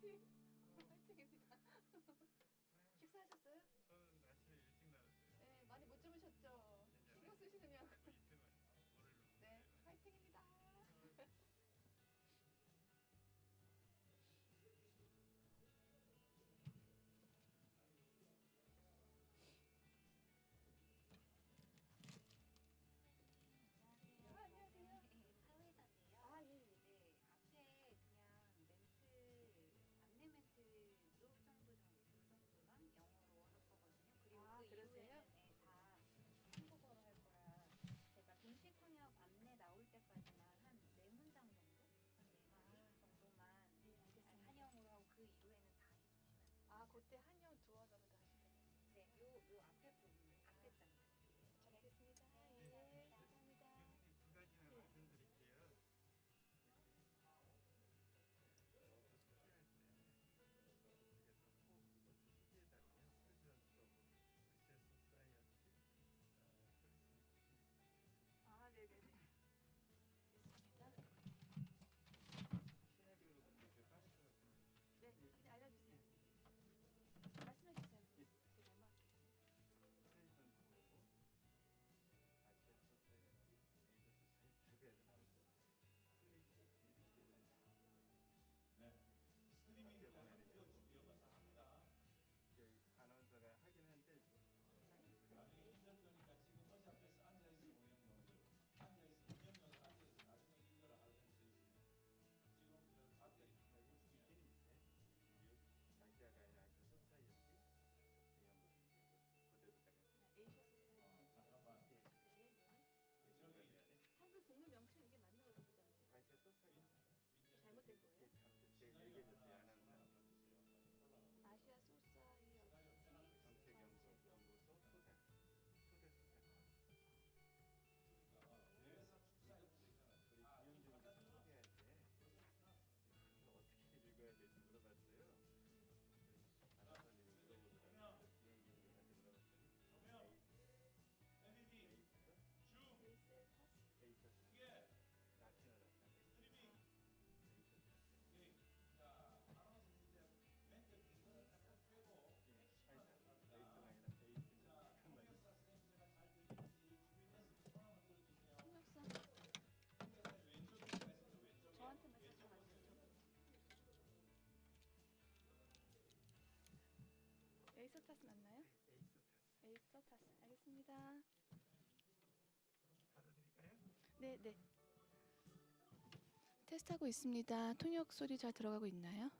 화이팅! 화이팅입니다. 식사하셨어요? 저는 아침에 일찍 나왔어요. 네, 많이 못 주무셨죠? 신경 쓰시느냐고. 뭐 이틀 만에 오늘 네, 화이팅입니다. 안녕하세요. 네, 사회자인데요. 아, 예, 예. 네, 앞에 그냥 안내 멘트 요 정도만 영어로 할 거거든요. 그리고 아, 그 그러세요? 이후에는 네, 다 한국어로 할 거라 제가 동시 통역 안내 나올 때까지만 한 4문장 정도? 한 4마디 정도만 예, 알겠습니다. 한영어로 하고 그 이후에는 다 해주시면 돼요. 아, 그때 한영 두 언어로 다 하신다고 했습니다. 네, 요 앞에 부분, 앞에 장면. 네, 잘 알겠습니다. 네, 예, 감사합니다. 감사합니다. 교수님 두 가지만 네. 말씀드릴게요. 저도 숙제할 때 그쪽에서 꼭 그것도 소개해달래요. 프레지던트 오브 아시아 소사이어티 폴리시 피스. 아, 네네네. 됐습니다. 시나리오로 보는 게 빠질 것 같은데. 네, 그냥 알려주세요. 예. 말씀해 주세요. 예. 제가 음악하겠습니다. 프레지던트 오브 아시아 소사이어티, 에이저 소사이어티 가 나오고 폴리시 피스. 네. 스트리밍 학교 보내는 한국어 준비가 다 합니다. 아나운서가 하긴 하는데 나중에 힘들 거니까 지금 의자 앞에서 앉아있어 운영용들 앉아있어 운영용들 앉아있어 나중에 이거를 하면 돼 있습니다. 지금 저 밖에 여기 있기는 있어요. 아시아가 아니라 아시아 소사이어티 적재연구 중심으로 그대로다가 에이셔 소사이어티. 잠깐만. 네. 저기 한글 국물 명칭 이게 맞는 거죠, 부장님? 아시아 소사이어티 잘못된 거예요? 제가 얘기해줬어요. 아나운서 아시아 소사이어티 정책연구소 소장 초대 소장 내외사 축사협도 있잖아요. 우리 김영준 교수 소개할 때 그래서 어떻게 읽어야 될지 물어봤어요. 아나운서님이 물어보더라고요. 김영준 교수한테 물어봤더니 LED 에이스가 줌 베이셀 타스. 이게 라틴어다. 스트리밍 에이스. 오케이. 자 아나운서 이제 멘트 이거를 약간 빼고 핵심만 베이스가 갑니다. 아니라 베이스. 자 통역사 선생님 제가 잘 들리는지 준비됐으면 손 한번 들어주세요. 통역사. 통역사 왼쪽에 있어요. 왼쪽에 저한테만 왼쪽 살짝 보세요. 에이서 타스 맞나요? 에이스 타스. 에이서 타스. 알겠습니다. 받아드릴까요? 네, 네. 테스트하고 있습니다. 통역 소리 잘 들어가고 있나요?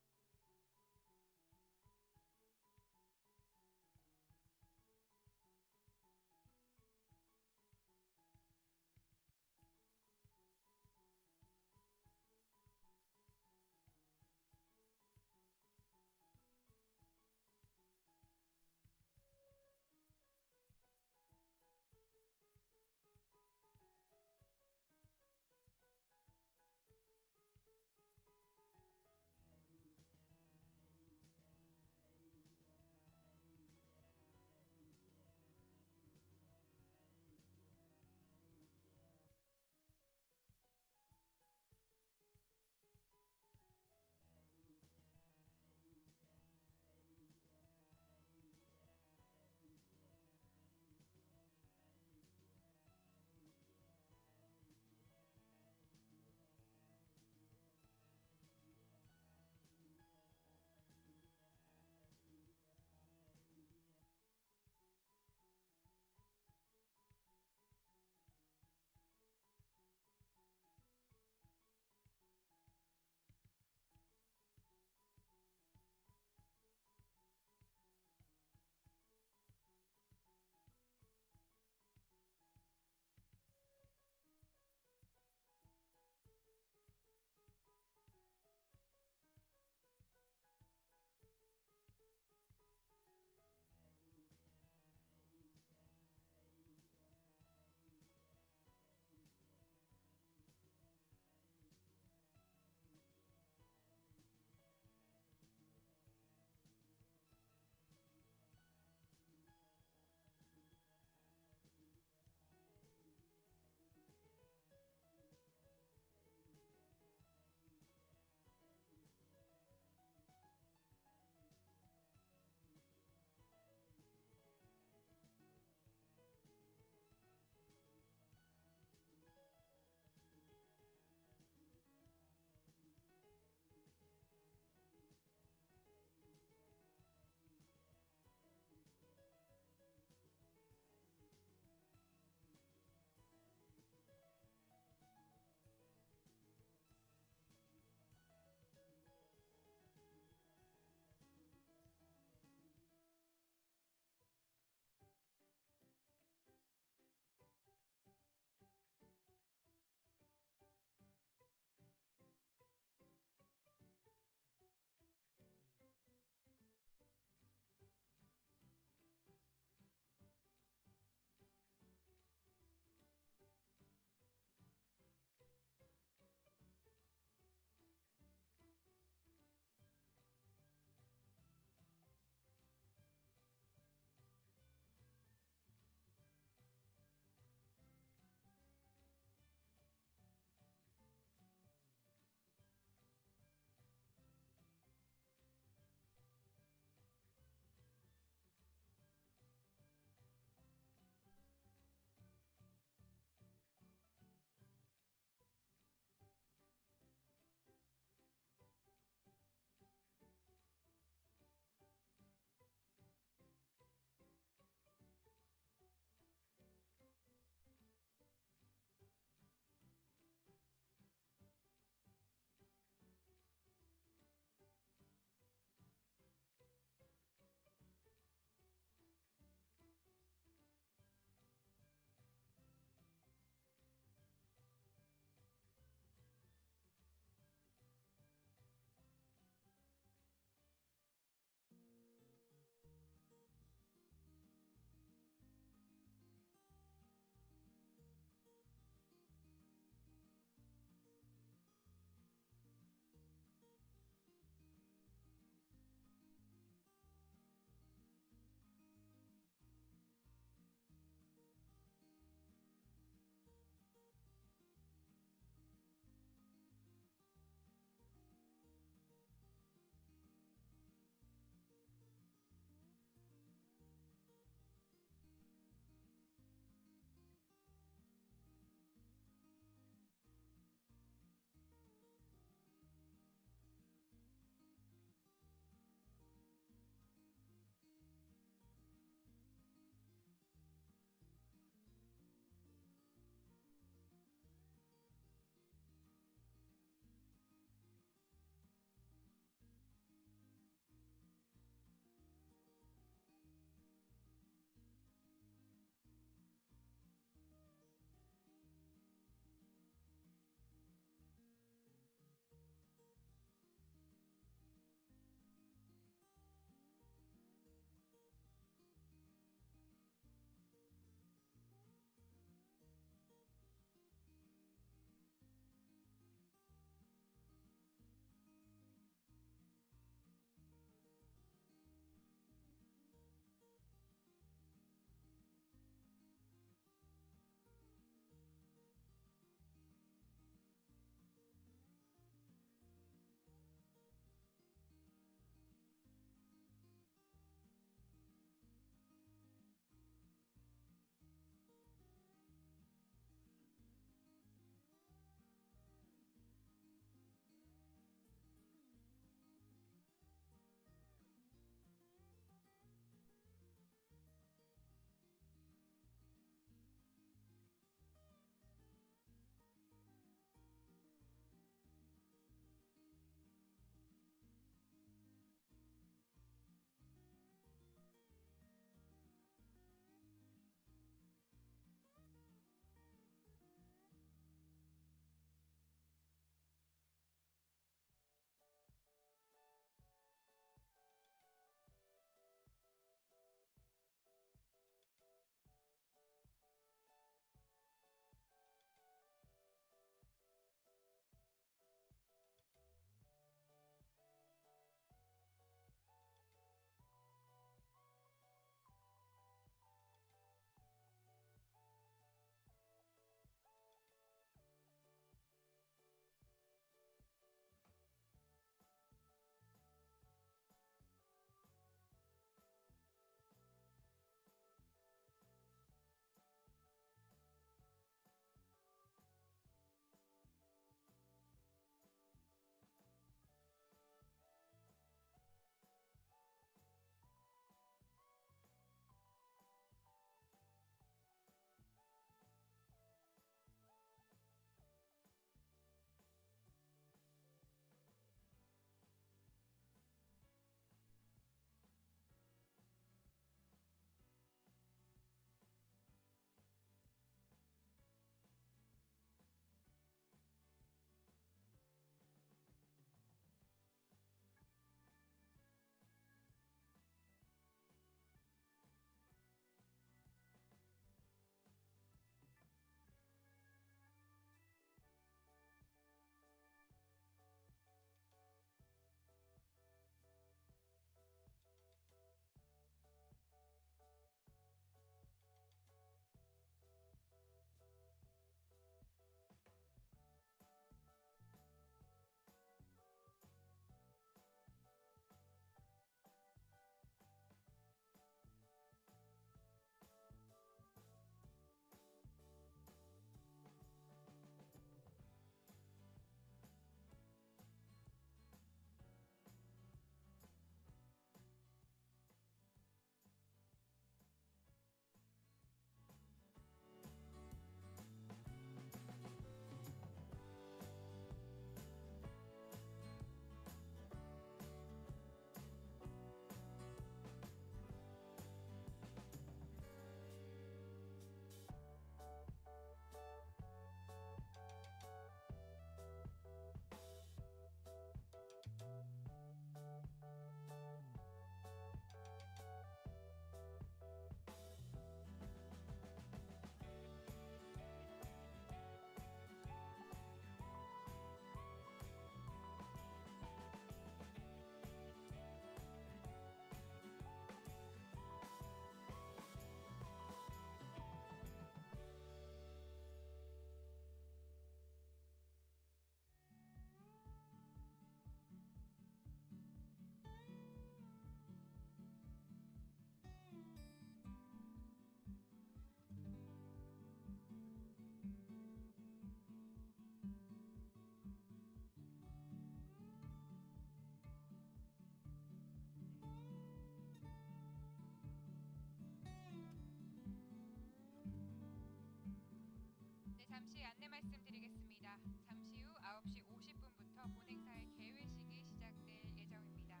잠시 안내 말씀드리겠습니다. 잠시 후 9시 50분부터 본행사의 개회식이 시작될 예정입니다.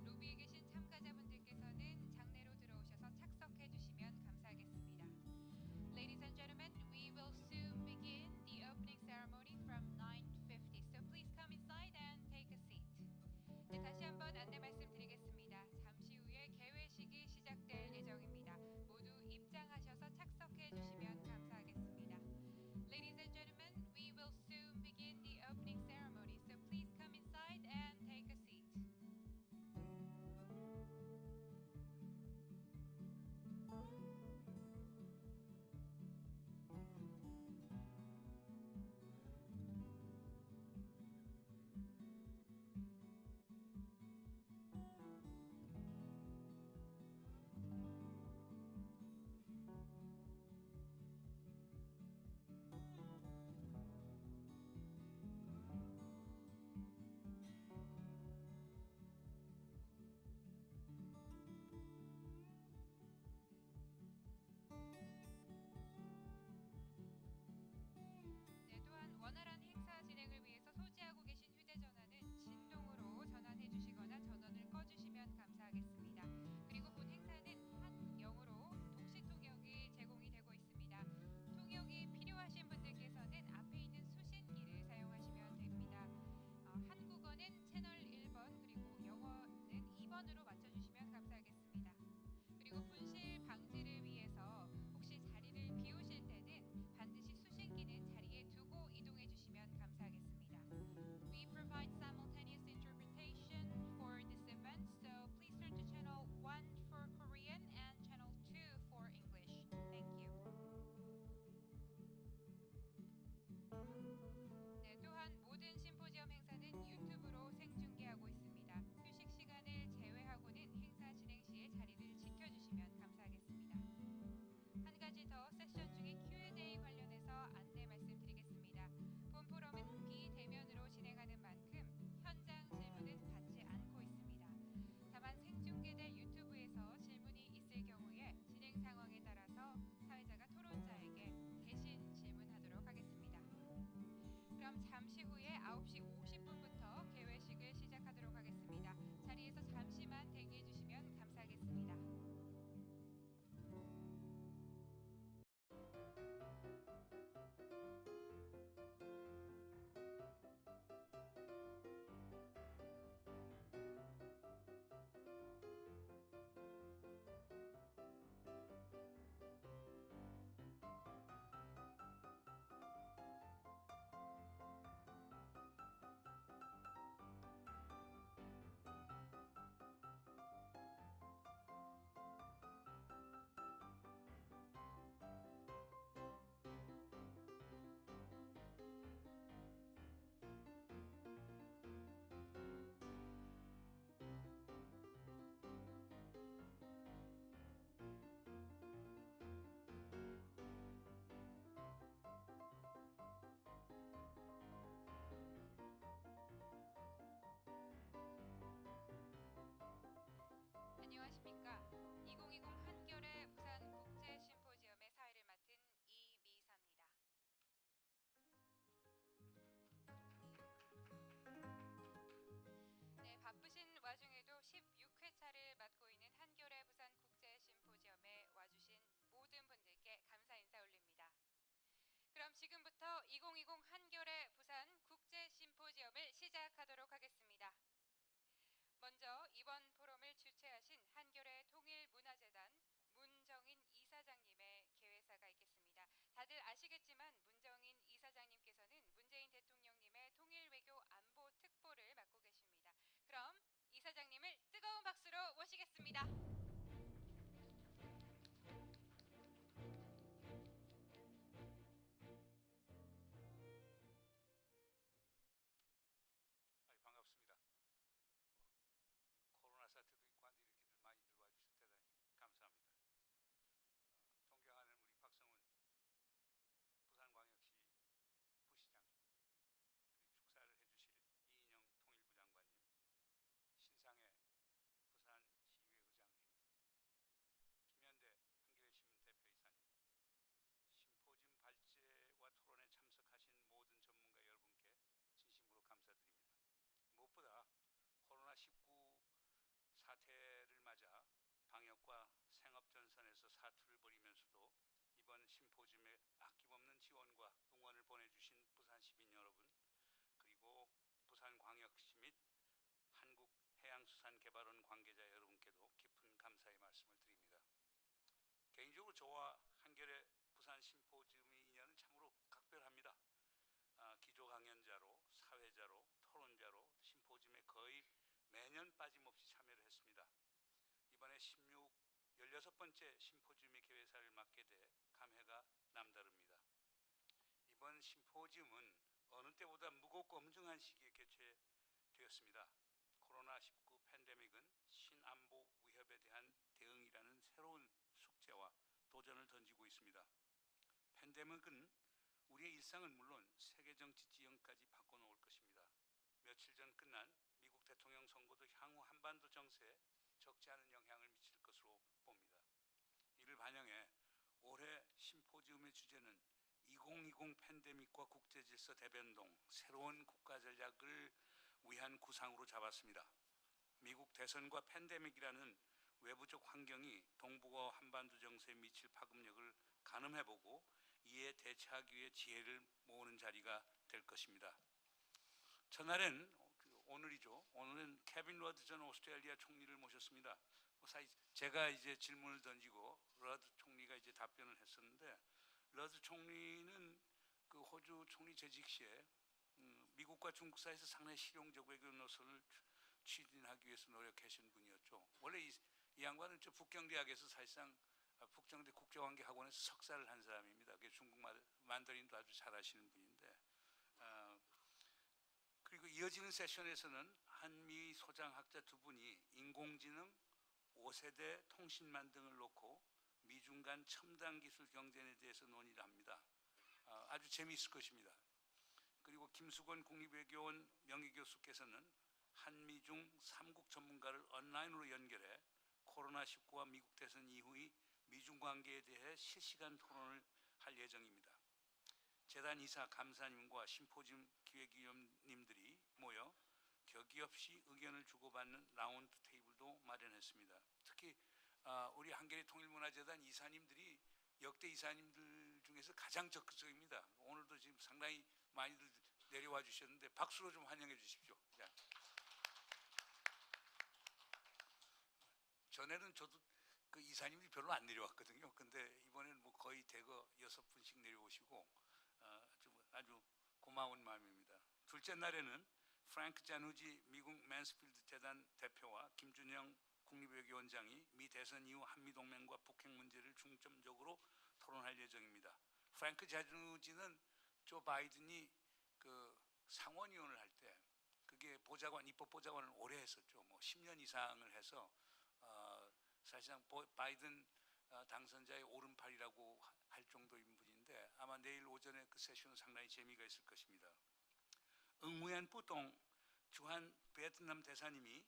로비에 계신 참가자분들께서는 장내로 들어오셔서 착석해 주시면 감사하겠습니다. Ladies and gentlemen, we will soon begin the opening ceremony from 9:50. So please come inside and take a seat. 네, 다시 한번 안내 말씀드리겠습니다. 잠시 후에 개회식이 시작될 예정입니다. 모두 입장하셔서 착석해 주시면 감사하겠습니다. Ladies and gentlemen, we will soon begin the opening ceremony. So please come inside and take a seat. 네, 또한 원활한 행사 진행을 위해서 소지하고 계신 휴대전화는 진동으로 전환해 주시거나 전원을 꺼주시면 감사하겠습니다. 그리고 본 행사는 한영어로 동시 통역이 제공이 되고 있습니다. 통역이 필요하신 분들께서는 앞에 있는 수신기를 사용하시면 됩니다. 한국어는 채널 1번 그리고 영어는 2번으로 맞춰주시면 감사하겠습니다. 그리고 분실 방지를 위해서 혹시 자리를 비우실 때는 반드시 수신기는 자리에 두고 이동해 주시면 감사하겠습니다. We provide simultaneous interpretation for this event, so please turn to channel 1 for Korean and channel 2 for English. Thank you. 네, 또한 모든 심포지엄 행사는 유튜브로 생중계하고 있습니다. 휴식 시간을 제외하고는 행사 진행 시에 자리를 지켜주시면 감사하겠습니다. 한 가지 더 세션 중에 Q&A 관련해서 안내 말씀드리겠습니다. 본 포럼은 비대면으로 진행하는 만큼 현장 질문은 받지 않고 있습니다. 다만 생중계될 유튜브에서 질문이 있을 경우에 진행 상황에 따라서 사회자가 토론자에게 대신 질문하도록 하겠습니다. 그럼 잠시 후에 9시 50분부터 개회식을 시작하도록 하겠습니다. 자리에서 잠시만 대기해 주시면 감사하겠습니다. 안녕하십니까. 2020 한겨레 부산 국제 심포지엄의 사회를 맡은 이미사입니다. 네, 바쁘신 와중에도 16회차를 맡고 있는 한겨레 부산 국제 심포지엄에 와주신 모든 분들께 감사 인사 올립니다. 그럼 지금부터 2020 한겨레 부산 국제 심포지엄을 시작하도록 하겠습니다. 먼저 이번 포럼을 주최하신 한겨레 통일문화재단 문정인 이사장님의 개회사가 있겠습니다. 다들 아시겠지만 문정인 이사장님께서는 문재인 대통령님의 통일외교 안보 특보를 맡고 계십니다. 그럼 이사장님을 뜨거운 박수로 모시겠습니다. 반갑습니다. 코로나 사태도 있고 한데 이렇게들 많이들 와주셔서 대단히 감사합니다. 존경하는 우리 박성훈 부산광역시 부시장님, 축사를 해주실 이인영 통일부 장관님, 신상해 부산시의회 의장님, 맞아 방역과 생업전선에서 사투를 벌이면서도 이번 심포지움에 아낌없는 지원과 응원을 보내주신 부산 시민 여러분, 그리고 부산광역시 및 한국해양수산개발원 관계자 여러분께도 깊은 감사의 말씀을 드립니다. 개인적으로 저와 한겨레 부산 심포지움의 인연은 참으로 각별합니다. 기조 강연자로, 사회자로, 토론자로 심포지움에 거의 매년 빠짐없이 참여를 했습니다. 이번에 16번째 심포지움의 개회사를 맡게 돼 감회가 남다릅니다. 이번 심포지움은 어느 때보다 무겁고 엄중한 시기에 개최되었습니다. 코로나19 팬데믹은 신안보 위협에 대한 대응이라는 새로운 숙제와 도전을 던지고 있습니다. 팬데믹은 우리의 일상은 물론 세계 정치 지형까지 바꿔놓을 것입니다. 며칠 전 끝난 미국 대통령 선거도 향후 한반도 정세에 적지 않은 영향을 미칠 것으로 봅니다. 이를 반영해 올해 심포지움의 주제는 2020 팬데믹과 국제질서 대변동, 새로운 국가전략을 위한 구상으로 잡았습니다. 미국 대선과 팬데믹이라는 외부적 환경이 동북아 한반도 정세에 미칠 파급력을 가늠해보고 이에 대처하기 위해 지혜를 모으는 자리가 될 것입니다. 전날엔 오늘이죠. 오늘은 케빈 러드 전 오스트레일리아 총리를 모셨습니다. 제가 이제 질문을 던지고 러드 총리가 이제 답변을 했었는데, 러드 총리는 그 호주 총리 재직 시에 미국과 중국 사이에서 상당히 실용적 외교 노선을 추진하기 위해서 노력하신 분이었죠. 원래 이 양반은 저 북경대학에서 사실상 북경대 국제관계학원에서 석사를 한 사람입니다. 중국 만다린도 아주 잘하시는 분인데, 그리고 이어지는 세션에서는 한미 소장학자 두 분이 인공지능, 5세대 통신망 등을 놓고 미중 간 첨단 기술 경쟁에 대해서 논의를 합니다. 아주 재미있을 것입니다. 그리고 김수건 국립외교원 명예교수께서는 한미중 3국 전문가를 온라인으로 연결해 코로나19와 미국 대선 이후의 미중 관계에 대해 실시간 토론을 할 예정입니다. 재단 이사 감사님과 심포지움 기획위원님들이 모여 격의 없이 의견을 주고받는 라운드 테이블도 마련했습니다. 특히 우리 한겨레 통일문화재단 이사님들이 역대 이사님들 중에서 가장 적극적입니다. 오늘도 지금 상당히 많이들 내려와 주셨는데 박수로 좀 환영해 주십시오. 전에는 저도 그 이사님들이 별로 안 내려왔거든요. 근데 이번에는 뭐 거의 대거 6분씩 내려오시고 아주 고마운 마음입니다. 둘째 날에는 프랭크 자누지 미국 맨스필드 재단 대표와 김준형 국립외교원장이 미 대선 이후 한미동맹과 북핵 문제를 중점적으로 토론할 예정입니다. 프랭크 자누지는 조 바이든이 그 상원의원을 할 때 그게 입법 보좌관을 오래 했었죠. 뭐 10년 이상을 해서 사실상 바이든 당선자의 오른팔이라고 할 정도인 분인데, 아마 내일 오전에 그 세션은 상당히 재미가 있을 것입니다. 응우엔 뿌동 주한 베트남 대사님이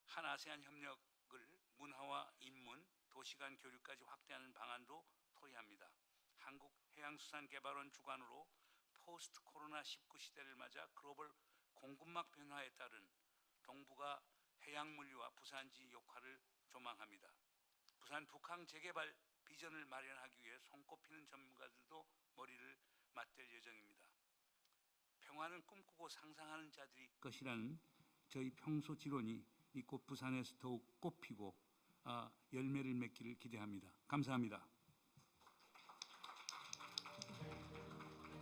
한 아세안 협력을 문화와 인문, 도시간 교류까지 확대하는 방안도 토의합니다. 한국해양수산개발원 주관으로 포스트 코로나19 시대를 맞아 글로벌 공급망 변화에 따른 동북아 해양물류와 부산지 역할을 조망합니다. 부산 북항 재개발 비전을 마련하기 위해 손꼽히는 전문가들도 머리를 맞댈 예정입니다. 평화는 꿈꾸고 상상하는 자들이 것이라는 저희 평소 지론이 이곳 부산에서 더욱 꽃피고 열매를 맺기를 기대합니다. 감사합니다.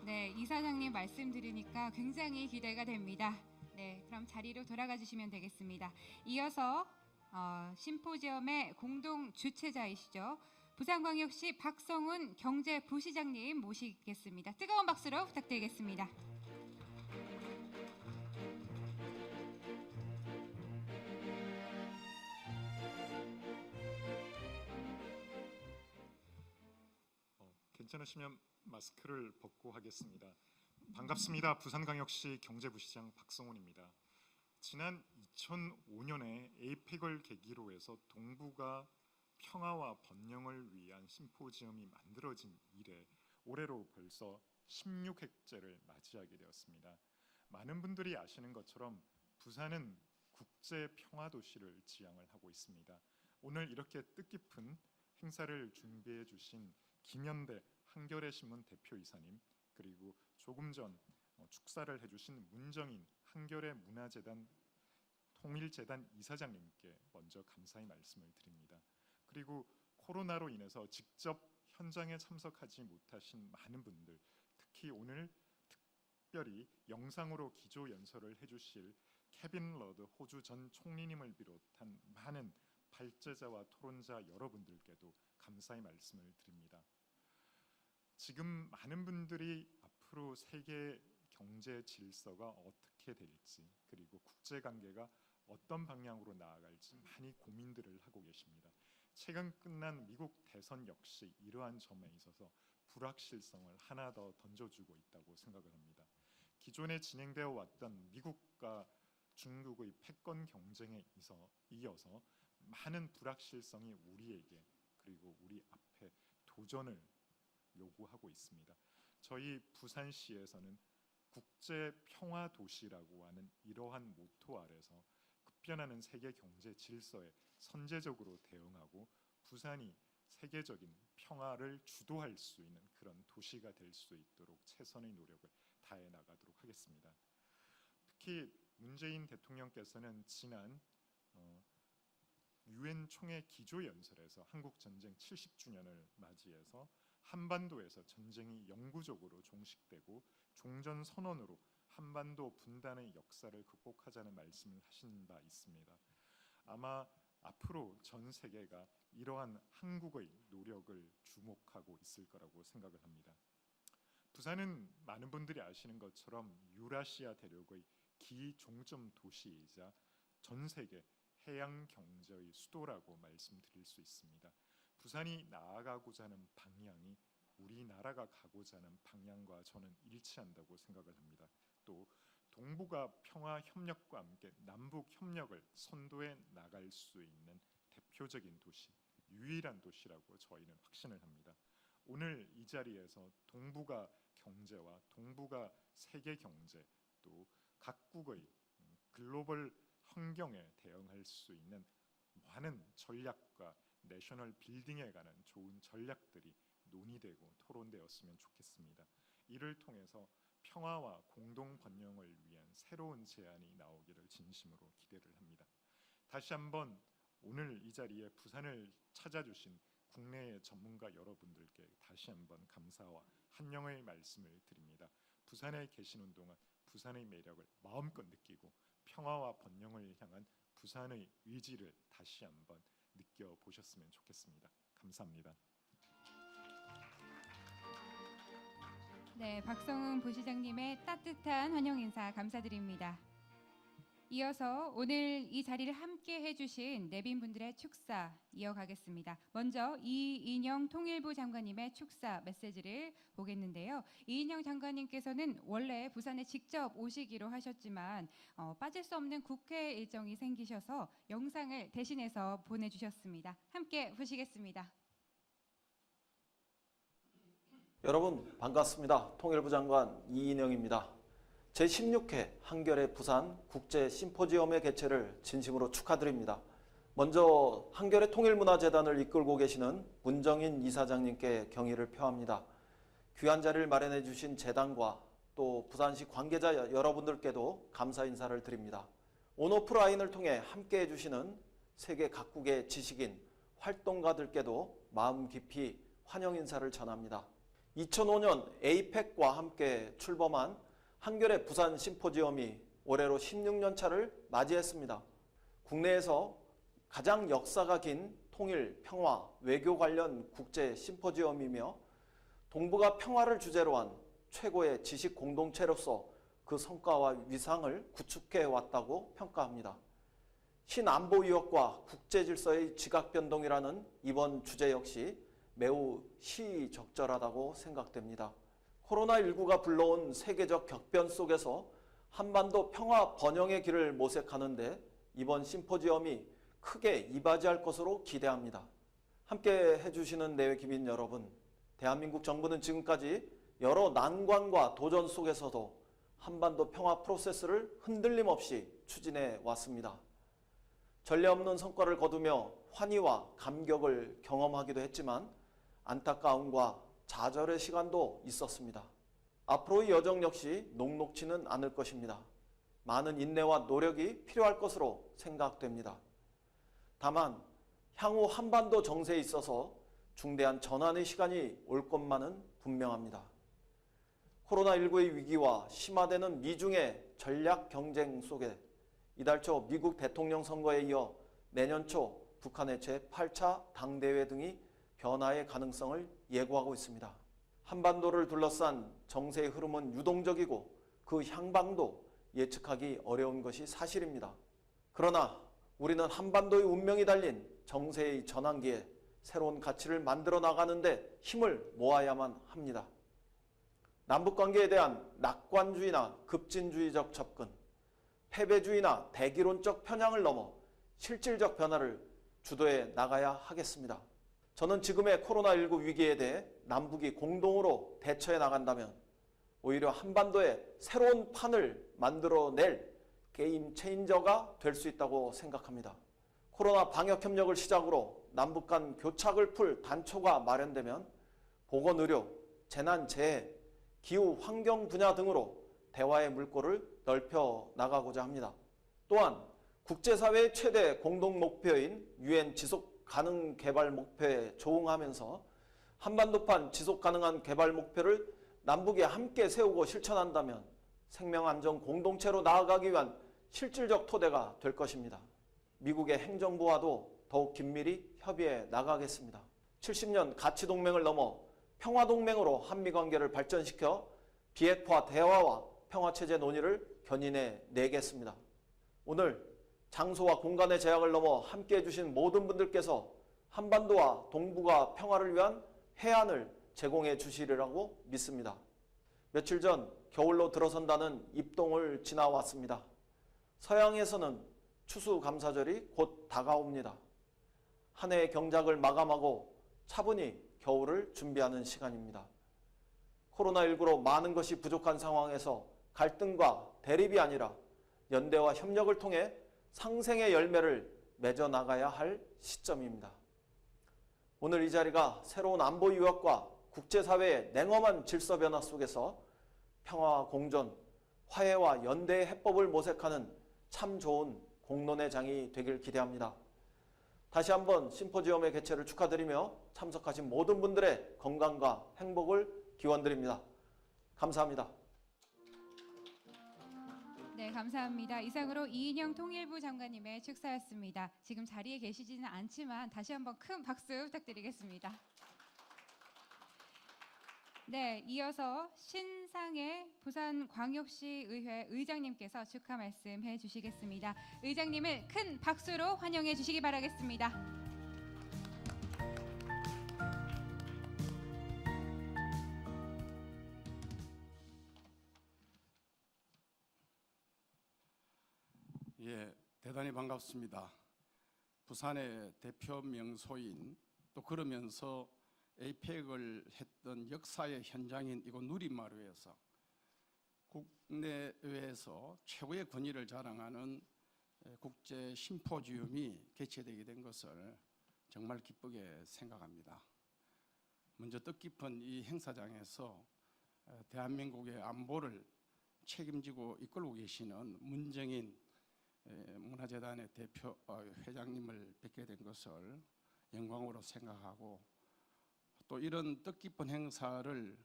네, 이사장님 말씀 들으니까 굉장히 기대가 됩니다. 네, 그럼 자리로 돌아가 주시면 되겠습니다. 이어서 심포지엄의 공동 주최자이시죠. 부산광역시 박성훈 경제부시장님 모시겠습니다. 뜨거운 박수로 부탁드리겠습니다. 괜찮으시면 마스크를 벗고 하겠습니다. 반갑습니다. 부산광역시 경제부시장 박성훈입니다. 지난 2005년에 에이펙을 계기로 해서 동북아 평화와 번영을 위한 심포지엄이 만들어진 이래 올해로 벌써 16회째를 맞이하게 되었습니다. 많은 분들이 아시는 것처럼 부산은 국제 평화 도시를 지향을 하고 있습니다. 오늘 이렇게 뜻깊은 행사를 준비해 주신 김현대 한겨레 신문 대표이사님, 그리고 조금 전 축사를 해주신 문정인 한겨레 문화재단 통일재단 이사장님께 먼저 감사의 말씀을 드립니다. 그리고 코로나로 인해서 직접 현장에 참석하지 못하신 많은 분들, 특히 오늘 특별히 영상으로 기조 연설을 해주실 케빈 러드 호주 전 총리님을 비롯한 많은 발제자와 토론자 여러분들께도 감사의 말씀을 드립니다. 지금 많은 분들이 앞으로 세계 경제 질서가 어떻게 될지, 그리고 국제 관계가 어떤 방향으로 나아갈지 많이 고민들을 하고 계십니다. 최근 끝난 미국 대선 역시 이러한 점에 있어서 불확실성을 하나 더 던져주고 있다고 생각을 합니다. 기존에 진행되어 왔던 미국과 중국의 패권 경쟁에 이어서 많은 불확실성이 우리에게, 그리고 우리 앞에 도전을 요구하고 있습니다. 저희 부산시에서는 국제 평화 도시라고 하는 이러한 모토 아래서 급변하는 세계 경제 질서에 선제적으로 대응하고 부산이 세계적인 평화를 주도할 수 있는 그런 도시가 될 수 있도록 최선의 노력을 다해 나가도록 하겠습니다. 특히 문재인 대통령께서는 지난 UN 총회 기조 연설에서 한국 전쟁 70주년을 맞이해서 한반도에서 전쟁이 영구적으로 종식되고 종전 선언으로 한반도 분단의 역사를 극복하자는 말씀을 하신 바 있습니다. 아마 앞으로 전 세계가 이러한 한국의 노력을 주목하고 있을 거라고 생각을 합니다. 부산은 많은 분들이 아시는 것처럼 유라시아 대륙의 기종점 도시이자 전 세계 해양 경제의 수도라고 말씀드릴 수 있습니다. 부산이 나아가고자 하는 방향이 우리나라가 가고자 하는 방향과 저는 일치한다고 생각을 합니다. 또 동북아 평화 협력과 함께 남북 협력을 선도해 나갈 수 있는 대표적인 도시, 유일한 도시라고 저희는 확신을 합니다. 오늘 이 자리에서 동북아 경제와 동북아 세계 경제, 또 각국의 글로벌 환경에 대응할 수 있는 많은 전략과 내셔널 빌딩에 관한 좋은 전략들이 논의되고 토론되었으면 좋겠습니다. 이를 통해서 평화와 공동 번영을 위한 새로운 제안이 나오기를 진심으로 기대를 합니다. 다시 한번 오늘 이 자리에 부산을 찾아주신 국내의 전문가 여러분들께 다시 한번 감사와 환영의 말씀을 드립니다. 부산에 계시는 동안 부산의 매력을 마음껏 느끼고 평화와 번영을 향한 부산의 의지를 다시 한번 느껴보셨으면 좋겠습니다. 감사합니다. 네, 박성훈 부시장님의 따뜻한 환영 인사 감사드립니다. 이어서 오늘 이 자리를 함께 해주신 내빈분들의 축사 이어가겠습니다. 먼저 이인영 통일부 장관님의 축사 메시지를 보겠는데요. 이인영 장관님께서는 원래 부산에 직접 오시기로 하셨지만 빠질 수 없는 국회 일정이 생기셔서 영상을 대신해서 보내주셨습니다. 함께 보시겠습니다. 여러분 반갑습니다. 통일부 장관 이인영입니다. 제16회 한겨레-부산 국제 심포지엄의 개최를 진심으로 축하드립니다. 먼저 한겨레 통일문화재단을 이끌고 계시는 문정인 이사장님께 경의를 표합니다. 귀한 자리를 마련해 주신 재단과 또 부산시 관계자 여러분들께도 감사 인사를 드립니다. 온오프라인을 통해 함께 해주시는 세계 각국의 지식인, 활동가들께도 마음 깊이 환영 인사를 전합니다. 2005년 에이펙과 함께 출범한 한겨레 부산 심포지엄이 올해로 16년 차를 맞이했습니다. 국내에서 가장 역사가 긴 통일, 평화, 외교 관련 국제 심포지엄이며 동북아 평화를 주제로 한 최고의 지식 공동체로서 그 성과와 위상을 구축해 왔다고 평가합니다. 신안보 위협과 국제 질서의 지각 변동이라는 이번 주제 역시 매우 시의적절하다고 생각됩니다. 코로나19가 불러온 세계적 격변 속에서 한반도 평화 번영의 길을 모색하는데 이번 심포지엄이 크게 이바지할 것으로 기대합니다. 함께 해주시는 내외 기빈 여러분, 대한민국 정부는 지금까지 여러 난관과 도전 속에서도 한반도 평화 프로세스를 흔들림 없이 추진해 왔습니다. 전례 없는 성과를 거두며 환희와 감격을 경험하기도 했지만 안타까움과 좌절의 시간도 있었습니다. 앞으로의 여정 역시 녹록지는 않을 것입니다. 많은 인내와 노력이 필요할 것으로 생각됩니다. 다만 향후 한반도 정세에 있어서 중대한 전환의 시간이 올 것만은 분명합니다. 코로나19의 위기와 심화되는 미중의 전략 경쟁 속에 이달 초 미국 대통령 선거에 이어 내년 초 북한의 제8차 당대회 등이 변화의 가능성을 예고하고 있습니다. 한반도를 둘러싼 정세의 흐름은 유동적이고 그 향방도 예측하기 어려운 것이 사실입니다. 그러나 우리는 한반도의 운명이 달린 정세의 전환기에 새로운 가치를 만들어 나가는데 힘을 모아야만 합니다. 남북관계에 대한 낙관주의나 급진주의적 접근, 패배주의나 대기론적 편향을 넘어 실질적 변화를 주도해 나가야 하겠습니다. 저는 지금의 코로나19 위기에 대해 남북이 공동으로 대처해 나간다면 오히려 한반도에 새로운 판을 만들어낼 게임 체인저가 될 수 있다고 생각합니다. 코로나 방역 협력을 시작으로 남북 간 교착을 풀 단초가 마련되면 보건의료, 재난재해, 기후 환경 분야 등으로 대화의 물꼬를 넓혀 나가고자 합니다. 또한 국제사회의 최대 공동 목표인 유엔 지속 가능 개발 목표에 조응하면서 한반도판 지속 가능한 개발 목표를 남북이 함께 세우고 실천한다면 생명안전 공동체로 나아가기 위한 실질적 토대가 될 것입니다. 미국의 행정부와도 더욱 긴밀히 협의해 나가겠습니다. 70년 가치동맹을 넘어 평화동맹으로 한미관계를 발전시켜 비핵화 대화와 평화체제 논의를 견인해 내겠습니다. 오늘 장소와 공간의 제약을 넘어 함께해 주신 모든 분들께서 한반도와 동북아 평화를 위한 해안을 제공해 주시리라고 믿습니다. 며칠 전 겨울로 들어선다는 입동을 지나왔습니다. 서양에서는 추수감사절이 곧 다가옵니다. 한 해의 경작을 마감하고 차분히 겨울을 준비하는 시간입니다. 코로나19로 많은 것이 부족한 상황에서 갈등과 대립이 아니라 연대와 협력을 통해 상생의 열매를 맺어 나가야 할 시점입니다. 오늘 이 자리가 새로운 안보 유학과 국제사회의 냉엄한 질서 변화 속에서 평화와 공존, 화해와 연대의 해법을 모색하는 참 좋은 공론의 장이 되길 기대합니다. 다시 한번 심포지엄의 개최를 축하드리며 참석하신 모든 분들의 건강과 행복을 기원드립니다. 감사합니다. 네, 감사합니다. 이상으로 이인영 통일부 장관님의 축사였습니다. 지금 자리에 계시지는 않지만 다시 한번 큰 박수 부탁드리겠습니다. 네, 이어서 신상의 부산광역시의회 의장님께서 축하 말씀해 주시겠습니다. 의장님을 큰 박수로 환영해 주시기 바라겠습니다. 예, 대단히 반갑습니다. 부산의 대표 명소인 또 그러면서 에이펙을 했던 역사의 현장인 이곳 누리마루에서 국내외에서 최고의 권위를 자랑하는 국제 심포지움이 개최되게 된 것을 정말 기쁘게 생각합니다. 먼저 뜻깊은 이 행사장에서 대한민국의 안보를 책임지고 이끌고 계시는 문정인 문화재단의 대표 회장님을 뵙게 된 것을 영광으로 생각하고 또 이런 뜻깊은 행사를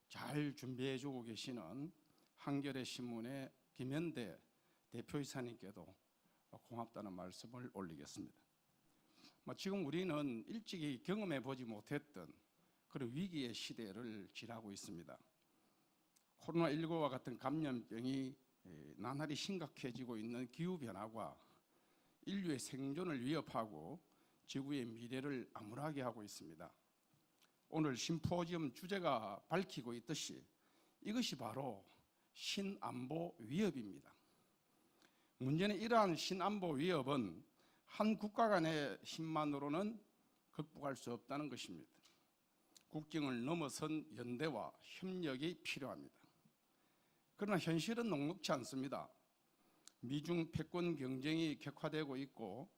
잘 준비해주고 계시는 한겨레 신문의 김현대 대표이사님께도 고맙다는 말씀을 올리겠습니다. 지금 우리는 일찍이 경험해 보지 못했던 그런 위기의 시대를 지나고 있습니다. 코로나19와 같은 감염병이 나날이 심각해지고 있는 기후변화가 인류의 생존을 위협하고 지구의 미래를 암울하게 하고 있습니다. 오늘 심포지엄 주제가 밝히고 있듯이 이것이 바로 신안보 위협입니다. 문제는 이러한 신안보 위협은 한 국가 간의 힘만으로는 극복할 수 없다는 것입니다. 국경을 넘어선 연대와 협력이 필요합니다. 그러나 현실은 녹록지 않습니다. 미중 패권 경쟁이 격화되고 있고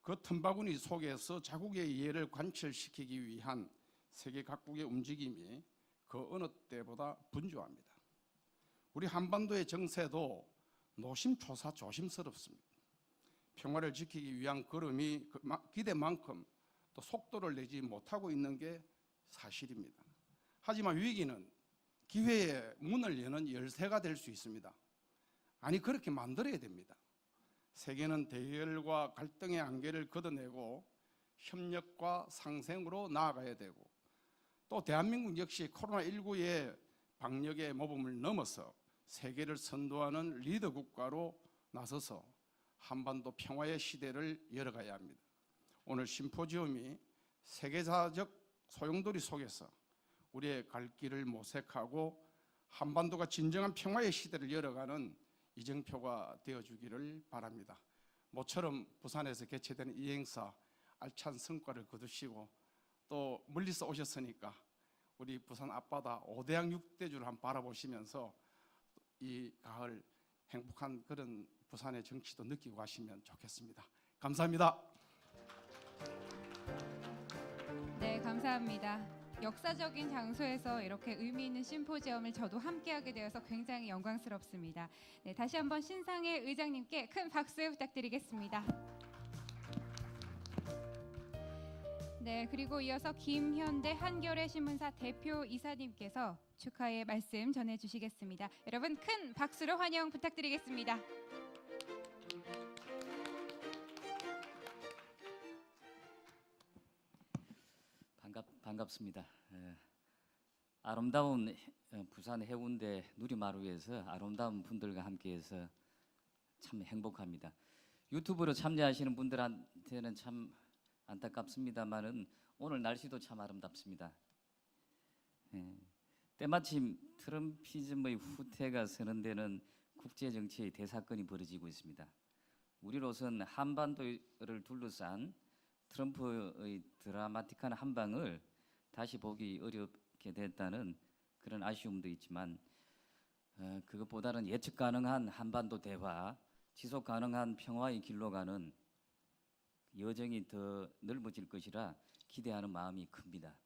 그 틈바구니 속에서 자국의 이해를 관철시키기 위한 세계 각국의 움직임이 그 어느 때보다 분주합니다. 우리 한반도의 정세도 노심초사 조심스럽습니다. 평화를 지키기 위한 걸음이 기대만큼 또 속도를 내지 못하고 있는 게 사실입니다. 하지만 위기는 기회의 문을 여는 열쇠가 될 수 있습니다. 아니, 그렇게 만들어야 됩니다. 세계는 대결과 갈등의 안개를 걷어내고 협력과 상생으로 나아가야 되고, 또 대한민국 역시 코로나19의 방역의 모범을 넘어서 세계를 선도하는 리더 국가로 나서서 한반도 평화의 시대를 열어가야 합니다. 오늘 심포지엄이 세계사적 소용돌이 속에서 우리의 갈 길을 모색하고 한반도가 진정한 평화의 시대를 열어가는 이정표가 되어주기를 바랍니다. 모처럼 부산에서 개최되는 이 행사 알찬 성과를 거두시고 또 멀리서 오셨으니까 우리 부산 앞바다 5대양 6대주를 한번 바라보시면서 이 가을 행복한 그런 부산의 정치도 느끼고 가시면 좋겠습니다. 감사합니다. 네, 감사합니다. 역사적인 장소에서 이렇게 의미 있는 심포지엄을 저도 함께하게 되어서 굉장히 영광스럽습니다. 네, 다시 한번 신상의 의장님께 큰 박수 부탁드리겠습니다. 네, 그리고 이어서 김현대 한겨레 신문사 대표 이사님께서 축하의 말씀 전해주시겠습니다. 여러분 큰 박수로 환영 부탁드리겠습니다. 반갑습니다. 아름다운 부산 해운대 누리마루에서 아름다운 분들과 함께해서 참 행복합니다. 유튜브로 참여하시는 분들한테는 참 안타깝습니다만은 오늘 날씨도 참 아름답습니다. 때마침 트럼피즘의 후퇴가 선언되는 국제 정치의 대사건이 벌어지고 있습니다. 우리로선 한반도를 둘러싼 트럼프의 드라마틱한 한방을 다시 보기 어렵게 됐다는 그런 아쉬움도 있지만 그것보다는 예측 가능한 한반도 대화, 지속 가능한 평화의 길로 가는 여정이 더 넓어질 것이라 기대하는 마음이 큽니다.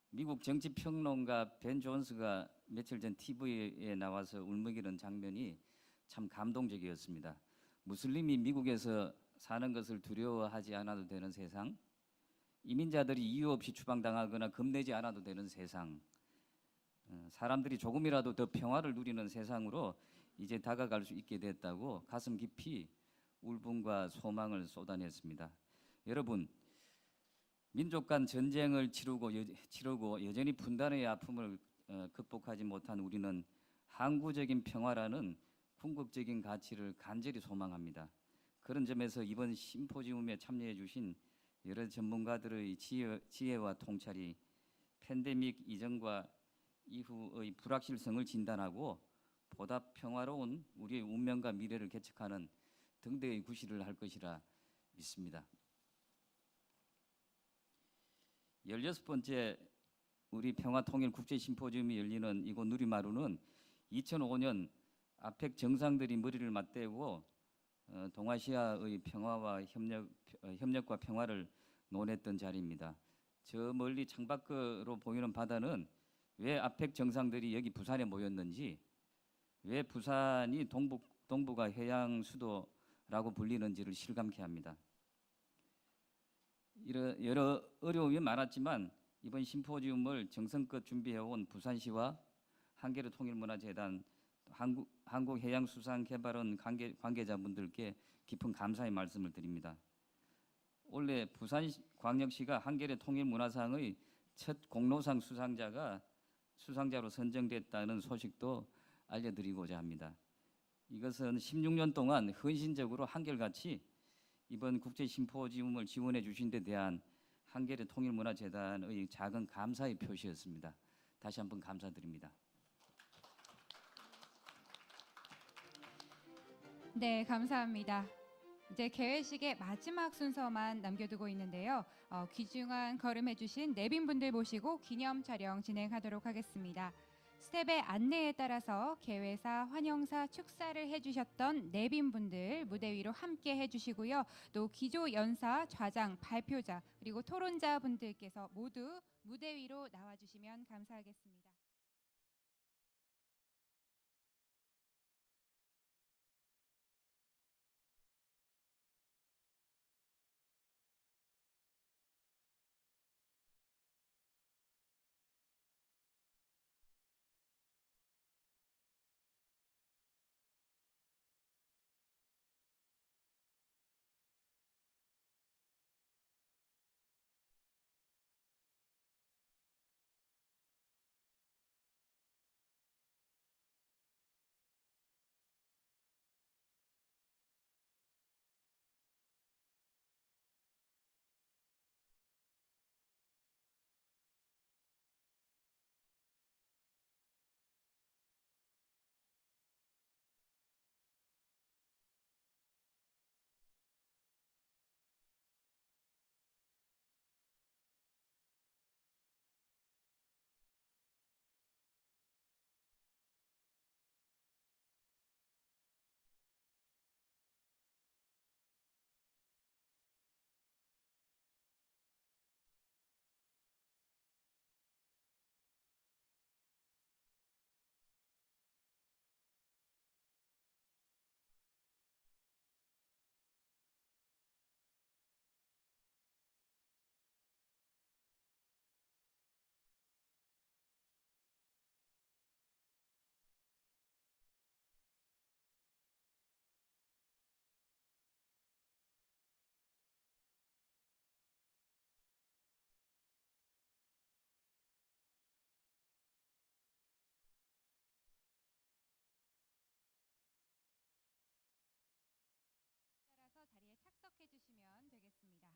미국 정치평론가 벤 존스가 며칠 전 TV에 나와서 울먹이는 장면이 참 감동적이었습니다. 무슬림이 미국에서 사는 것을 두려워하지 않아도 되는 세상, 이민자들이 이유 없이 추방당하거나 겁내지 않아도 되는 세상, 사람들이 조금이라도 더 평화를 누리는 세상으로 이제 다가갈 수 있게 됐다고 가슴 깊이 울분과 소망을 쏟아냈습니다. 여러분, 민족 간 전쟁을 치르고 여전히 분단의 아픔을 극복하지 못한 우리는 항구적인 평화라는 궁극적인 가치를 간절히 소망합니다. 그런 점에서 이번 심포지움에 참여해 주신 여러 전문가들의 지혜와 통찰이 팬데믹 이전과 이후의 불확실성을 진단하고 보다 평화로운 우리의 운명과 미래를 개척하는 등대의 구실을 할 것이라 믿습니다. 16번째 우리 평화통일국제심포지움이 열리는 이곳 누리마루는 2005년 아펙 정상들이 머리를 맞대고 동아시아의 평화와 협력과 평화를 논했던 자리입니다. 저 멀리 창밖으로 보이는 바다는 왜 아펙 정상들이 여기 부산에 모였는지, 왜 부산이 동북아 해양 수도라고 불리는지를 실감케 합니다. 여러 어려움이 많았지만 이번 심포지움을 정성껏 준비해온 부산시와 한겨레통일문화재단, 한국해양수산개발원 관계자분들께 깊은 감사의 말씀을 드립니다. 올해 부산광역시가 한겨레통일문화상의 첫 공로상 수상자로 선정됐다는 소식도 알려드리고자 합니다. 이것은 16년 동안 헌신적으로 한결같이 이번 국제심포지움을 지원해 주신 데 대한 한겨레통일문화재단의 작은 감사의 표시였습니다. 다시 한번 감사드립니다. 네, 감사합니다. 이제 개회식의 마지막 순서만 남겨두고 있는데요. 귀중한 걸음해 주신 내빈분들 모시고 기념 촬영 진행하도록 하겠습니다. 스텝의 안내에 따라서 개회사, 환영사, 축사를 해주셨던 내빈분들 무대 위로 함께 해주시고요. 또 기조 연사, 좌장, 발표자 그리고 토론자 분들께서 모두 무대 위로 나와주시면 감사하겠습니다. 따라서 자리에 착석해 주시면 되겠습니다.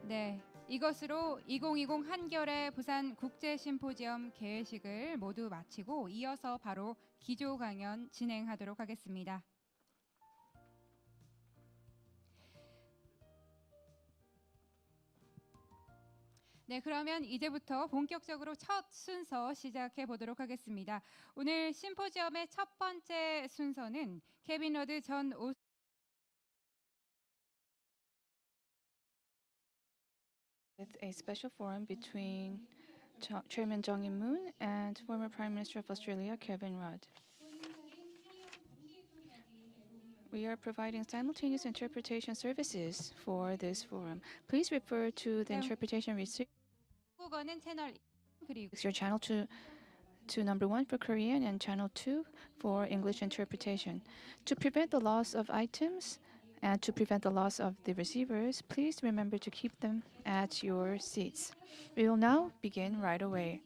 네, 이것으로 2020 한겨레 부산 국제 심포지엄 개회식을 모두 마치고 이어서 바로 기조 강연 진행하도록 하겠습니다. 네, 그러면 이제부터 본격적으로 첫 순서 시작해 보도록 하겠습니다. 오늘 심포지엄의 첫 번째 순서는 케빈 러드 전 With a special forum between Chairman Jong-in and former Prime Minister of Australia, Kye-hwan. We are providing simultaneous interpretation services for this forum. Please refer to the interpretation receipt. 한국어는 채널 1 그리고 Your channel to number 1 for Korean and channel 2 for English interpretation. To prevent the loss of items and to prevent the loss of the receivers, please remember to keep them at your seats. We will now begin right away.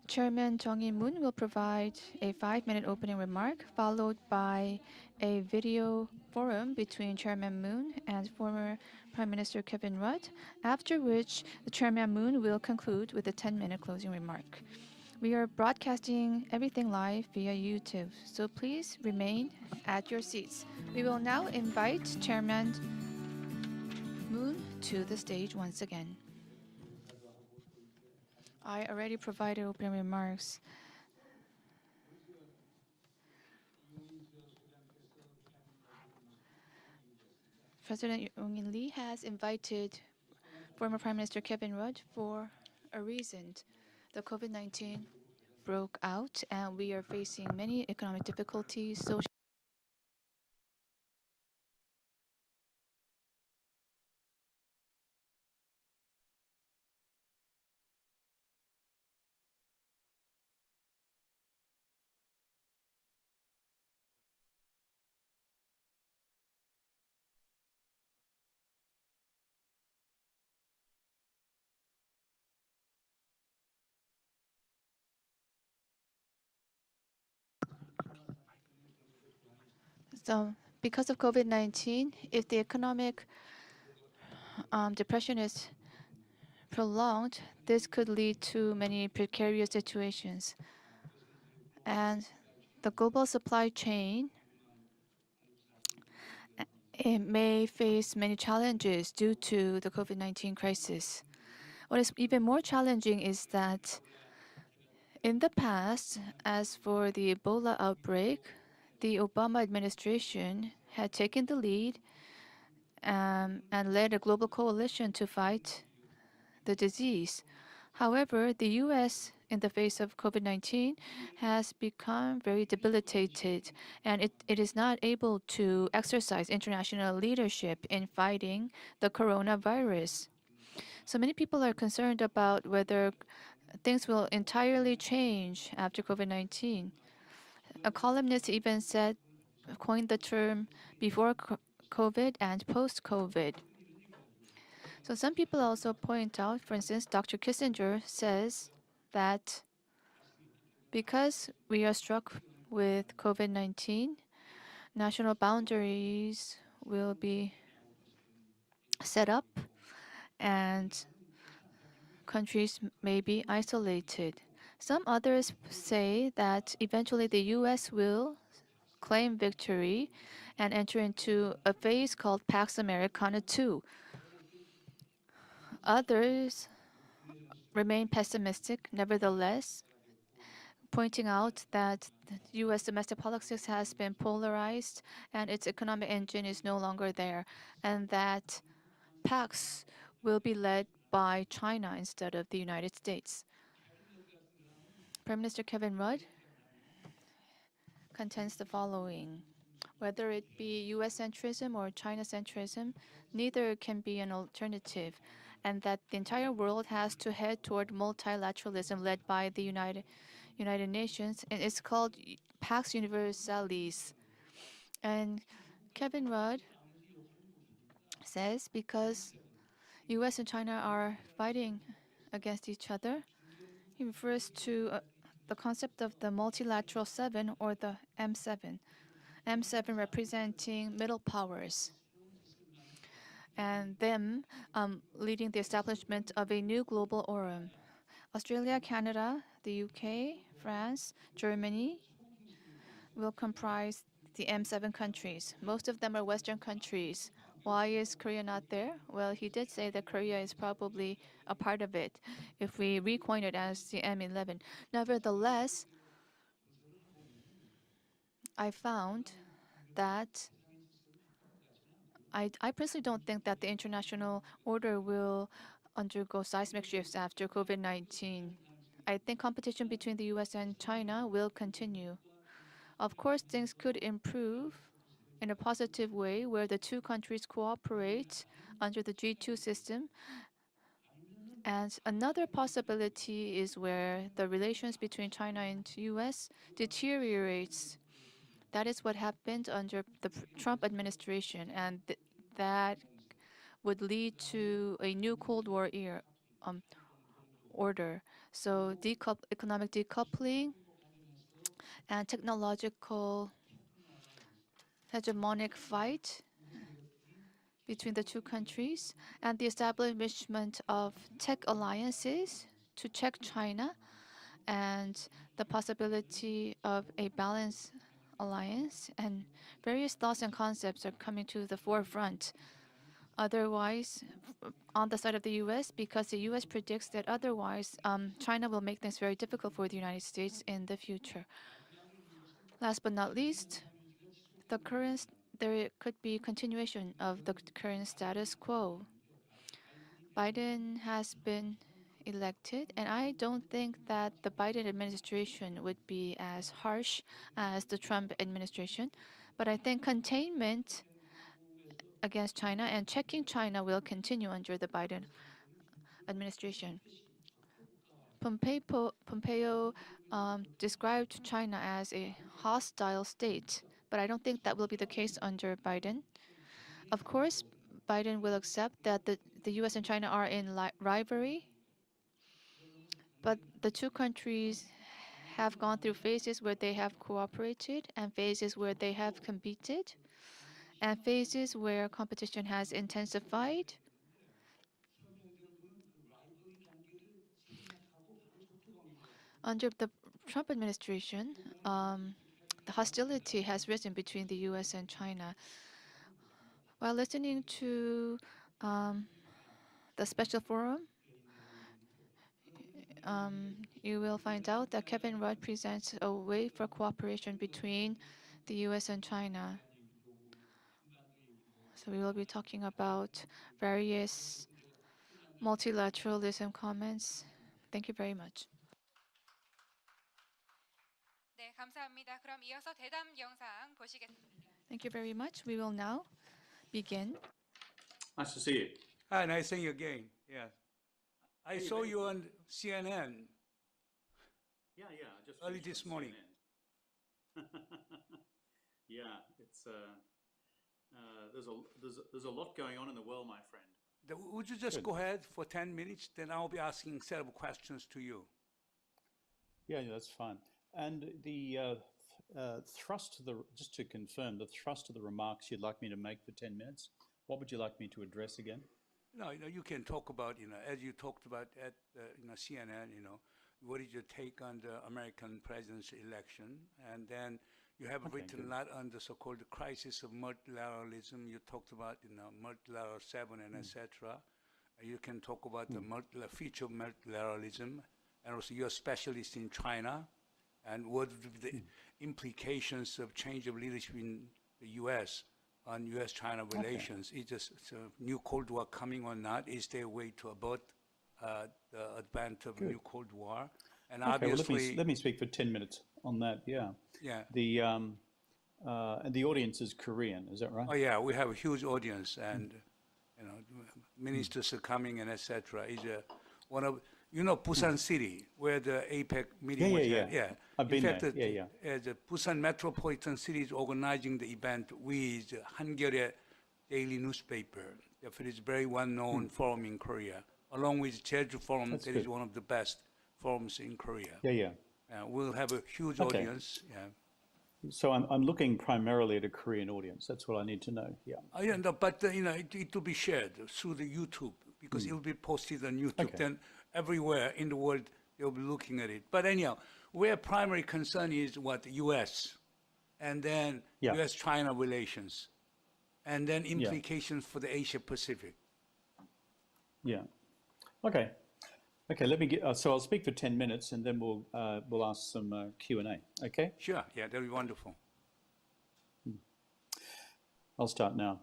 Chairman Jong-in will provide a 5-minute opening remark, followed by a video forum between Chairman Moon and former Prime Minister Kye-hwan, after which the Chairman Moon will conclude with a 10-minute closing remark. We are broadcasting everything live via YouTube, so please remain at your seats. We will now invite Chairman Moon to the stage once again. I already provided opening remarks. President Yoon Lee has invited former Prime Minister Kye-hwan for a reason. The COVID-19 broke out and we are facing many economic difficulties, social So, because of COVID-19, if the economic depression is prolonged, this could lead to many precarious situations. And the global supply chain it may face many challenges due to the COVID-19 crisis. What is even more challenging is that in the past, as for the Ebola outbreak, the Obama administration had taken the lead and led a global coalition to fight the disease. However, the U.S., in the face of COVID-19, has become very debilitated, and it is not able to exercise international leadership in fighting the coronavirus. So many people are concerned about whether things will entirely change after COVID-19. A columnist even coined the term before COVID and post-COVID. So some people also point out, for instance, Dr. Kissinger says that because we are struck with COVID-19, national boundaries will be set up and countries may be isolated. Some others say that eventually the U.S. will claim victory and enter into a phase called Pax Americana II. Others remain pessimistic, nevertheless, pointing out that the U.S. domestic politics has been polarized and its economic engine is no longer there, and that Pax will be led by China instead of the United States. Prime Minister Kevin Rudd contends the following. Whether it be U.S. centrism or China centrism, neither can be an alternative, and that the entire world has to head toward multilateralism led by the United Nations, and it's called Pax Universalis. And Kevin Rudd says because U.S. and China are fighting against each other, he refers to the concept of the multilateral seven or the M7. M7 representing middle powers, and them leading the establishment of a new global order. Australia, Canada, the UK, France, Germany will comprise the M7 countries. Most of them are Western countries. Why is Korea not there? Well, he did say that Korea is probably a part of it if we recoin it as the M11. Nevertheless, I found that I personally don't think that the international order will undergo seismic shifts after COVID-19. I think competition between the US and China will continue. Of course, things could improve in a positive way where the two countries cooperate under the G2 system. And another possibility is where the relations between China and US deteriorates. That is what happened under the Trump administration, and that would lead to a new Cold War era, order. So economic decoupling and technological hegemonic fight between the two countries, and the establishment of tech alliances to check China, and the possibility of a balanced alliance, and various thoughts and concepts are coming to the forefront. Otherwise, on the side of the U.S., because the U.S. predicts that otherwise China will make things very difficult for the United States in the future. Last but not least, there could be continuation of the current status quo. Biden has been elected, and I don't think that the Biden administration would be as harsh as the Trump administration, but I think containment against China and checking China will continue under the Biden administration. Pompeo described China as a hostile state, but I don't think that will be the case under Biden. Of course, Biden will accept that the US and China are in rivalry, but the two countries have gone through phases where they have cooperated and phases where they have competed and phases where competition has intensified. Under the Trump administration, the hostility has risen between the U.S. and China. While listening to the special forum, you will find out that Kevin Rudd presents a way for cooperation between the U.S. and China. So we will be talking about various multilateralism comments. Thank you very much. 네, 감사합니다. 그럼 이어서 대담 영상 보시겠습니다. Thank you very much. We will now begin. Nice to see you. Hi, nice seeing you again. Yeah. I Hey, saw mate. you on CNN Yeah, I just early finished this on morning. CNN. Yeah, it's there's a lot going on in the world, my friend. Would you just Good. go ahead for 10 minutes? Then I'll be asking a set of questions to you. Yeah, that's fine. And the thrust of just to confirm, the thrust of the remarks you'd like me to make for 10 minutes, what would you like me to address again? No, you can talk about, as you talked about at, CNN, what is your take on the American president's election? And then you have Okay, written good. a lot on the so-called crisis of multilateralism. You talked about, multilateral 7 and etc. You can talk about the future of multilateralism, and also you're a specialist in China, and what would be the implications of change of leadership in the U.S. on U.S.-China relations? Is this a new Cold War coming or not? Is there a way to avert the advent of a new Cold War? And Okay, obviously, well, let me speak for 10 minutes on that. Yeah. yeah. And the audience is Korean, is that right? Oh yeah, we have a huge audience, and ministers are coming and etc. Is one of Busan City where the APEC meeting was held. Yeah, I've been in fact, there. the Busan Metropolitan City is organizing the event with Hankyoreh daily newspaper. Therefore, it's a very well-known forum in Korea, along with Jeju Forum. That's That is good. one of the best forums in Korea. Yeah. We'll have a huge Okay. audience. Yeah. So I'm looking primarily at a Korean audience. That's what I need to know. Yeah. Yeah, no, but it will be shared through the YouTube because it will be posted on YouTube. Okay. Then everywhere in the world they'll be looking at it. But anyhow, where primary concern is what the U.S. and then Yeah. U.S.-China relations, and then implications for the Asia Pacific. Yeah. Okay. Let me get. So I'll speak for 10 minutes, and then we'll ask some Q&A. Okay. Sure. Yeah, that'll be wonderful. I'll start now.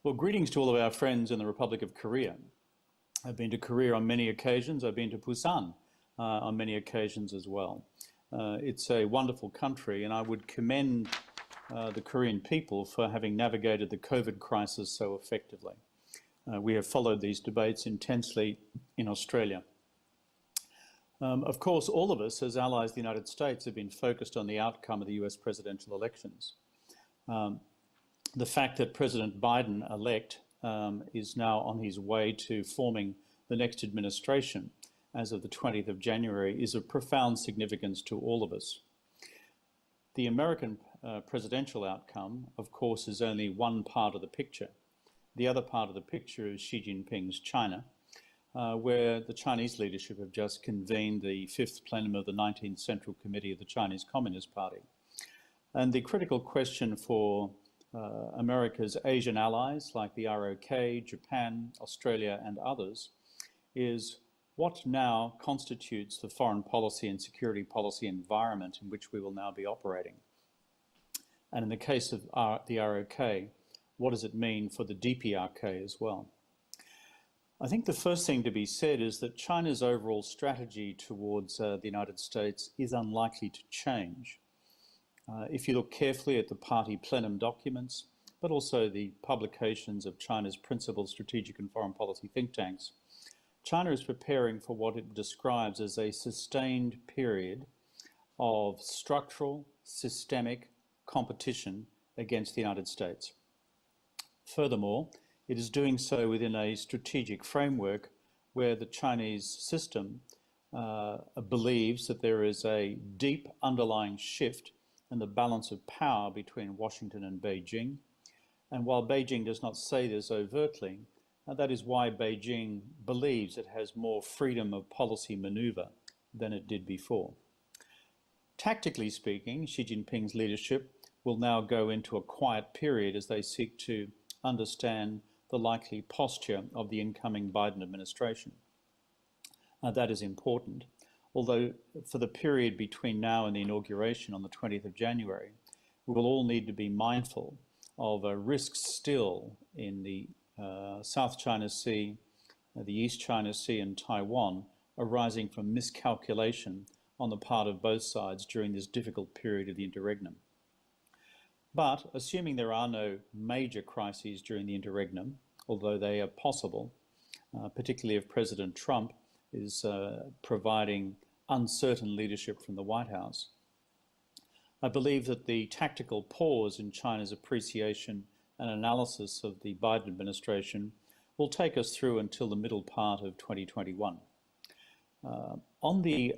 Well, greetings to all of our friends in the Republic of Korea. I've been to Korea on many occasions. I've been to Busan on many occasions as well. It's a wonderful country, and I would commend the Korean people for having navigated the COVID crisis so effectively. We have followed these debates intensely in Australia. Of course, all of us as allies of the United States have been focused on the outcome of the US presidential elections. The fact that President Biden-elect is now on his way to forming the next administration as of the 20th of January is of profound significance to all of us. The American presidential outcome, of course, is only one part of the picture. The other part of the picture is Xi Jinping's China, where the Chinese leadership have just convened the 5th plenum of the 19th Central Committee of the Chinese Communist Party. And the critical question for America's Asian allies like the ROK, Japan, Australia and others is what now constitutes the foreign policy and security policy environment in which we will now be operating. And in the case of the ROK, what does it mean for the DPRK as well? I think the first thing to be said is that China's overall strategy towards the United States is unlikely to change. If you look carefully at the party plenum documents, but also the publications of China's principal strategic and foreign policy think tanks, China is preparing for what it describes as a sustained period of structural, systemic competition against the United States. Furthermore, it is doing so within a strategic framework where the Chinese system believes that there is a deep underlying shift in the balance of power between Washington and Beijing. And while Beijing does not say this overtly, that is why Beijing believes it has more freedom of policy maneuver than it did before. Tactically speaking, Xi Jinping's leadership will now go into a quiet period as they seek to understand the likely posture of the incoming Biden administration. That is important, although for the period between now and the inauguration on the 20th of January, we will all need to be mindful of risks still in the South China Sea, the East China Sea and Taiwan arising from miscalculation on the part of both sides during this difficult period of the interregnum. But assuming there are no major crises during the interregnum, although they are possible, particularly if President Trump is providing uncertain leadership from the White House, I believe that the tactical pause in China's appreciation and analysis of the Biden administration will take us through until the middle part of 2021. On the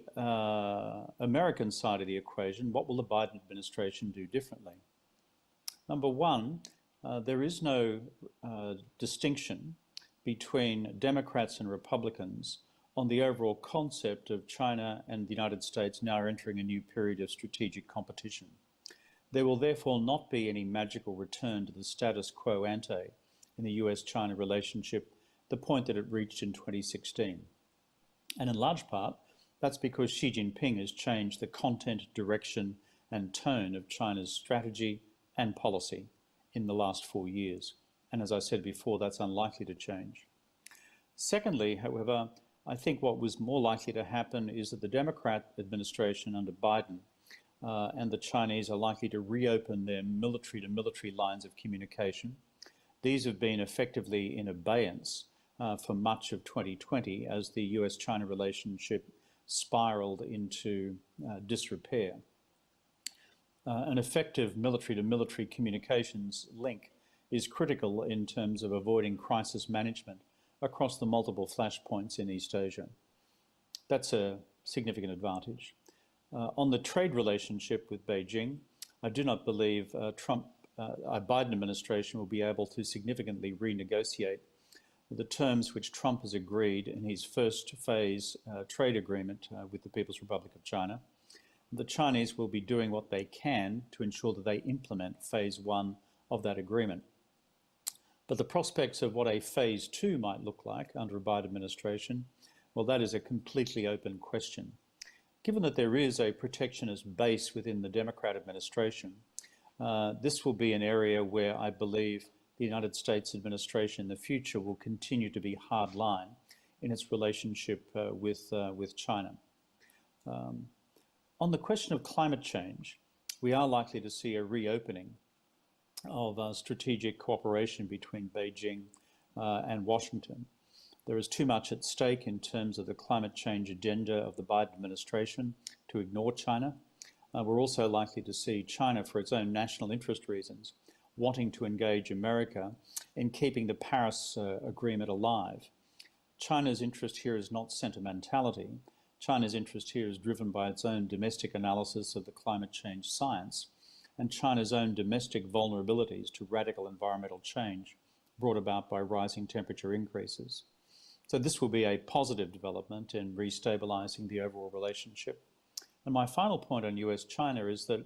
American side of the equation, what will the Biden administration do differently? Number one, there is no distinction between Democrats and Republicans on the overall concept of China and the United States now entering a new period of strategic competition. There will therefore not be any magical return to the status quo ante in the US-China relationship, the point that it reached in 2016. And in large part, that's because Xi Jinping has changed the content, direction, and tone of China's strategy and policy in the last 4 years. And as I said before, that's unlikely to change. Secondly, however, I think what was more likely to happen is that the Democrat administration under Biden and the Chinese are likely to reopen their military-to-military lines of communication. These have been effectively in abeyance for much of 2020 as the US-China relationship spiraled into disrepair. An effective military-to-military communications link is critical in terms of avoiding crisis management across the multiple flashpoints in East Asia. That's a significant advantage. On the trade relationship with Beijing, I do not believe a Biden administration will be able to significantly renegotiate the terms which Trump has agreed in his first phase trade agreement with the People's Republic of China. The Chinese will be doing what they can to ensure that they implement phase 1 of that agreement. But the prospects of what a phase 2 might look like under a Biden administration, well, that is a completely open question. Given that there is a protectionist base within the Democrat administration, this will be an area where I believe the United States administration in the future will continue to be hardline in its relationship with China. On the question of climate change, we are likely to see a reopening of strategic cooperation between Beijing and Washington. There is too much at stake in terms of the climate change agenda of the Biden administration to ignore China. We're also likely to see China, for its own national interest reasons, wanting to engage America in keeping the Paris Agreement alive. China's interest here is not sentimentality. China's interest here is driven by its own domestic analysis of the climate change science and China's own domestic vulnerabilities to radical environmental change brought about by rising temperature increases. So this will be a positive development in restabilizing the overall relationship. And my final point on US-China is that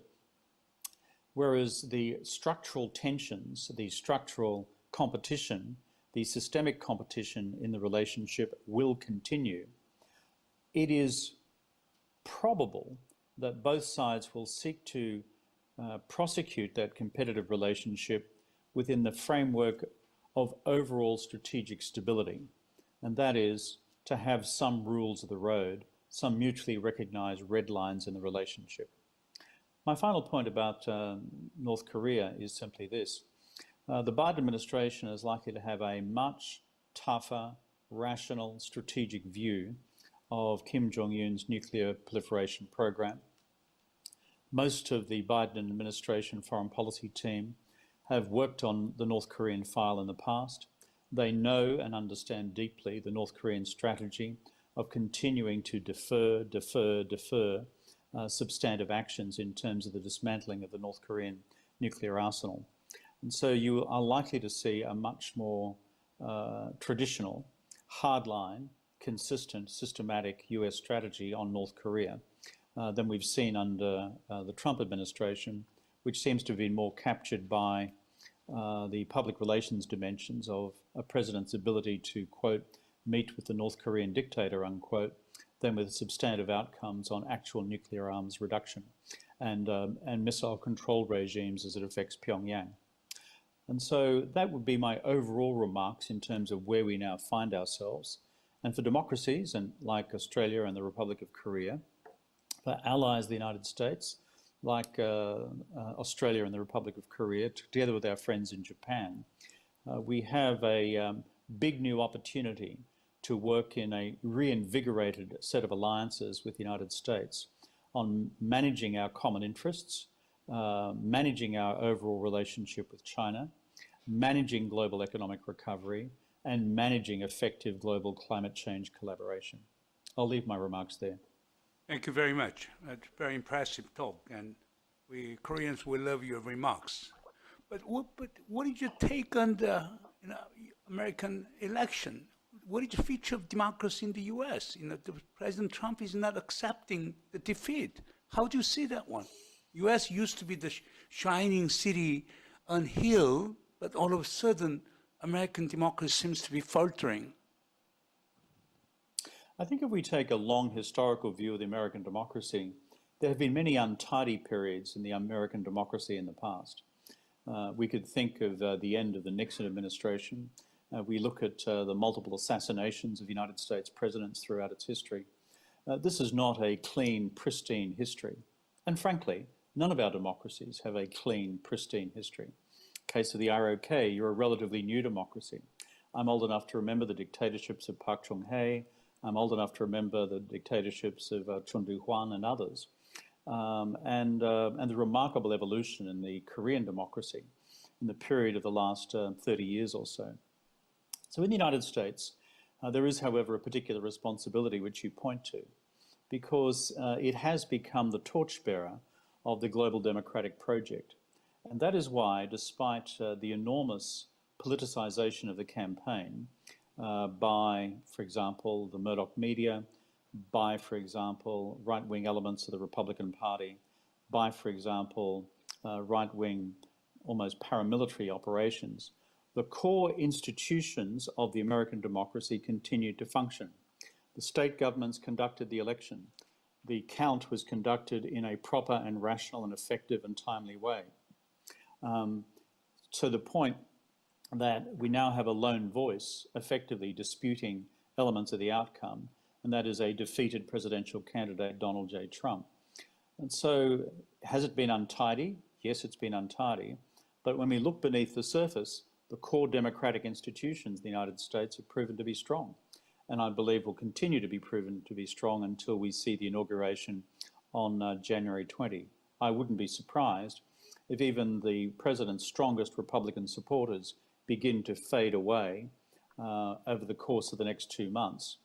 whereas the structural tensions, the structural competition, the systemic competition in the relationship will continue, it is probable that both sides will seek to prosecute that competitive relationship within the framework of overall strategic stability. And that is to have some rules of the road, some mutually recognized red lines in the relationship. My final point about North Korea is simply this. The Biden administration is likely to have a much tougher, rational, strategic view of Kim Jong-un's nuclear proliferation program. Most of the Biden administration foreign policy team have worked on the North Korean file in the past. They know and understand deeply the North Korean strategy of continuing to defer substantive actions in terms of the dismantling of the North Korean nuclear arsenal. And so you are likely to see a much more traditional, hardline, consistent, systematic US strategy on North Korea than we've seen under the Trump administration, which seems to have been more captured by the public relations dimensions of a president's ability to, quote, meet with the North Korean dictator, unquote, than with substantive outcomes on actual nuclear arms reduction and missile control regimes as it affects Pyongyang. And so that would be my overall remarks in terms of where we now find ourselves. And for democracies, and like Australia and the Republic of Korea, for allies of the United States, like Australia and the Republic of Korea, together with our friends in Japan, we have a big new opportunity to work in a reinvigorated set of alliances with the United States on managing our common interests, managing our overall relationship with China, managing global economic recovery, and managing effective global climate change collaboration. I'll leave my remarks there. Thank you very much. That's a very impressive talk, and we Koreans will love your remarks. But what did you take on the American election? What is the feature of democracy in the U.S.? President Trump is not accepting the defeat. How do you see that one? U.S. used to be the shining city on hill, but all of a sudden, American democracy seems to be faltering. I think if we take a long historical view of the American democracy, there have been many untidy periods in the American democracy in the past. We could think of the end of the Nixon administration. We look at the multiple assassinations of United States presidents throughout its history. This is not a clean, pristine history. And frankly, none of our democracies have a clean, pristine history. Case of the ROK, you're a relatively new democracy. I'm old enough to remember the dictatorships of Park Chung-hee. I'm old enough to remember the dictatorships of Kye-hwan and others. And the remarkable evolution in the Korean democracy in the period of the last 30 years or so. So in the United States, there is, however, a particular responsibility which you point to, because it has become the torchbearer of the global democratic project. And that is why, despite the enormous politicization of the campaign by, for example, the Murdoch media, by, for example, right-wing elements of the Republican Party, by, for example, right-wing, almost paramilitary operations, the core institutions of the American democracy continued to function. The state governments conducted the election. The count was conducted in a proper and rational and effective and timely way. To the point that we now have a lone voice effectively disputing elements of the outcome, and that is a defeated presidential candidate, Donald J. Trump. And so, has it been untidy? Yes, it's been untidy. But when we look beneath the surface, the core democratic institutions in the United States have proven to be strong. And I believe will continue to be proven to be strong until we see the inauguration on January 20. I wouldn't be surprised if even the president's strongest Republican supporters begin to fade away over the course of the next 2 months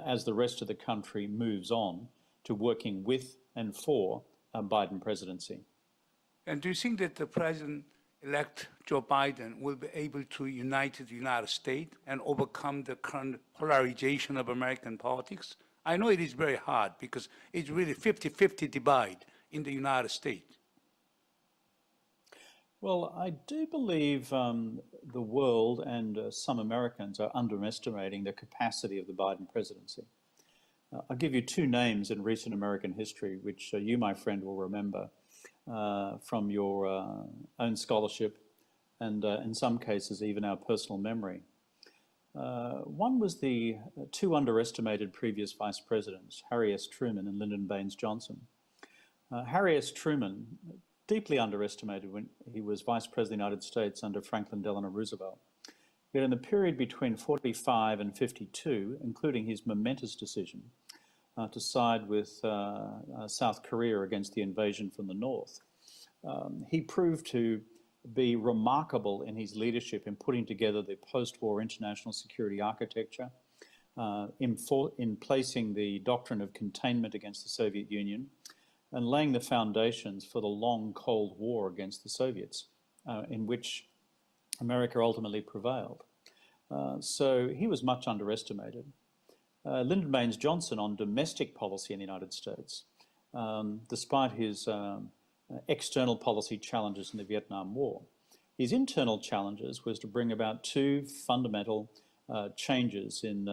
as the rest of the country moves on to working with and for a Biden presidency. And do you think that the President-elect Joe Biden will be able to unite the United States and overcome the current polarization of American politics? I know it is very hard because it's really 50-50 divide in the United States. Well, I do believe the world and some Americans are underestimating the capacity of the Biden presidency. I'll give you 2 names in recent American history, which you, my friend, will remember from your own scholarship and in some cases even our personal memory. One was the 2 underestimated previous vice presidents, Harry S. Truman and Lyndon Baines Johnson. Harry S. Truman, deeply underestimated when he was Vice President of the United States under Franklin Delano Roosevelt. Yet in the period between 45 and 52, including his momentous decision to side with South Korea against the invasion from the North, he proved to be remarkable in his leadership in putting together the post-war international security architecture, in placing the doctrine of containment against the Soviet Union, and laying the foundations for the long Cold War against the Soviets, in which America ultimately prevailed. So he was much underestimated. Lyndon Baines Johnson on domestic policy in the United States, despite his external policy challenges in the Vietnam War. His internal challenges was to bring about two fundamental changes in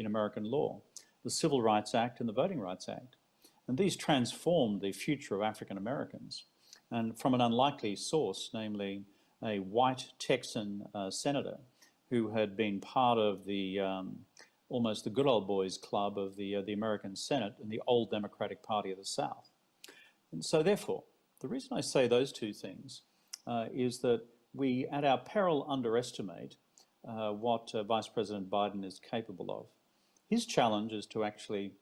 American law, the Civil Rights Act and the Voting Rights Act. And these transformed the future of African Americans. And from an unlikely source, namely a white Texan senator who had been part of the almost the good old boys club of the American Senate and the old Democratic Party of the South. And so therefore, the reason I say those two things is that we, at our peril, underestimate what Vice President Biden is capable of. His challenge is to actually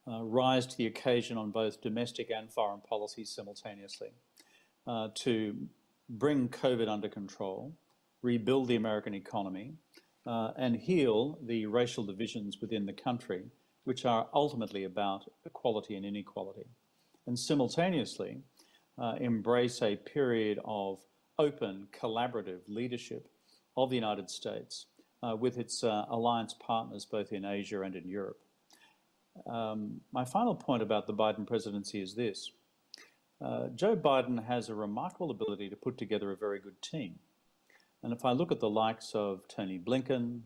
rise to the occasion on both domestic and foreign policy simultaneously, to bring COVID under control, rebuild the American economy, and heal the racial divisions within the country, which are ultimately about equality and inequality, and simultaneously embrace a period of open, collaborative leadership of the United States with its alliance partners both in Asia and in Europe. My final point about the Biden presidency is this. Joe Biden has a remarkable ability to put together a very good team. And if I look at the likes of Tony Blinken,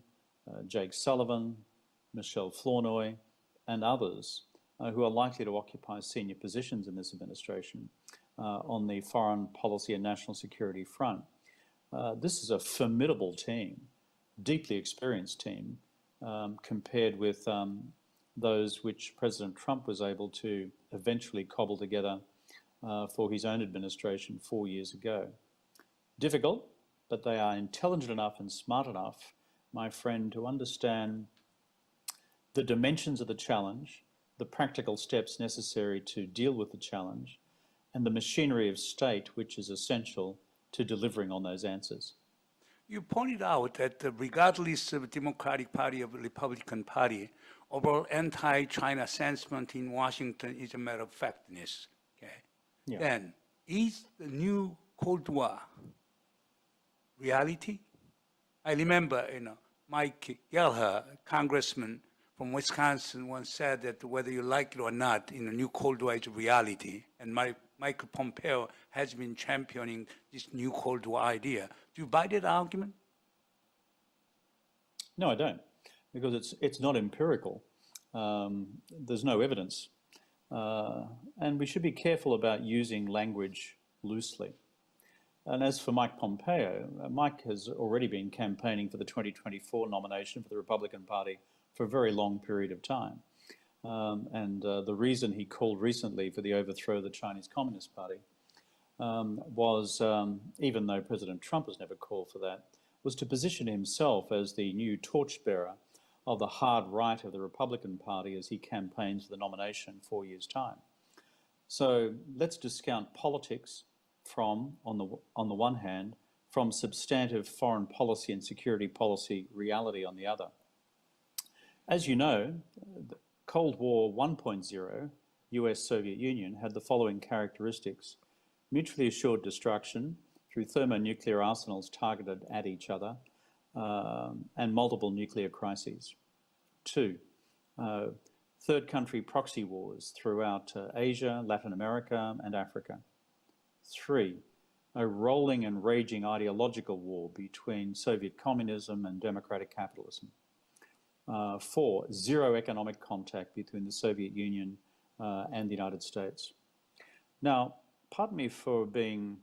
Jake Sullivan, Michelle Flournoy, and others who are likely to occupy senior positions in this administration on the foreign policy and national security front, this is a formidable team, deeply experienced team, compared with those which President Trump was able to eventually cobble together for his own administration 4 years ago. Difficult, but they are intelligent enough and smart enough, my friend, to understand the dimensions of the challenge, the practical steps necessary to deal with the challenge, and the machinery of state which is essential to delivering on those answers. You pointed out that regardless of the Democratic Party or the Republican Party, overall anti-China sentiment in Washington is a matter of factness. Okay? Yeah. Then, is the new Cold War reality? I remember, Mike Gallagher, congressman from Wisconsin, once said that whether you like it or not, the new Cold War is a reality. And Michael Pompeo has been championing this new Cold War idea. Do you buy that argument? No, I don't, because it's not empirical. There's no evidence. And we should be careful about using language loosely. And as for Mike Pompeo, Mike has already been campaigning for the 2024 nomination for the Republican Party for a very long period of time. And the reason he called recently for the overthrow of the Chinese Communist Party was, even though President Trump has never called for that, was to position himself as the new torchbearer of the hard right of the Republican Party as he campaigns for the nomination in 4 years' time. So let's discount politics from, on the one hand, from substantive foreign policy and security policy reality on the other. As you know, Cold War 1.0, US-Soviet Union, had the following characteristics: mutually assured destruction through thermonuclear arsenals targeted at each other, and multiple nuclear crises. 2, third country proxy wars throughout Asia, Latin America, and Africa. 3, a rolling and raging ideological war between Soviet communism and democratic capitalism. 4, zero economic contact between the Soviet Union and the United States. Now, pardon me for being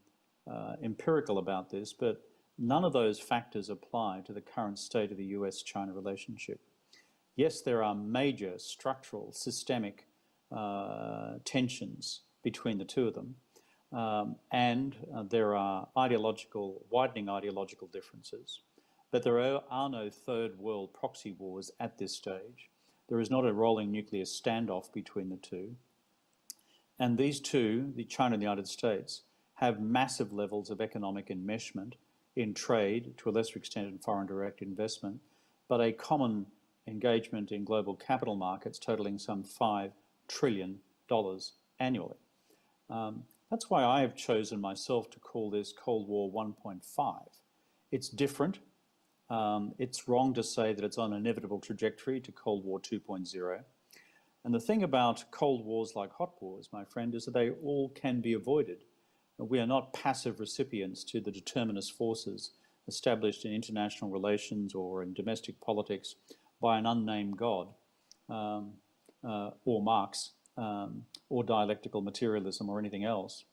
empirical about this, but none of those factors apply to the current state of the US-China relationship. Yes, there are major structural, systemic tensions between the two of them, and there are widening ideological differences. But there are no third world proxy wars at this stage. There is not a rolling nuclear standoff between the two. And these two, the China and the United States, have massive levels of economic enmeshment in trade, to a lesser extent in foreign direct investment, but a common engagement in global capital markets totaling some $5 trillion annually. That's why I have chosen myself to call this Cold War 1.5. It's different. It's wrong to say that it's on an inevitable trajectory to Cold War 2.0. And the thing about Cold Wars like hot wars, my friend, is that they all can be avoided. We are not passive recipients to the determinist forces established in international relations or in domestic politics by an unnamed God, or Marx, or dialectical materialism or anything else.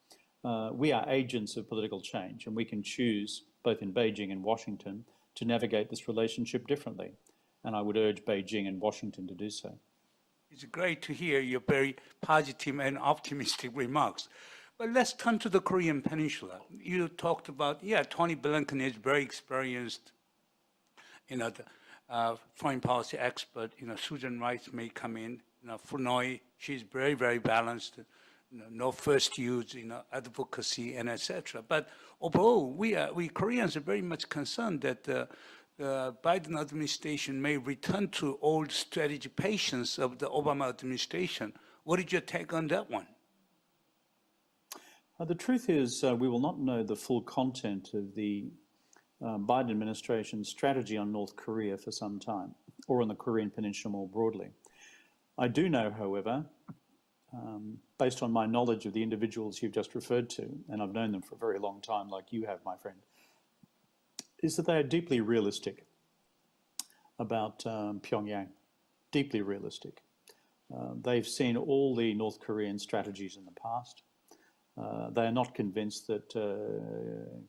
We are agents of political change, and we can choose, both in Beijing and Washington, to navigate this relationship differently. And I would urge Beijing and Washington to do so. It's great to hear your very positive and optimistic remarks. But let's turn to the Korean Peninsula. You talked about, Tony Blinken is very experienced, foreign policy expert. Susan Rice may come in. Funoi, she's very, very balanced. No first use, advocacy and etc. But overall, we Koreans are very much concerned that the Biden administration may return to old strategy patience of the Obama administration. What is your take on that one? The truth is, we will not know the full content of the Biden administration's strategy on North Korea for some time, or on the Korean Peninsula more broadly. I do know, however, based on my knowledge of the individuals you've just referred to, and I've known them for a very long time, like you have, my friend, is that they are deeply realistic about Pyongyang, deeply realistic. They've seen all the North Korean strategies in the past. They are not convinced that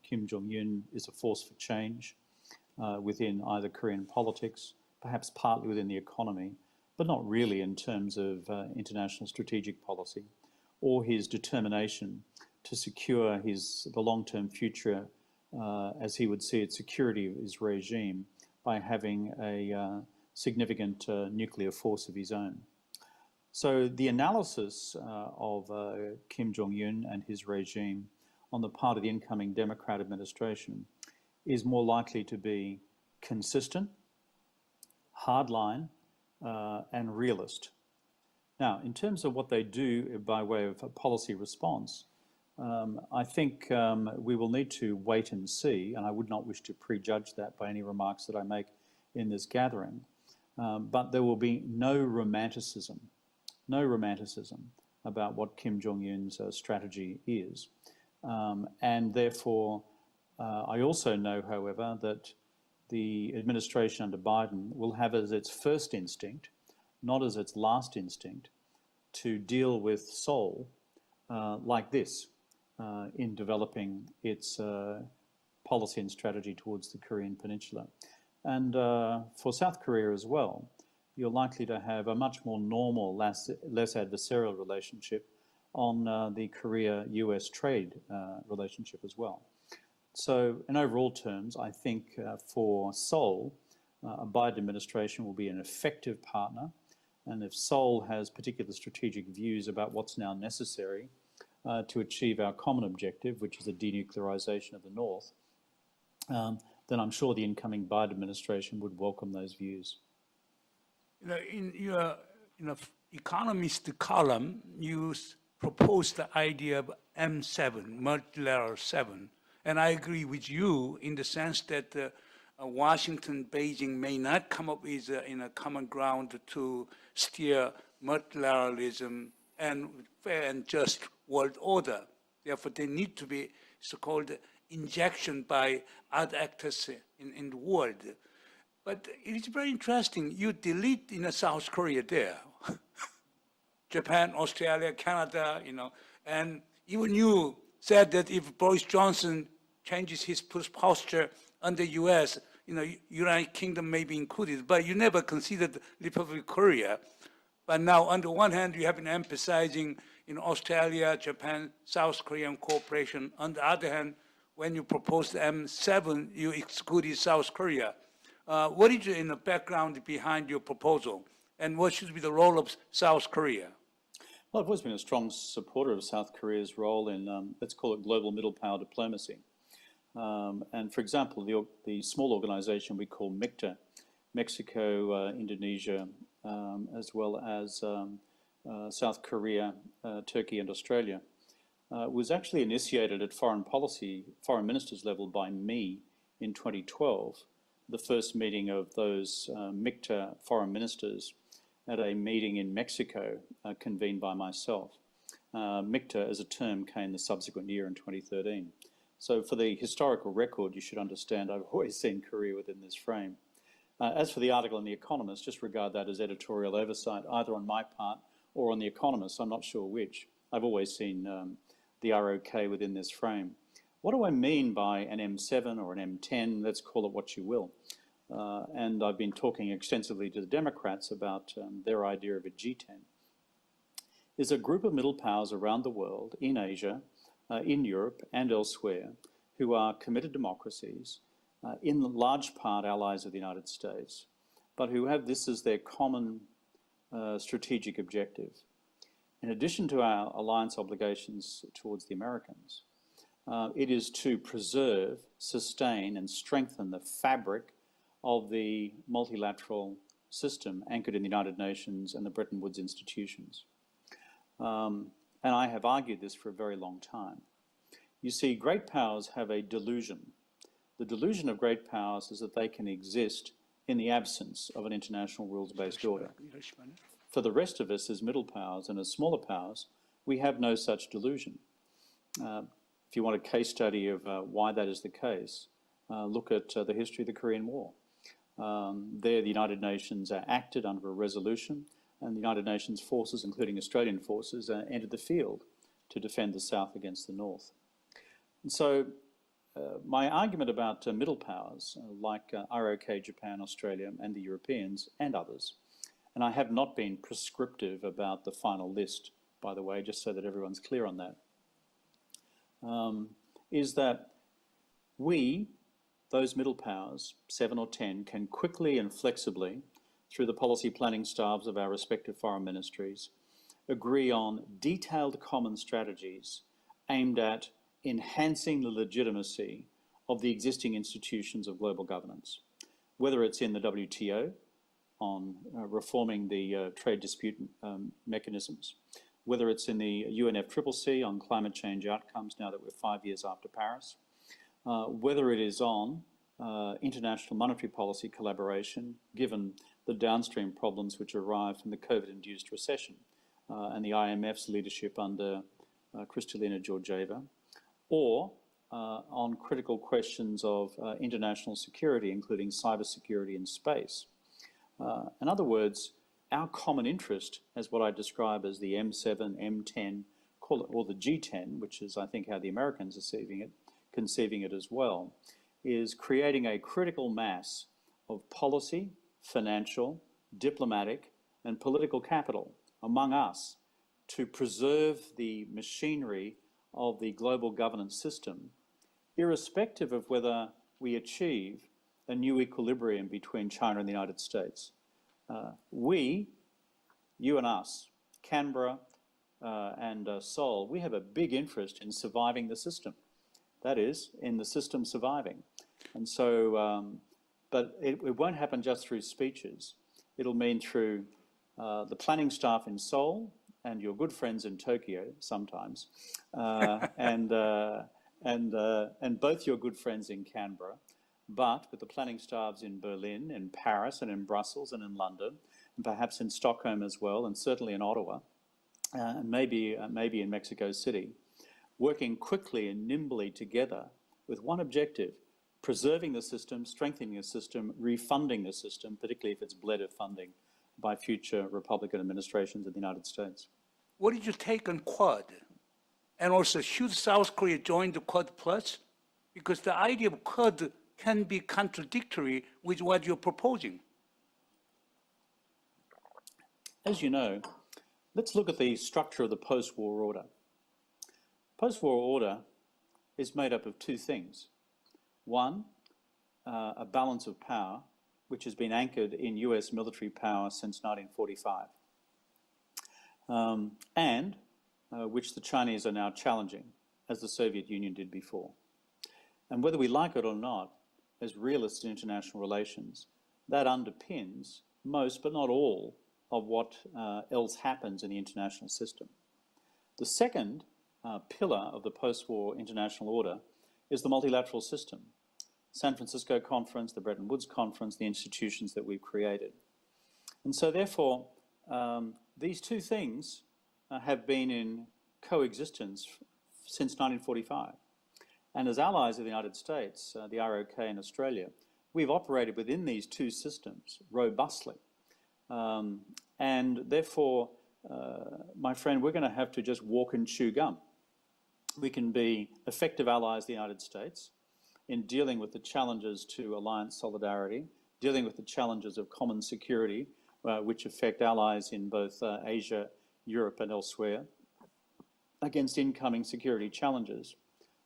Kim Jong-un is a force for change within either Korean politics, perhaps partly within the economy, but not really in terms of international strategic policy, or his determination to secure the long-term future, as he would see it, security of his regime by having a significant nuclear force of his own. So the analysis of Kim Jong-un and his regime on the part of the incoming Democrat administration is more likely to be consistent, hardline, and realist. Now, in terms of what they do by way of a policy response, I think we will need to wait and see, and I would not wish to prejudge that by any remarks that I make in this gathering, but there will be no romanticism about what Kim Jong-un's strategy is. And therefore, I also know, however, that the administration under Biden will have as its first instinct, not as its last instinct, to deal with Seoul like this in developing its policy and strategy towards the Korean Peninsula. And for South Korea as well, you're likely to have a much more normal, less adversarial relationship on the Korea-U.S. trade relationship as well. So in overall terms, I think for Seoul, a Biden administration will be an effective partner. And if Seoul has particular strategic views about what's now necessary to achieve our common objective, which is the denuclearization of the North, then I'm sure the incoming Biden administration would welcome those views. In your economist column, you proposed the idea of M7, multilateral 7. And I agree with you in the sense that Washington, Beijing may not come up with a common ground to steer multilateralism and fair and just world order. Therefore, there need to be so-called injection by other actors in the world. But it is very interesting. You delete South Korea there, Japan, Australia, Canada, and even you said that if Boris Johnson changes his posture under U.S., United Kingdom may be included, but you never considered Republic of Korea. But now, on the one hand, you have been emphasizing Australia, Japan, South Korean cooperation. On the other hand, when you proposed M7, you excluded South Korea. What is in the background behind your proposal, and what should be the role of South Korea? Well, I've always been a strong supporter of South Korea's role in, let's call it global middle power diplomacy. And for example, the small organization we call MICTA, Mexico, Indonesia, as well as South Korea, Turkey and Australia, was actually initiated at foreign ministers level by me in 2012, the first meeting of those MICTA foreign ministers at a meeting in Mexico convened by myself. MICTA as a term came the subsequent year in 2013. So for the historical record, you should understand I've always seen Korea within this frame. As for the article in The Economist, just regard that as editorial oversight, either on my part or on The Economist, I'm not sure which. I've always seen the ROK within this frame. What do I mean by an M7 or an M10? Let's call it what you will. And I've been talking extensively to the Democrats about their idea of a G10. Is a group of middle powers around the world, in Asia, in Europe and elsewhere, who are committed democracies, in large part allies of the United States, but who have this as their common strategic objective. In addition to our alliance obligations towards the Americans, it is to preserve, sustain and strengthen the fabric of the multilateral system anchored in the United Nations and the Bretton Woods institutions. And I have argued this for a very long time. You see, great powers have a delusion. The delusion of great powers is that they can exist in the absence of an international rules-based order. For the rest of us as middle powers and as smaller powers, we have no such delusion. If you want a case study of why that is the case, look at the history of the Korean War. There, the United Nations acted under a resolution, and the United Nations forces, including Australian forces, entered the field to defend the South against the North. And so my argument about middle powers, like ROK, Japan, Australia, and the Europeans, and others, and I have not been prescriptive about the final list, by the way, just so that everyone's clear on that, is that we, those middle powers, 7 or 10, can quickly and flexibly, through the policy planning staffs of our respective foreign ministries, agree on detailed common strategies aimed at enhancing the legitimacy of the existing institutions of global governance, whether it's in the WTO on reforming the trade dispute mechanisms, whether it's in the UNFCCC on climate change outcomes now that we're 5 years after Paris, whether it is on international monetary policy collaboration, given the downstream problems which arrive from the COVID-induced recession and the IMF's leadership under Kristalina Georgieva, or on critical questions of international security, including cybersecurity and space. In other words, our common interest, as what I describe as the M7, M10, call it, or the G10, which is, I think, how the Americans are conceiving it as well, is creating a critical mass of policy, financial, diplomatic, and political capital among us to preserve the machinery of the global governance system, irrespective of whether we achieve a new equilibrium between China and the United States. We, you and us, Canberra and Seoul, we have a big interest in surviving the system. That is, in the system surviving. And so, but it won't happen just through speeches. It'll mean through the planning staff in Seoul and your good friends in Tokyo sometimes, and both your good friends in Canberra, but with the planning staffs in Berlin, in Paris, and in Brussels, and in London, and perhaps in Stockholm as well, and certainly in Ottawa, and maybe in Mexico City, working quickly and nimbly together with one objective: preserving the system, strengthening the system, refunding the system, particularly if it's bled of funding by future Republican administrations in the United States. What did you take on Quad? And also, should South Korea join the Quad Plus? Because the idea of Quad can be contradictory with what you're proposing. As you know, let's look at the structure of the post-war order. Post-war order is made up of two things. One, a balance of power, which has been anchored in US military power since 1945, and which the Chinese are now challenging, as the Soviet Union did before. And whether we like it or not, as realists in international relations, that underpins most, but not all, of what else happens in the international system. The second pillar of the post-war international order is the multilateral system, San Francisco Conference, the Bretton Woods Conference, the institutions that we've created. And so therefore, these two things have been in coexistence since 1945. And as allies of the United States, the ROK and Australia, we've operated within these two systems robustly. And therefore, my friend, we're going to have to just walk and chew gum. We can be effective allies of the United States in dealing with the challenges to alliance solidarity, dealing with the challenges of common security, which affect allies in both Asia, Europe, and elsewhere, against incoming security challenges.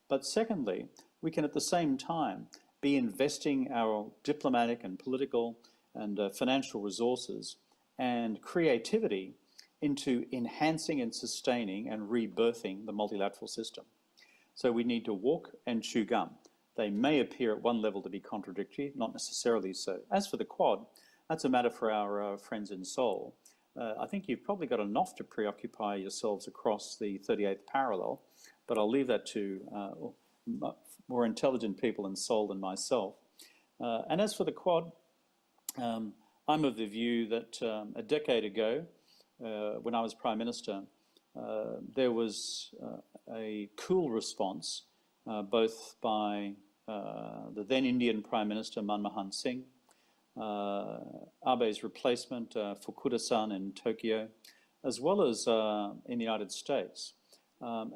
But secondly, we can at the same time be investing our diplomatic and political and financial resources and creativity into enhancing and sustaining and rebirthing the multilateral system. So we need to walk and chew gum. They may appear at one level to be contradictory, not necessarily so. As for the Quad, that's a matter for our friends in Seoul. I think you've probably got enough to preoccupy yourselves across the 38th parallel, but I'll leave that to more intelligent people in Seoul than myself. And as for the Quad, I'm of the view that a decade ago, when I was Prime Minister, there was a cool response both by the then Indian Prime Minister Manmohan Singh, Abe's replacement, Fukuda-san in Tokyo, as well as in the United States,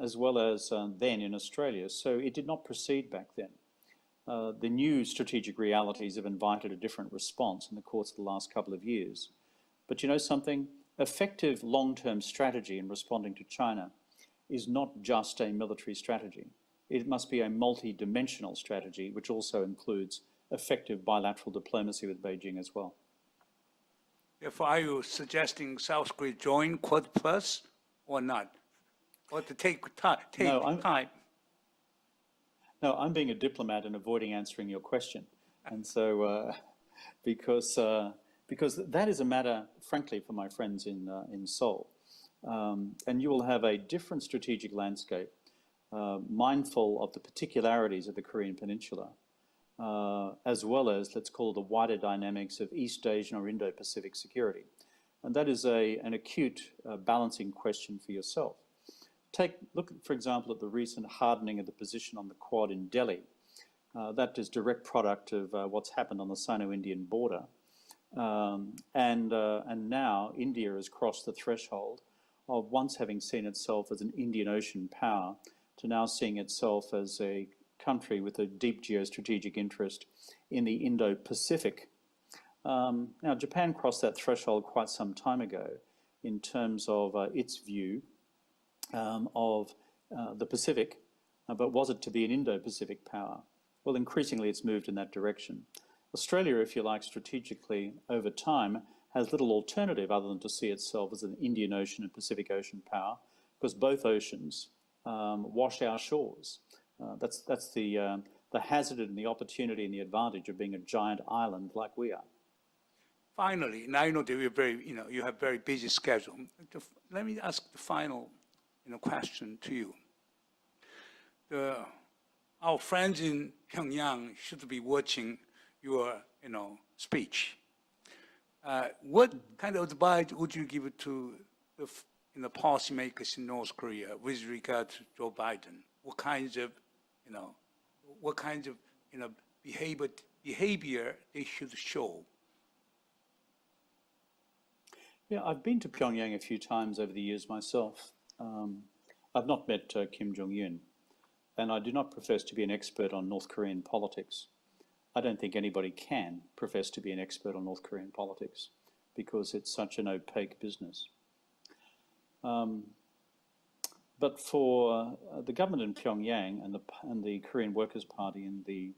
as well as then in Australia. So it did not proceed back then. The new strategic realities have invited a different response in the course of the last couple of years. But you know something? Effective long-term strategy in responding to China is not just a military strategy. It must be a multi-dimensional strategy, which also includes effective bilateral diplomacy with Beijing as well. Therefore, are you suggesting South Korea join Quad Plus or not? Or to take time? No, I'm being a diplomat and avoiding answering your question. And so, because that is a matter, frankly, for my friends in Seoul. And you will have a different strategic landscape, mindful of the particularities of the Korean Peninsula, as well as, let's call it, the wider dynamics of East Asian or Indo-Pacific security. And that is an acute balancing question for yourself. Look, for example, at the recent hardening of the position on the Quad in Delhi. That is direct product of what's happened on the Sino-Indian border. And now India has crossed the threshold of once having seen itself as an Indian Ocean power to now seeing itself as a country with a deep geostrategic interest in the Indo-Pacific. Now, Japan crossed that threshold quite some time ago in terms of its view of the Pacific, but was it to be an Indo-Pacific power? Well, increasingly it's moved in that direction. Australia, if you like, strategically over time has little alternative other than to see itself as an Indian Ocean and Pacific Ocean power, because both oceans wash our shores. That's the hazard and the opportunity and the advantage of being a giant island like we are. Finally, now I know that you have very busy schedule. Let me ask the final question to you. Our friends in Pyongyang should be watching your speech. What kind of advice would you give to the policymakers in North Korea with regard to Joe Biden? What kinds of behavior they should show? Yeah, I've been to Pyongyang a few times over the years myself. I've not met Kim Jong-un, and I do not profess to be an expert on North Korean politics. I don't think anybody can profess to be an expert on North Korean politics because it's such an opaque business. But for the government in Pyongyang and the Korean Workers' Party and the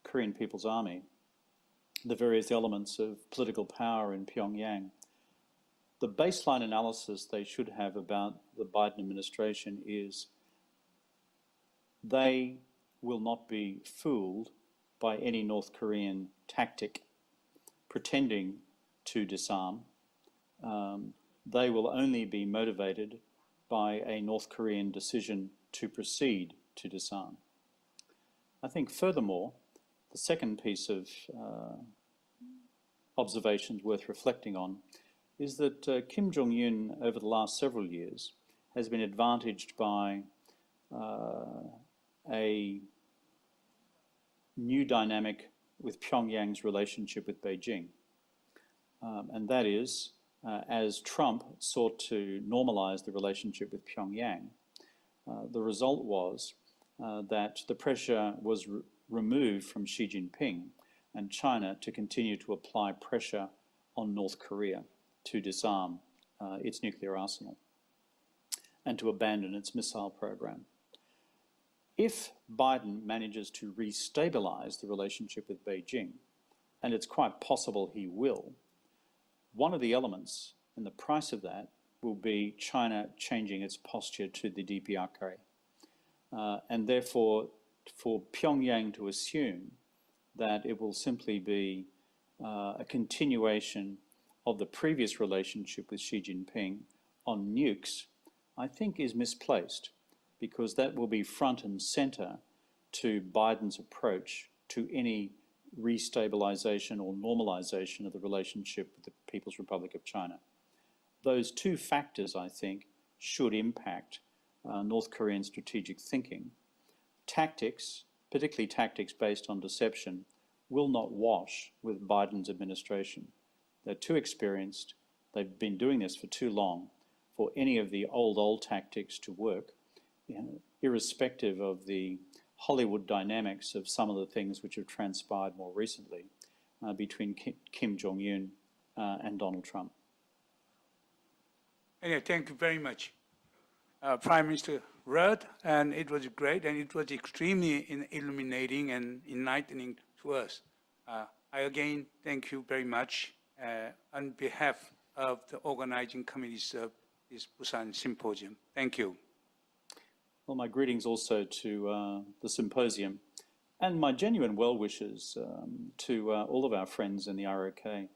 Korean People's Army, the various elements of political power in Pyongyang, the baseline analysis they should have about the Biden administration is they will not be fooled by any North Korean tactic pretending to disarm. They will only be motivated by a North Korean decision to proceed to disarm. I think furthermore, the second piece of observations worth reflecting on is that Kim Jong-un over the last several years has been advantaged by a new dynamic with Pyongyang's relationship with Beijing. And that is, as Trump sought to normalize the relationship with Pyongyang, the result was that the pressure was removed from Xi Jinping and China to continue to apply pressure on North Korea to disarm its nuclear arsenal and to abandon its missile program. If Biden manages to restabilize the relationship with Beijing, and it's quite possible he will, one of the elements in the price of that will be China changing its posture to the DPRK. And therefore, for Pyongyang to assume that it will simply be a continuation of the previous relationship with Xi Jinping on nukes, I think is misplaced, because that will be front and center to Biden's approach to any restabilization or normalization of the relationship with the People's Republic of China. Those two factors, I think, should impact North Korean strategic thinking. Tactics, particularly tactics based on deception, will not wash with Biden's administration. They're too experienced. They've been doing this for too long for any of the old tactics to work, irrespective of the Hollywood dynamics of some of the things which have transpired more recently between Kim Jong-un and Donald Trump. Anyway, thank you very much, Prime Minister Rudd, and it was great, and it was extremely illuminating and enlightening to us. I again thank you very much on behalf of the organizing committees of this Busan Symposium. Thank you. Well, my greetings also to the Symposium, and my genuine well wishes to all of our friends in the ROK.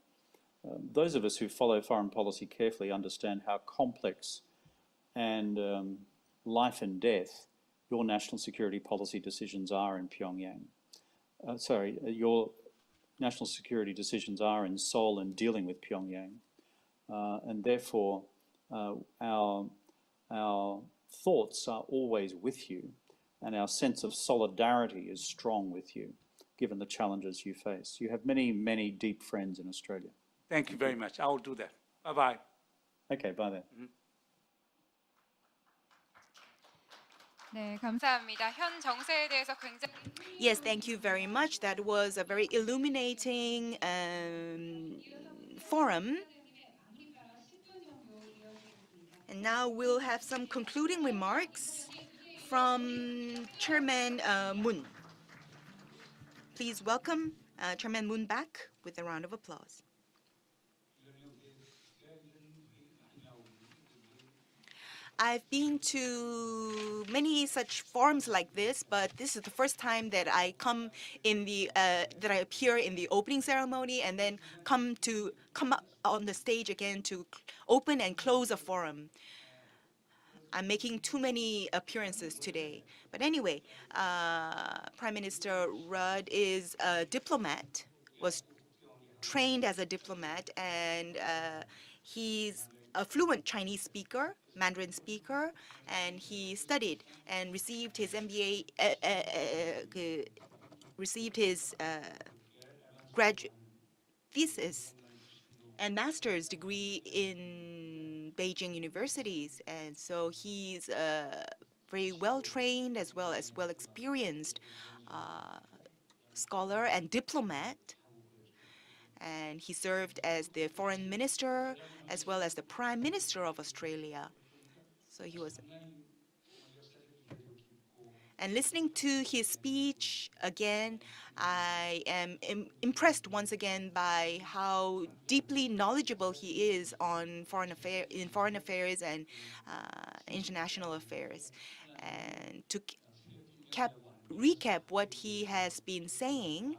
Those of us who follow foreign policy carefully understand how complex and life and death your national security policy decisions are in Pyongyang. Your national security decisions are in Seoul and dealing with Pyongyang. And therefore, our thoughts are always with you, and our sense of solidarity is strong with you, given the challenges you face. You have many, many deep friends in Australia. Thank you very much. I will do that. Bye-bye. Okay, bye then. 네, 감사합니다. 현 정세에 대해서 굉장히 Yes, thank you very much. That was a very illuminating forum. And now we'll have some concluding remarks from Chairman Moon. Please welcome Chairman Moon back with a round of applause. I've been to many such forums like this, but this is the first time that I come in the that I appear in the opening ceremony and then come up on the stage again to open and close a forum. I'm making too many appearances today. But anyway, Prime Minister Rudd is a diplomat, was trained as a diplomat, and he's a fluent Chinese speaker, Mandarin speaker, and he studied and received his MBA, received his graduate thesis and master's degree in Beijing universities. And so he's very well trained as well as well experienced scholar and diplomat. And he served as the foreign minister as well as the prime minister of Australia. So he was. And listening to his speech again, I am impressed once again by how deeply knowledgeable he is on foreign affairs and international affairs. And to recap what he has been saying,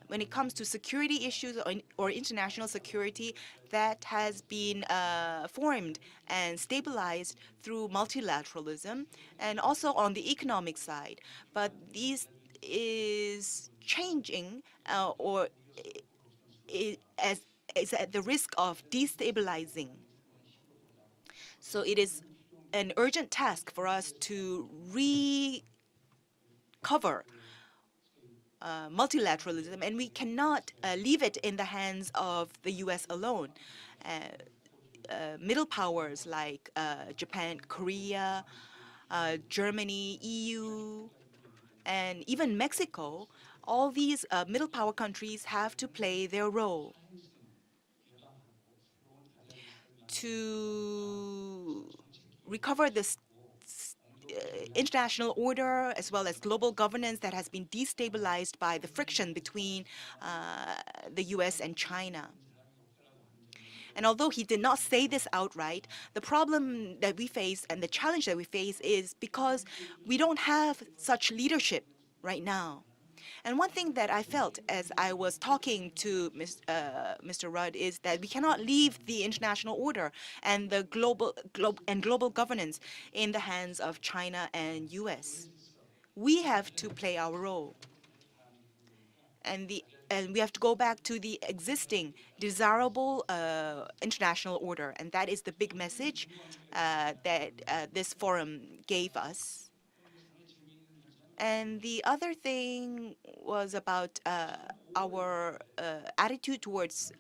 when it comes to security issues or international security, that has been formed and stabilized through multilateralism, and also on the economic side. But this is changing, or is at the risk of destabilizing. So it is an urgent task for us to recover multilateralism, and we cannot leave it in the hands of the U.S. alone. Middle powers like Japan, Korea, Germany, EU, and even Mexico, all these middle power countries have to play their role to recover this international order as well as global governance that has been destabilized by the friction between the US and China. And although he did not say this outright, the problem that we face and the challenge that we face is because we don't have such leadership right now. And one thing that I felt as I was talking to Mr. Rudd is that we cannot leave the international order and the global governance in the hands of China and US. We have to play our role. And we have to go back to the existing desirable international order, and that is the big message that this forum gave us. And the other thing was about our attitude towards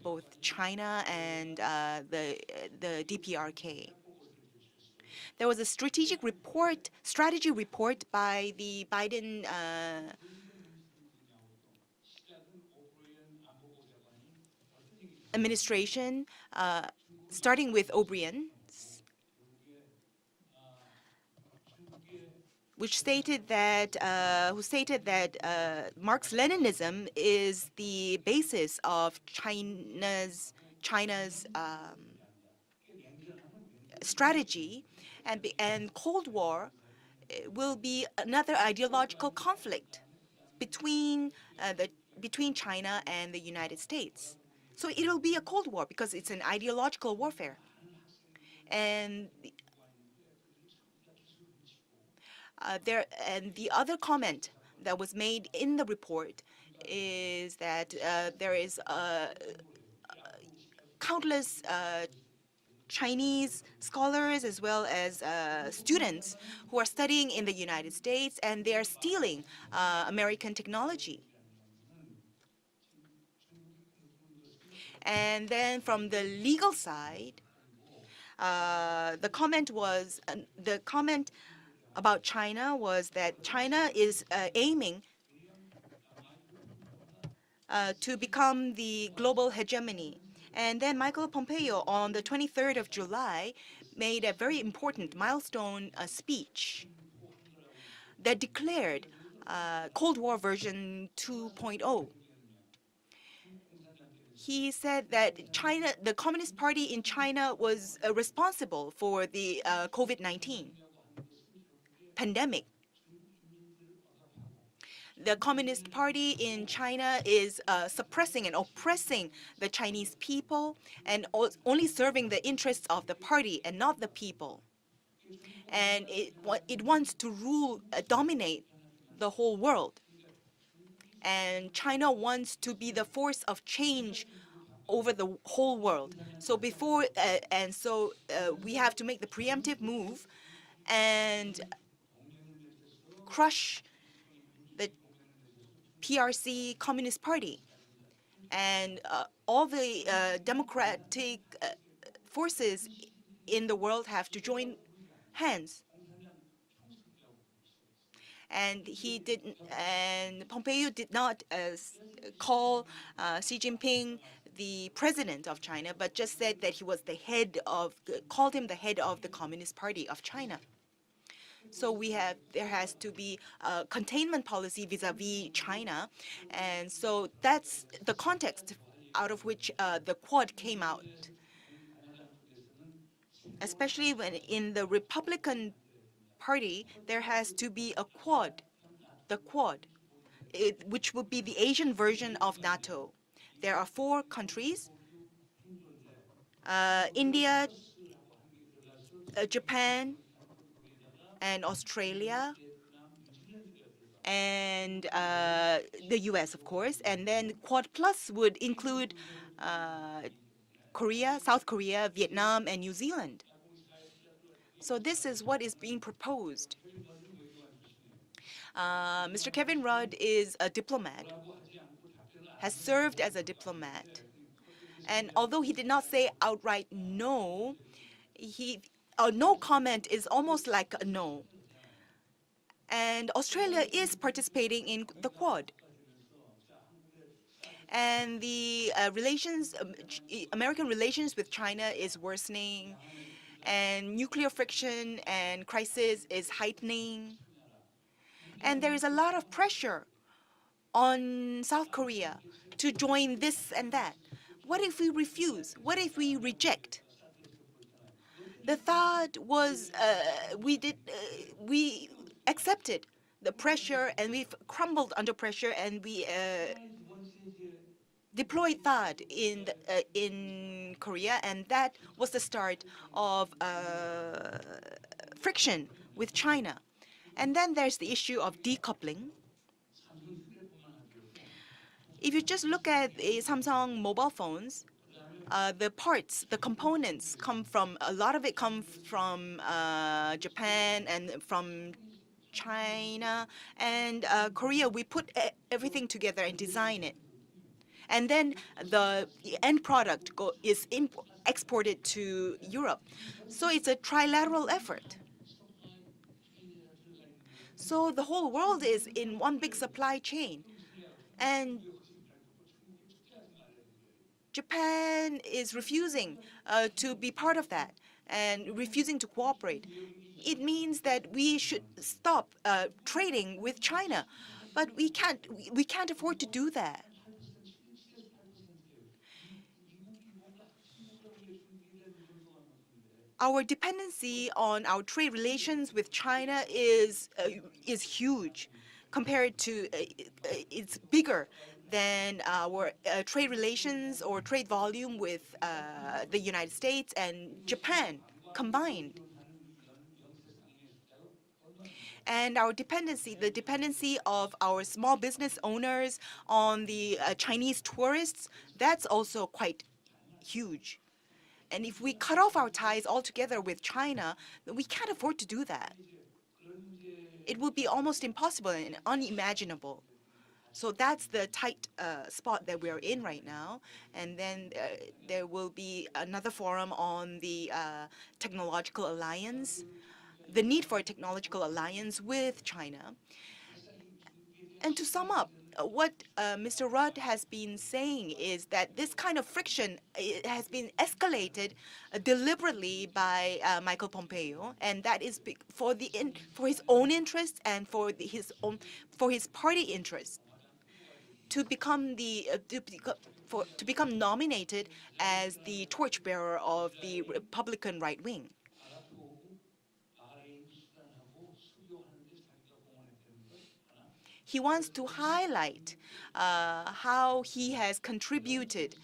both China and the DPRK. There was a strategy report by the Biden administration, starting with O'Brien, which stated that Marx-Leninism is the basis of China's strategy, and Cold War will be another ideological conflict between China and the United States. So it'll be a Cold War because it's an ideological warfare. And the other comment that was made in the report is that there is countless Chinese scholars as well as students who are studying in the United States, and they are stealing American technology. And then from the legal side, the comment about China was that China is aiming to become the global hegemony. And then Michael Pompeo on the 23rd of July made a very important milestone speech that declared Cold War version 2.0. He said that China, the Communist Party in China, was responsible for the COVID-19 pandemic. The Communist Party in China is suppressing and oppressing the Chinese people and only serving the interests of the party and not the people. And it wants to rule, dominate the whole world. And China wants to be the force of change over the whole world. So we have to make the preemptive move and crush the PRC Communist Party. And all the democratic forces in the world have to join hands. And Pompeo did not call Xi Jinping the president of China, but just said that he was called him the head of the Communist Party of China. So there has to be a containment policy vis-a-vis China, and so that's the context out of which the Quad came out. Especially when in the Republican Party, there has to be a Quad, the Quad. which would be the Asian version of NATO. There are 4 countries: India, Japan, and Australia, and the U.S., of course. And then Quad Plus would include Korea, South Korea, Vietnam, and New Zealand. So this is what is being proposed. Mr. Kevin Rudd is a diplomat, has served as a diplomat. And although he did not say outright no, a no comment is almost like a no. And Australia is participating in the Quad. And the American relations with China is worsening, and nuclear friction and crisis is heightening. And there is a lot of pressure on South Korea to join this and that. What if we refuse? What if we reject? The thought was we accepted the pressure, and we've crumbled under pressure, and we deployed THAAD in Korea, and that was the start of friction with China. And then there's the issue of decoupling. If you just look at Samsung mobile phones, the parts, the components a lot of it come from Japan and from China and Korea. We put everything together and design it. And then the end product is exported to Europe. So it's a trilateral effort. So the whole world is in one big supply chain. And Japan is refusing to be part of that and refusing to cooperate. It means that we should stop trading with China, but we can't afford to do that. Our dependency on our trade relations with China is huge compared to it's bigger than our trade relations or trade volume with the United States and Japan combined. And our dependency, the dependency of our small business owners on the Chinese tourists, that's also quite huge. And if we cut off our ties altogether with China, then we can't afford to do that. It would be almost impossible and unimaginable. So that's the tight spot that we're in right now. And then there will be another forum on the technological alliance, the need for a technological alliance with China. And to sum up, what Mr. Rudd has been saying is that this kind of friction has been escalated deliberately by Michael Pompeo, and that is for his own interests and for his party interests to become to become nominated as the torchbearer of the Republican right wing. He wants to highlight how he has contributed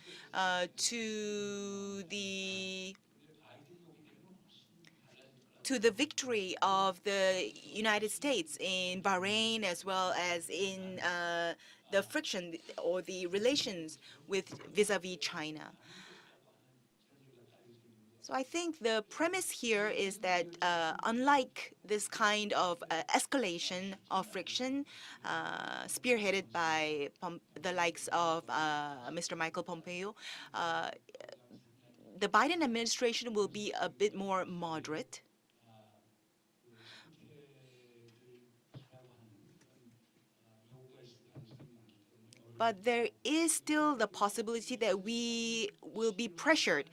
to the victory of the United States in Bahrain, as well as in the friction or the relations with vis-a-vis China. So I think the premise here is that unlike this kind of escalation of friction spearheaded by the likes of Mr. Michael Pompeo, the Biden administration will be a bit more moderate. But there is still the possibility that we will be pressured.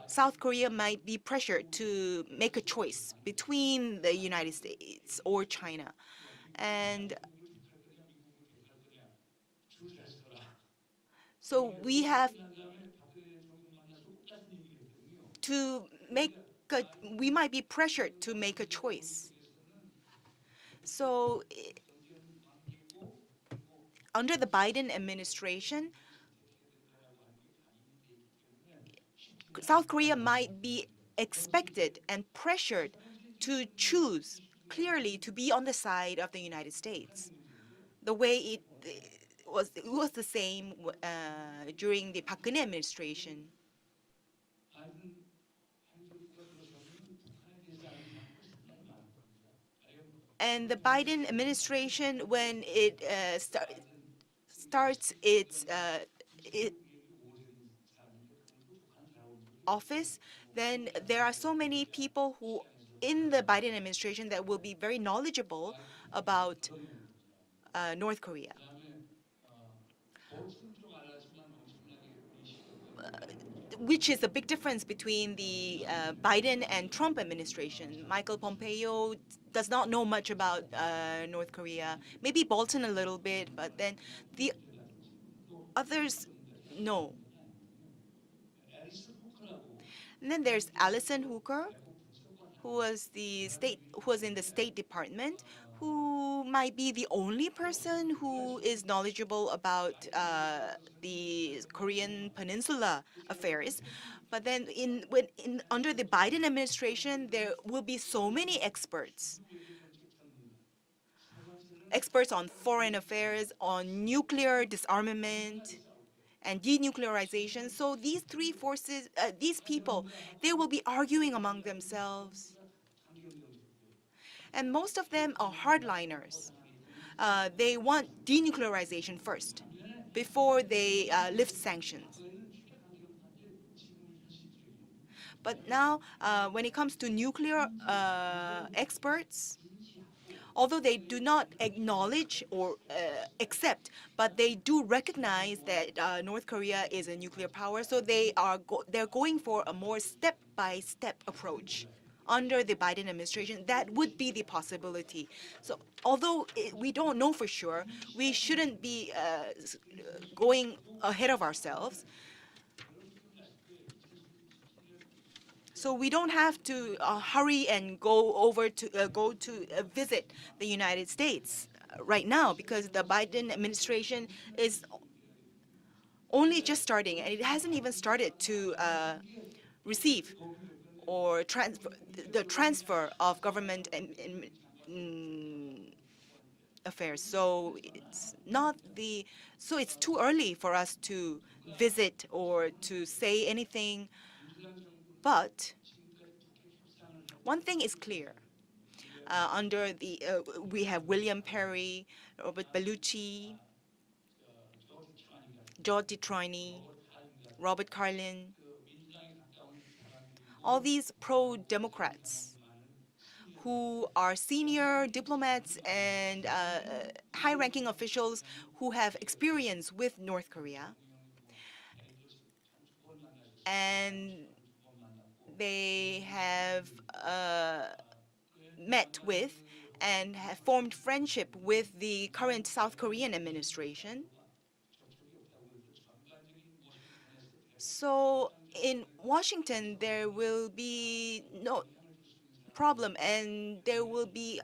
South Korea might be pressured to make a choice between the United States or China. And so we have to we might be pressured to make a choice. So under the Biden administration, South Korea might be expected and pressured to choose clearly to be on the side of the United States. The way it was the same during the Park Geun-hye administration. And the Biden administration, when it starts its office, then there are so many people who in the Biden administration that will be very knowledgeable about North Korea. Which is a big difference between the Biden and Trump administration. Michael Pompeo does not know much about North Korea. Maybe Bolton a little bit, but then the others know. And then there's Alison Hooker, who was in the State Department, who might be the only person who is knowledgeable about the Korean Peninsula affairs. But then under the Biden administration, there will be so many experts on foreign affairs, on nuclear disarmament and denuclearization. So these three forces, these people, they will be arguing among themselves. And most of them are hardliners. They want denuclearization first before they lift sanctions. But now, when it comes to nuclear experts, although they do not acknowledge or accept, but they do recognize that North Korea is a nuclear power, so they're going for a more step-by-step approach. Under the Biden administration, that would be the possibility. So although we don't know for sure, we shouldn't be going ahead of ourselves. So we don't have to hurry and go to visit the United States right now, because the Biden administration is only just starting, and it hasn't even started to receive or transfer of government affairs. So it's too early for us to visit or to say anything. But one thing is clear. We have William Perry, Robert Bellucci, George DeTroiny, Robert Carlin, all these pro-democrats who are senior diplomats and high-ranking officials who have experience with North Korea. And they have met with and have formed friendship with the current South Korean administration. So in Washington, there will be no problem, and there will be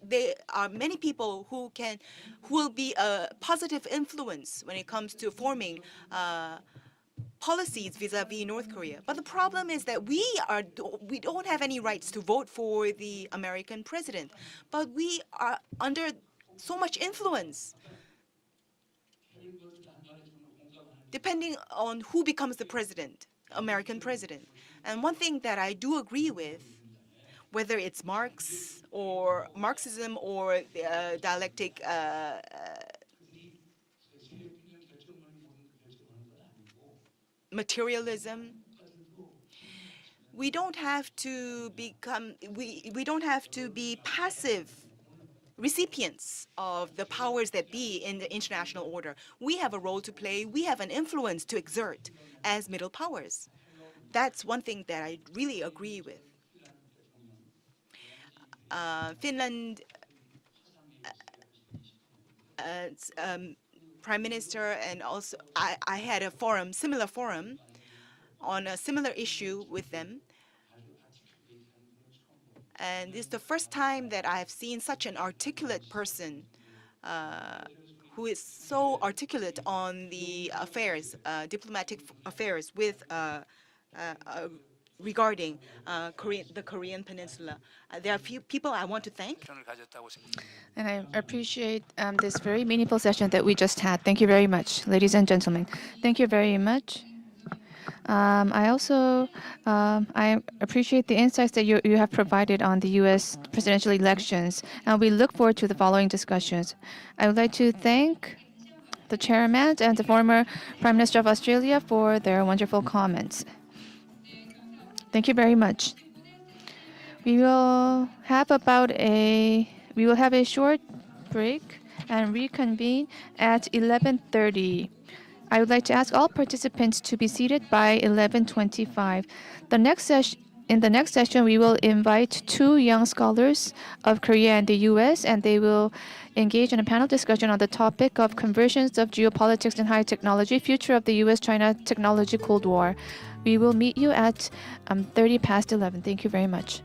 there are many people who will be a positive influence when it comes to forming policies vis-a-vis North Korea. But the problem is that we don't have any rights to vote for the American president, but we are under so much influence depending on who becomes the president, American president. And one thing that I do agree with, whether it's Marxism or dialectic materialism, we don't have to be passive recipients of the powers that be in the international order. We have a role to play. We have an influence to exert as middle powers. That's one thing that I really agree with. Finland Prime Minister, and also I had a similar forum on a similar issue with them. And this is the first time that I have seen such an articulate person who is so articulate on the affairs, diplomatic affairs with regarding the Korean Peninsula. There are a few people I want to thank. And I appreciate this very meaningful session that we just had. Thank you very much, ladies and gentlemen. Thank you very much. I also I appreciate the insights that you have provided on the U.S. presidential elections, and we look forward to the following discussions. I would like to thank the chairman and the former Prime Minister of Australia for their wonderful comments. Thank you very much. We will have a short break and reconvene at 11:30. I would like to ask all participants to be seated by 11:25. In the next session, we will invite two young scholars of Korea and the U.S., and they will engage in a panel discussion on the topic of conversions of geopolitics and high technology, future of the U.S.-China technology Cold War. We will meet you at 11:30. Thank you very much.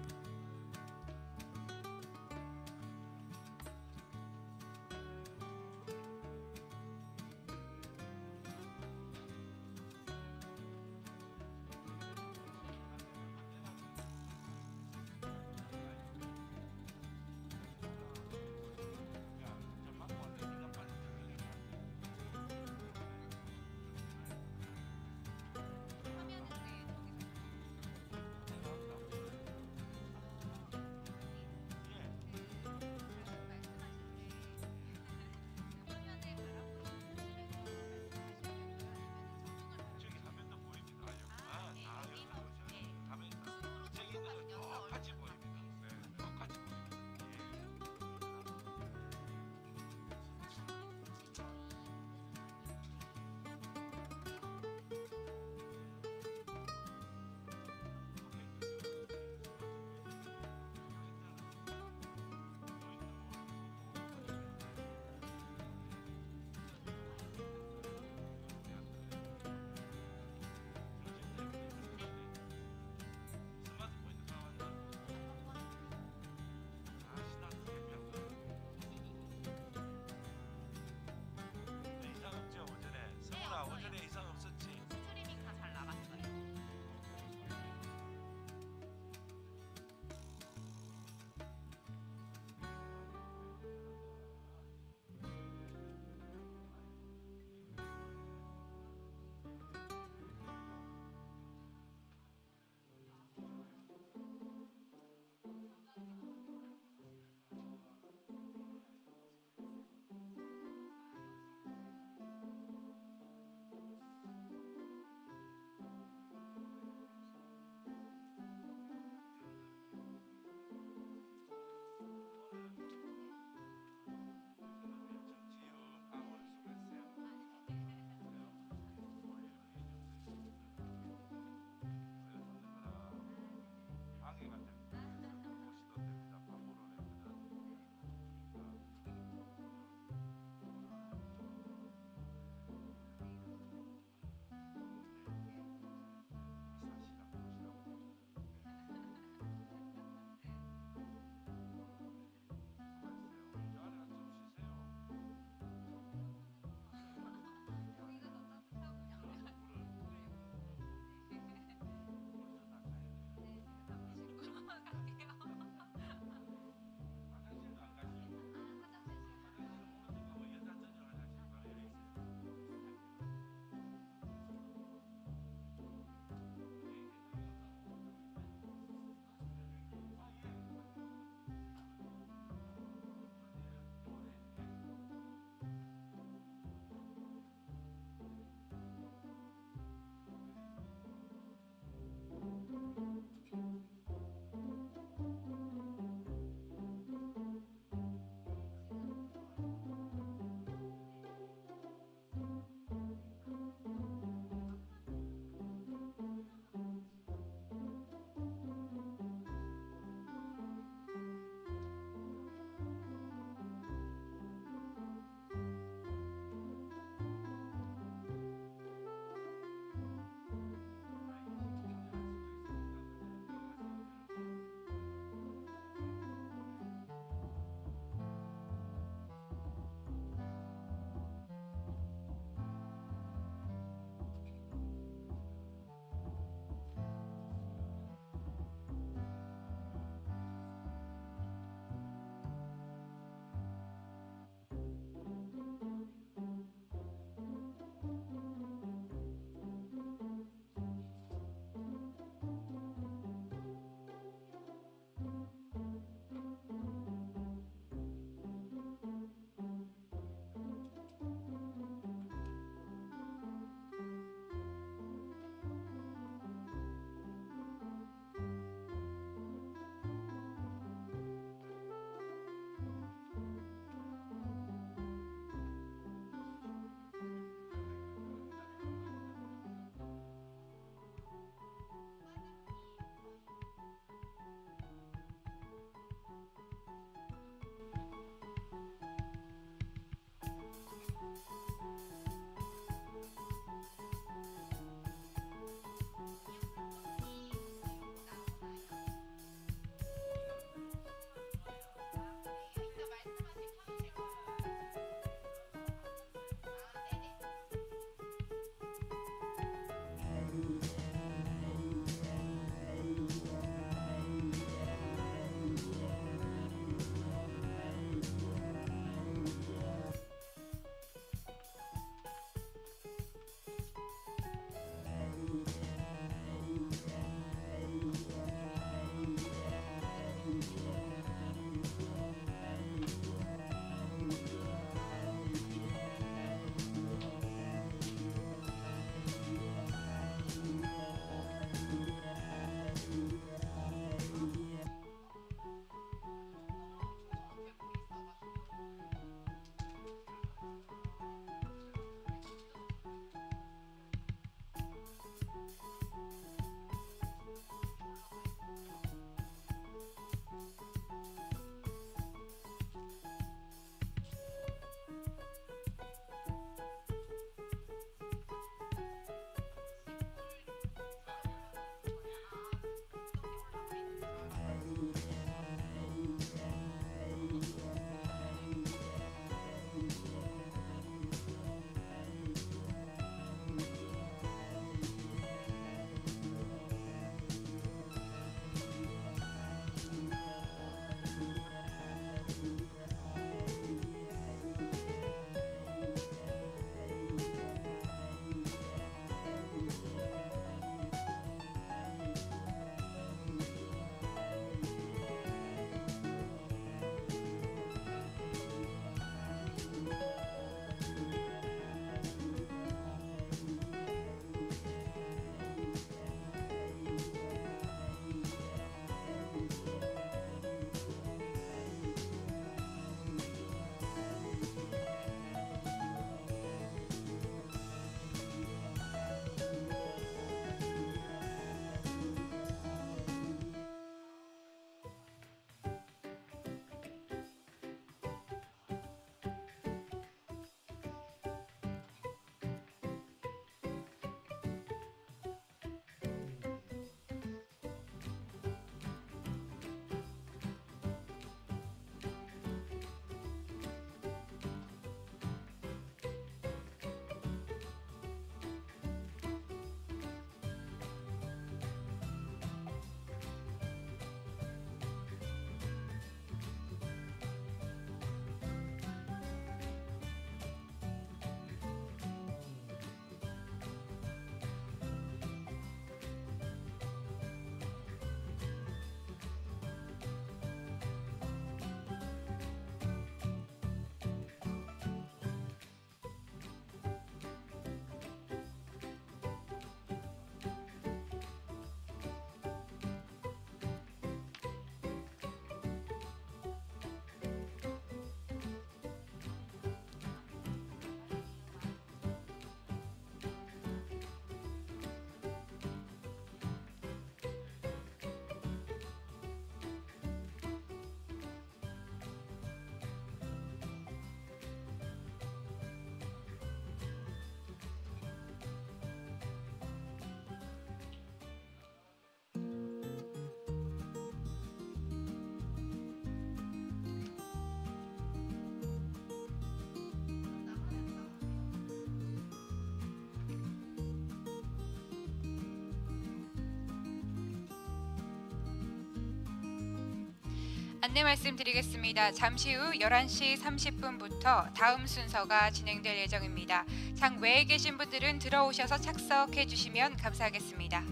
안내 말씀드리겠습니다. 잠시 후 11시 30분부터 다음 순서가 진행될 예정입니다. 장 외에 계신 분들은 들어오셔서 착석해 주시면 감사하겠습니다.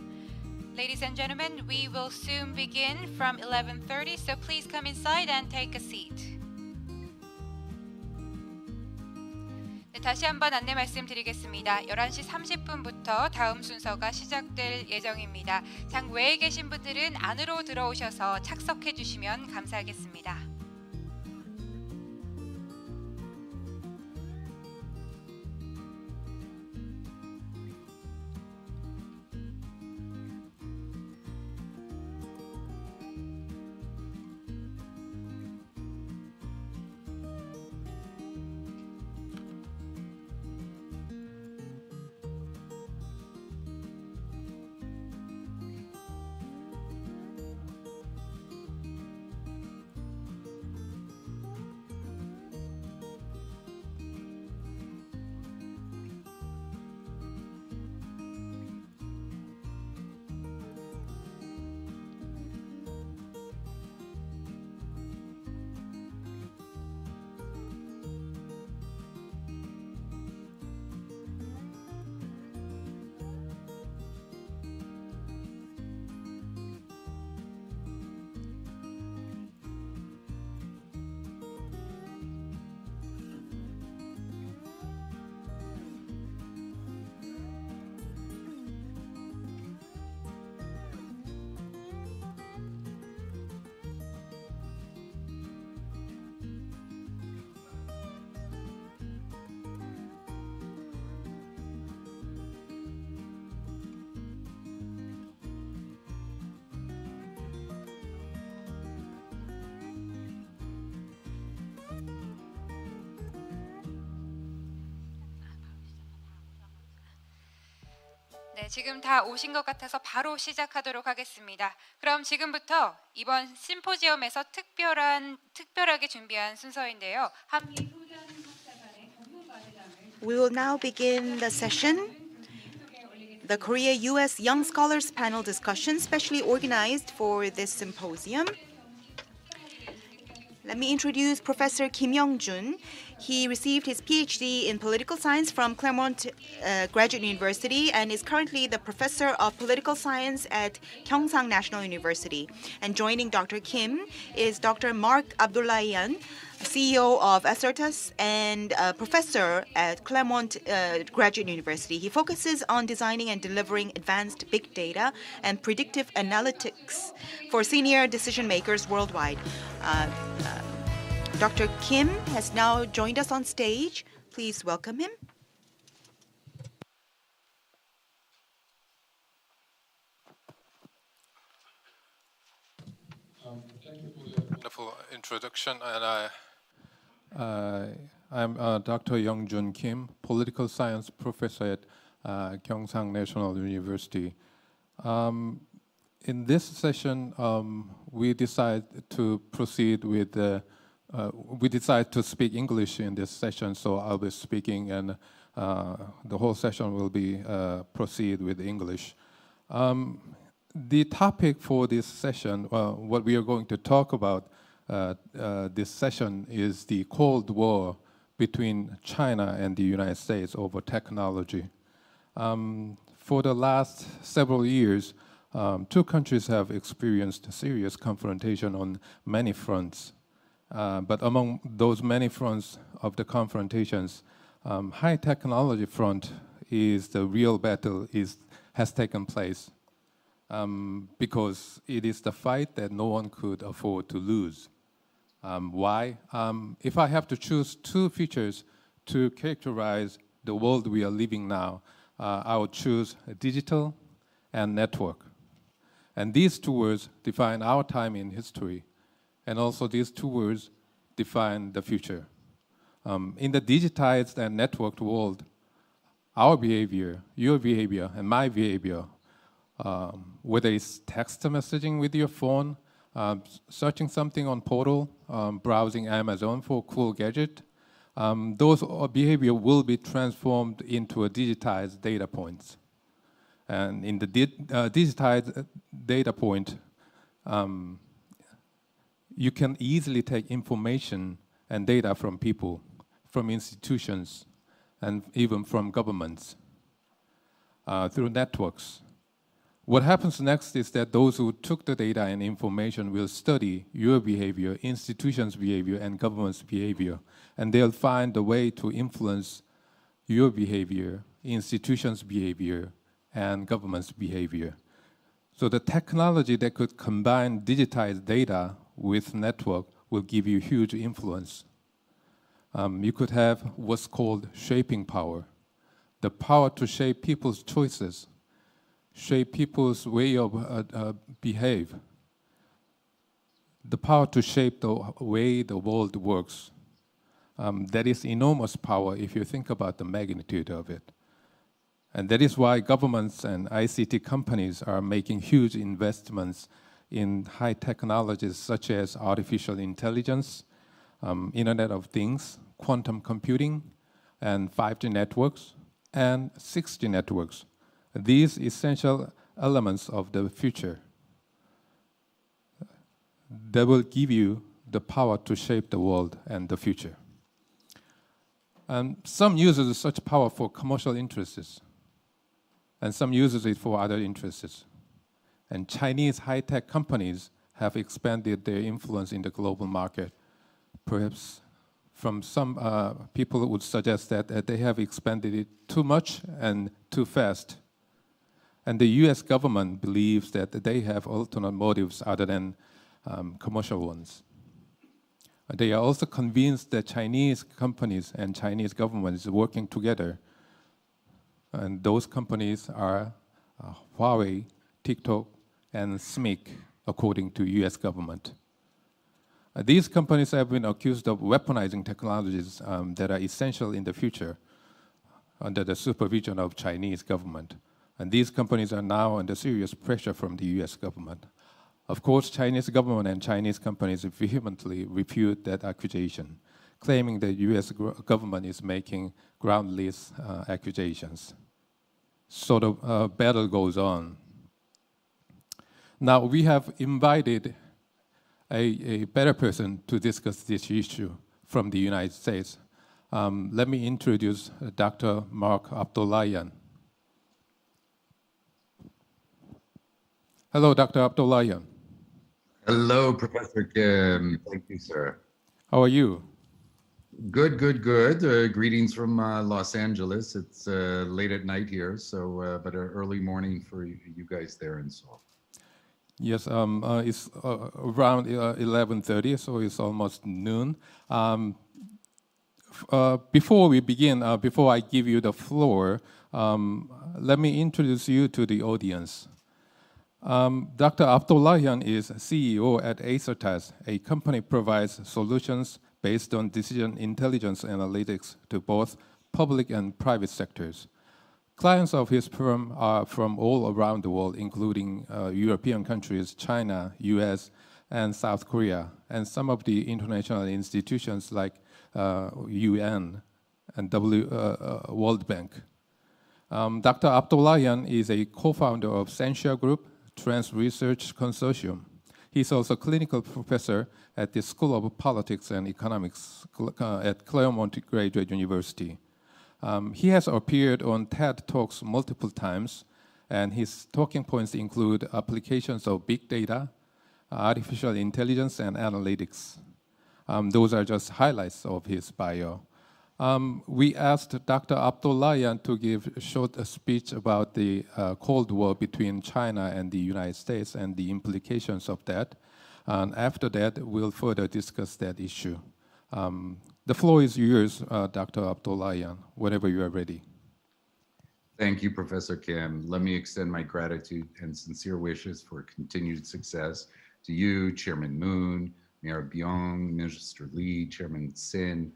Ladies and gentlemen, we will soon begin from 11:30, so please come inside and take a seat. 네, 다시 한번 안내 말씀드리겠습니다. 11시 30분부터 다음 순서가 시작될 예정입니다. 장 외에 계신 분들은 안으로 들어오셔서 착석해 주시면 감사하겠습니다. 네, 지금 다 오신 것 같아서 바로 시작하도록 하겠습니다. 그럼 지금부터 이번 심포지엄에서 특별하게 준비한 순서인데요. 함께 소장 학사관의 전문가대담을 We will now begin the session, the Korea-U.S. Young Scholars Panel discussion, specially organized for this symposium. Let me introduce Professor Kim Young-joon. He received his PhD in political science from Claremont Graduate University and is currently the professor of political science at Gyeongsang National University. And joining Dr. Kim is Dr. Mark Abdollahian, CEO of Acertus and a professor at Claremont Graduate University. He focuses on designing and delivering advanced big data and predictive analytics for senior decision makers worldwide. Dr. Kim has now joined us on stage. Please welcome him. Thank you for the wonderful introduction. And I'm Dr. Young-joon-Kim, political science professor at Gyeongsang National University. In this session, we decide to proceed with we decide to speak English in this session, so I'll be speaking, and the whole session will be proceed with English. The topic for this session, what we are going to talk about this session, is the Cold War between China and the United States over technology. For the last several years, two countries have experienced serious confrontation on many fronts. But among those many fronts of the confrontations, high technology front is the real battle has taken place because it is the fight that no one could afford to lose. Why? If I have to choose two features to characterize the world we are living now, I would choose digital and network. And these two words define our time in history. And also these two words define the future. In the digitized and networked world, our behavior, your behavior, and my behavior, whether it's text messaging with your phone, searching something on portal, browsing Amazon for a cool gadget, those behavior will be transformed into a digitized data points. And in the digitized data point, you can easily take information and data from people, from institutions, and even from governments through networks. What happens next is that those who took the data and information will study your behavior, institutions' behavior, and government's behavior, and they'll find a way to influence your behavior, institutions' behavior, and government's behavior. So the technology that could combine digitized data with network will give you huge influence. You could have what's called shaping power, the power to shape people's choices, shape people's way of behave, the power to shape the way the world works. That is enormous power if you think about the magnitude of it. And that is why governments and ICT companies are making huge investments in high technologies such as artificial intelligence, Internet of Things, quantum computing, and 5G networks, and 6G networks. These essential elements of the future that will give you the power to shape the world and the future. And some uses such power for commercial interests, and some uses it for other interests. And Chinese high-tech companies have expanded their influence in the global market. Perhaps from some people would suggest that they have expanded it too much and too fast. And the US government believes that they have alternate motives other than commercial ones. They are also convinced that Chinese companies and Chinese government is working together. And those companies are Huawei, TikTok, and Seismic, according to US government. These companies have been accused of weaponizing technologies that are essential in the future under the supervision of Chinese government. And these companies are now under serious pressure from the US government. Of course, Chinese government and Chinese companies vehemently refute that accusation, claiming that US government is making groundless accusations. So the battle goes on. Now, we have invited a better person to discuss this issue from the United States. Let me introduce Dr. Mark Abdollahian. Hello, Dr. Abdollahian. Hello, Professor Kim. Thank you, sir. How are you? Good, good, good. Greetings from Los Angeles. It's late at night here, so but an early morning for you guys there in Seoul. Yes, it's around 11:30, so it's almost noon. Before we begin, before I give you the floor, let me introduce you to the audience. Dr. Abdollahian is CEO at Acertas, a company provides solutions based on decision intelligence analytics to both public and private sectors. Clients of his firm are from all around the world, including European countries, China, US, and South Korea, and some of the international institutions like UN and World Bank. Dr. Abdollahian is a co-founder of Sensia Group, Trans Research Consortium. He's also clinical professor at the School of Politics and Economics at Claremont Graduate University. He has appeared on TED Talks multiple times, and his talking points include applications of big data, artificial intelligence, and analytics. Those are just highlights of his bio. We asked Dr. Abdollahian to give a short speech about the Cold War between China and the United States and the implications of that. And after that, we'll further discuss that issue. The floor is yours, Dr. Abdollahian, whenever you are ready. Thank you, Professor Kim. Let me extend my gratitude and sincere wishes for continued success to you, Chairman Moon, Mayor Byung, Minister Lee, Chairman Sin,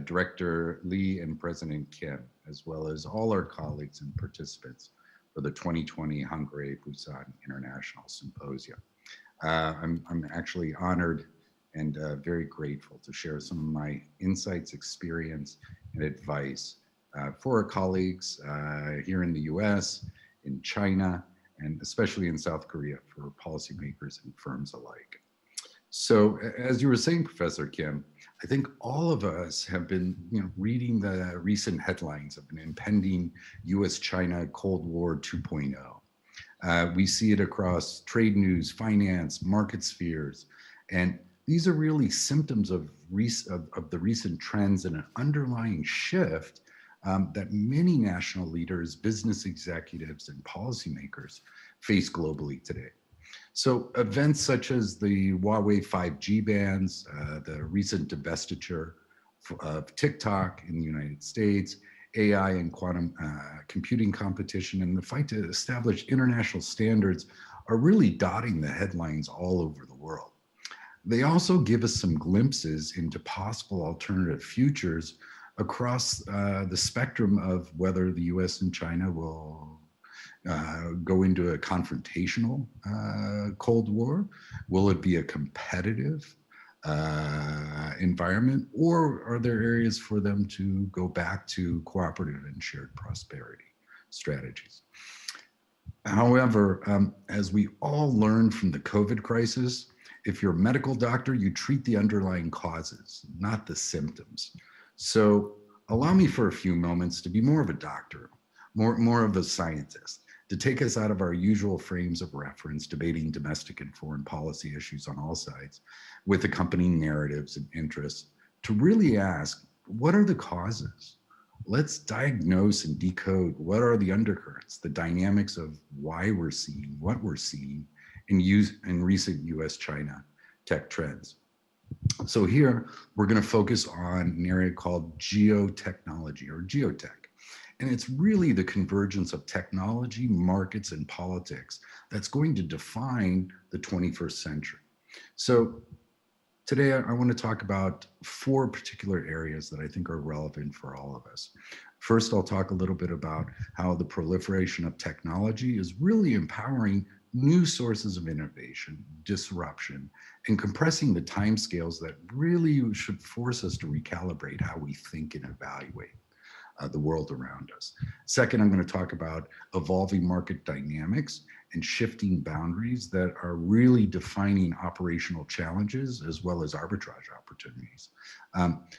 Director Lee, and President Kim, as well as all our colleagues and participants for the 2020 Hankyoreh-Busan International Symposium. I'm actually honored and very grateful to share some of my insights, experience, and advice for our colleagues here in the US, in China, and especially in South Korea for policymakers and firms alike. So as you were saying, Professor Kim, I think all of us have been reading the recent headlines of an impending US-China Cold War 2.0. We see it across trade news, finance, market spheres, and these are really symptoms of the recent trends and an underlying shift that many national leaders, business executives, and policymakers face globally today. So events such as the Huawei 5G bans, the recent divestiture of TikTok in the United States, AI and quantum computing competition, and the fight to establish international standards are really dotting the headlines all over the world. They also give us some glimpses into possible alternative futures across the spectrum of whether the US and China will go into a confrontational Cold War? Will it be a competitive environment, or are there areas for them to go back to cooperative and shared prosperity strategies? However, as we all learned from the COVID crisis, if you're a medical doctor, you treat the underlying causes, not the symptoms. So allow me for a few moments to be more of a doctor, more of a scientist, to take us out of our usual frames of reference, debating domestic and foreign policy issues on all sides, with accompanying narratives and interests, to really ask, what are the causes? Let's diagnose and decode what are the undercurrents, the dynamics of why we're seeing what we're seeing in recent US-China tech trends. So here, we're gonna focus on an area called geotechnology, or geotech. And it's really the convergence of technology, markets, and politics that's going to define the 21st century. So today I want to talk about 4 particular areas that I think are relevant for all of us. First, I'll talk a little bit about how the proliferation of technology is really empowering new sources of innovation, disruption, and compressing the timescales that really should force us to recalibrate how we think and evaluate the world around us. Second, I'm going to talk about evolving market dynamics and shifting boundaries that are really defining operational challenges as well as arbitrage opportunities,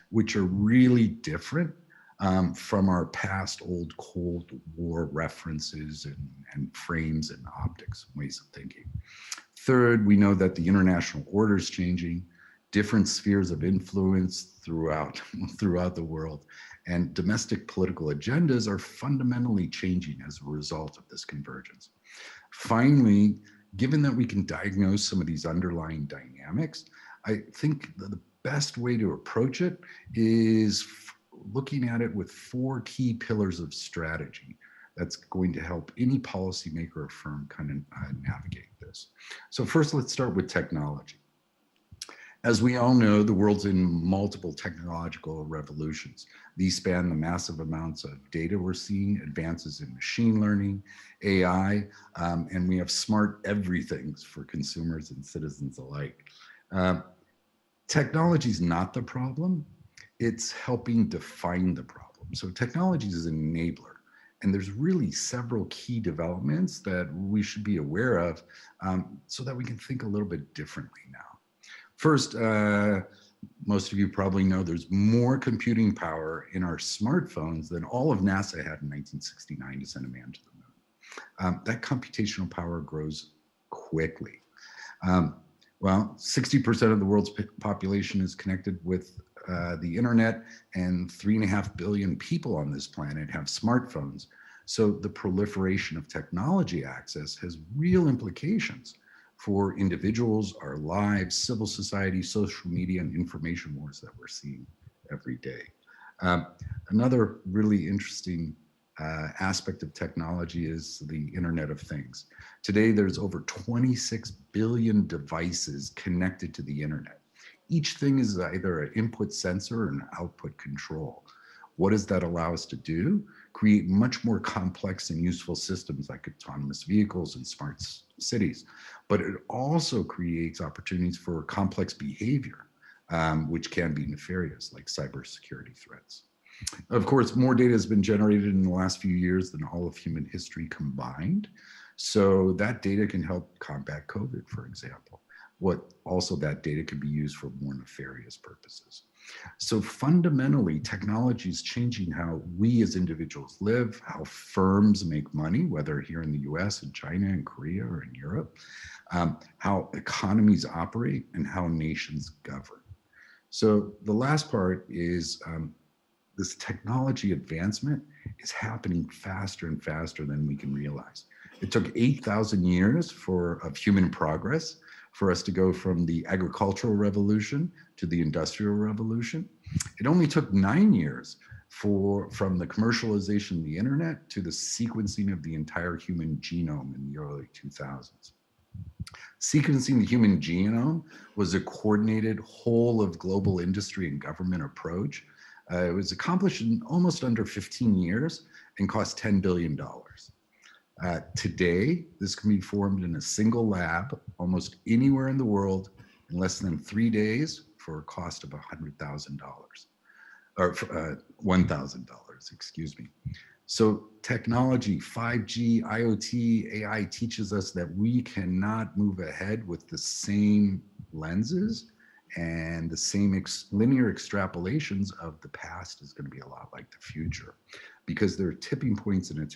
which are really different from our past old Cold War references and frames and optics, ways of thinking. Third, we know that the international order is changing, different spheres of influence throughout the world, and domestic political agendas are fundamentally changing as a result of this convergence. Finally, given that we can diagnose some of these underlying dynamics, I think the best way to approach it is looking at it with 4 key pillars of strategy that's going to help any policymaker or firm kind of navigate this. So first, let's start with technology. As we all know, the world's in multiple technological revolutions. These span the massive amounts of data we're seeing, advances in machine learning, AI, and we have smart everythings for consumers and citizens alike. Technology is not the problem, it's helping define the problem. So technology is an enabler, and there's really several key developments that we should be aware of so that we can think a little bit differently now. First, most of you probably know there's more computing power in our smartphones than all of NASA had in 1969 to send a man to the moon. That computational power grows quickly. Well, 60% of the world's population is connected with the internet, and 3.5 billion people on this planet have smartphones. So the proliferation of technology access has real implications for individuals, our lives, civil society, social media, and information wars that we're seeing every day. Another really interesting aspect of technology is the Internet of Things. Today, there's over 26 billion devices connected to the internet. Each thing is either an input sensor or an output control. What does that allow us to do? Create much more complex and useful systems like autonomous vehicles and smart cities. But it also creates opportunities for complex behavior, which can be nefarious, like cybersecurity threats. Of course, more data has been generated in the last few years than all of human history combined. So that data can help combat COVID, for example. what also that data could be used for more nefarious purposes. So fundamentally, technology is changing how we as individuals live, how firms make money, whether here in the US and China and Korea or in Europe, how economies operate, and how nations govern. So the last part is this technology advancement is happening faster and faster than we can realize. It took 8,000 years of human progress for us to go from the agricultural revolution to the industrial revolution. It only took 9 years from the commercialization of the internet to the sequencing of the entire human genome in the early 2000s. Sequencing the human genome was a coordinated whole of global industry and government approach. It was accomplished in almost under 15 years and cost $10 billion. Today, this can be formed in a single lab almost anywhere in the world in less than 3 days for a cost of $100,000 or $1,000, excuse me. So technology, 5G, IoT, AI teaches us that we cannot move ahead with the same lenses, and the same linear extrapolations of the past is going to be a lot like the future, because there are tipping points and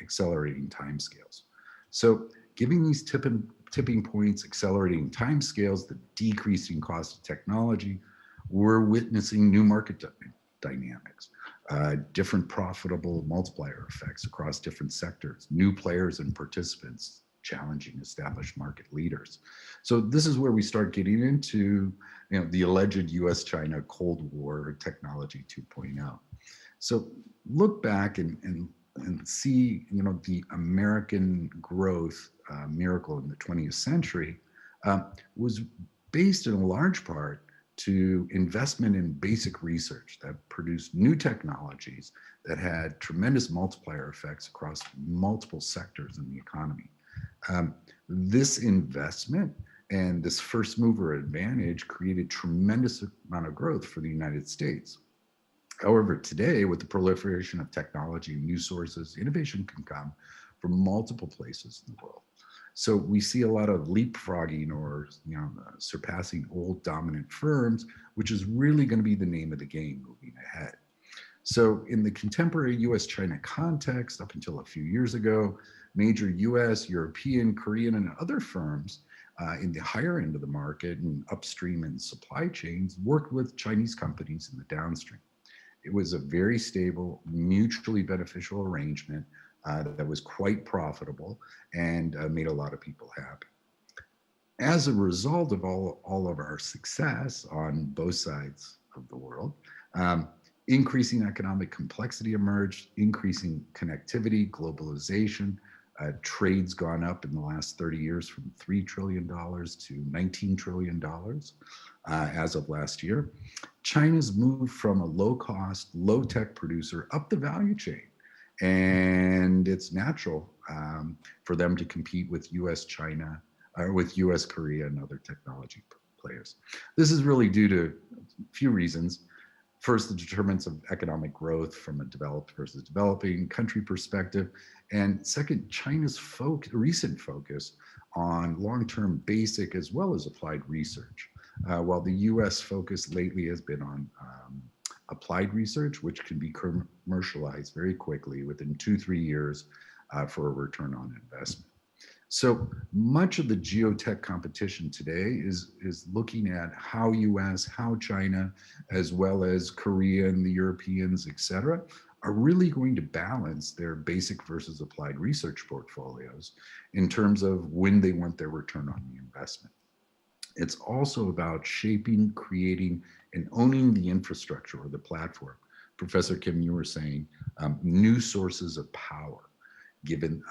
accelerating timescales. So giving these tipping points, accelerating timescales, the decreasing cost of technology, we're witnessing new market dynamics, different profitable multiplier effects across different sectors, new players and participants challenging established market leaders. So this is where we start getting into the alleged US-China Cold War technology 2.0. So look back and see the American growth miracle in the 20th century was based in a large part to investment in basic research that produced new technologies that had tremendous multiplier effects across multiple sectors in the economy. This investment and this first mover advantage created tremendous amount of growth for the United States. However, today, with the proliferation of technology and new sources, innovation can come from multiple places in the world. So we see a lot of leapfrogging or surpassing old dominant firms, which is really going to be the name of the game moving ahead. So in the contemporary US-China context, up until a few years ago, major US, European, Korean, and other firms in the higher end of the market and upstream and supply chains worked with Chinese companies in the downstream. It was a very stable, mutually beneficial arrangement that was quite profitable and made a lot of people happy. As a result of all of our success on both sides of the world, increasing economic complexity emerged, increasing connectivity, globalization, trade's gone up in the last 30 years from $3 trillion to $19 trillion as of last year. China's moved from a low-cost, low-tech producer up the value chain, and it's natural for them to compete with US-China, or with US, Korea, and other technology players. This is really due to a few reasons. First, the determinants of economic growth from a developed versus developing country perspective. And second, China's recent focus on long-term basic as well as applied research, while the US focus lately has been on applied research, which can be commercialized very quickly within 2-3 years for a return on investment. So much of the geotech competition today is looking at how US, how China, as well as Korea and the Europeans, et cetera, are really going to balance their basic versus applied research portfolios in terms of when they want their return on the investment. It's also about shaping, creating, and owning the infrastructure or the platform. Professor Kim, you were saying new sources of power given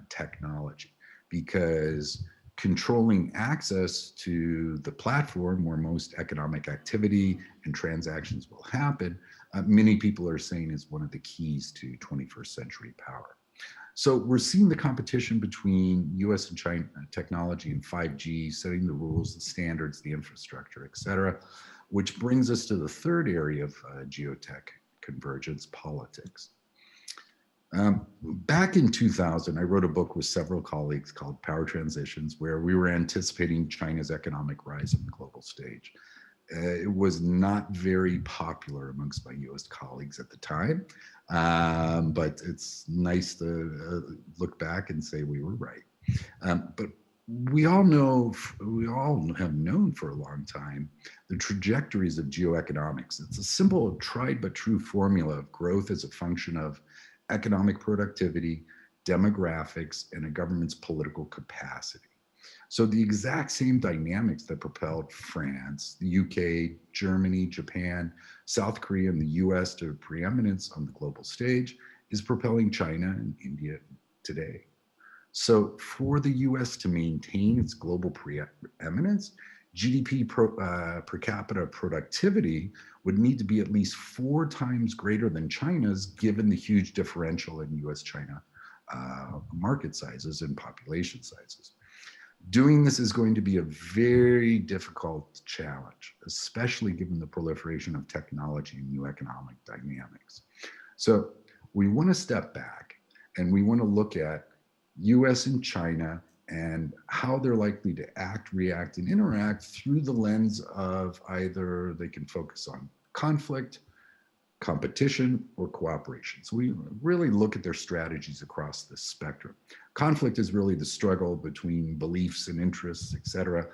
technology, because controlling access to the platform where most economic activity and transactions will happen, many people are saying is one of the keys to 21st century power. So we're seeing the competition between US and China technology and 5G, setting the rules, the standards, the infrastructure, et cetera, which brings us to the third area of geotech convergence, politics. Back in 2000, I wrote a book with several colleagues called Power Transitions, where we were anticipating China's economic rise on the global stage. It was not very popular amongst my US colleagues at the time, but it's nice to look back and say we were right. But we all have known for a long time the trajectories of geoeconomics. It's a simple, tried but true formula of growth as a function of economic productivity, demographics, and a government's political capacity. So the exact same dynamics that propelled France, the UK, Germany, Japan, South Korea, and the US to preeminence on the global stage is propelling China and India today. So for the US to maintain its global preeminence, GDP per capita productivity would need to be at least 4 times greater than China's, given the huge differential in US-China market sizes and population sizes. Doing this is going to be a very difficult challenge, especially given the proliferation of technology and new economic dynamics. So we want to step back and we want to look at US and China and how they're likely to act, react, and interact through the lens of either they can focus on conflict, competition, or cooperation. So we really look at their strategies across the spectrum. Conflict is really the struggle between beliefs and interests, et cetera.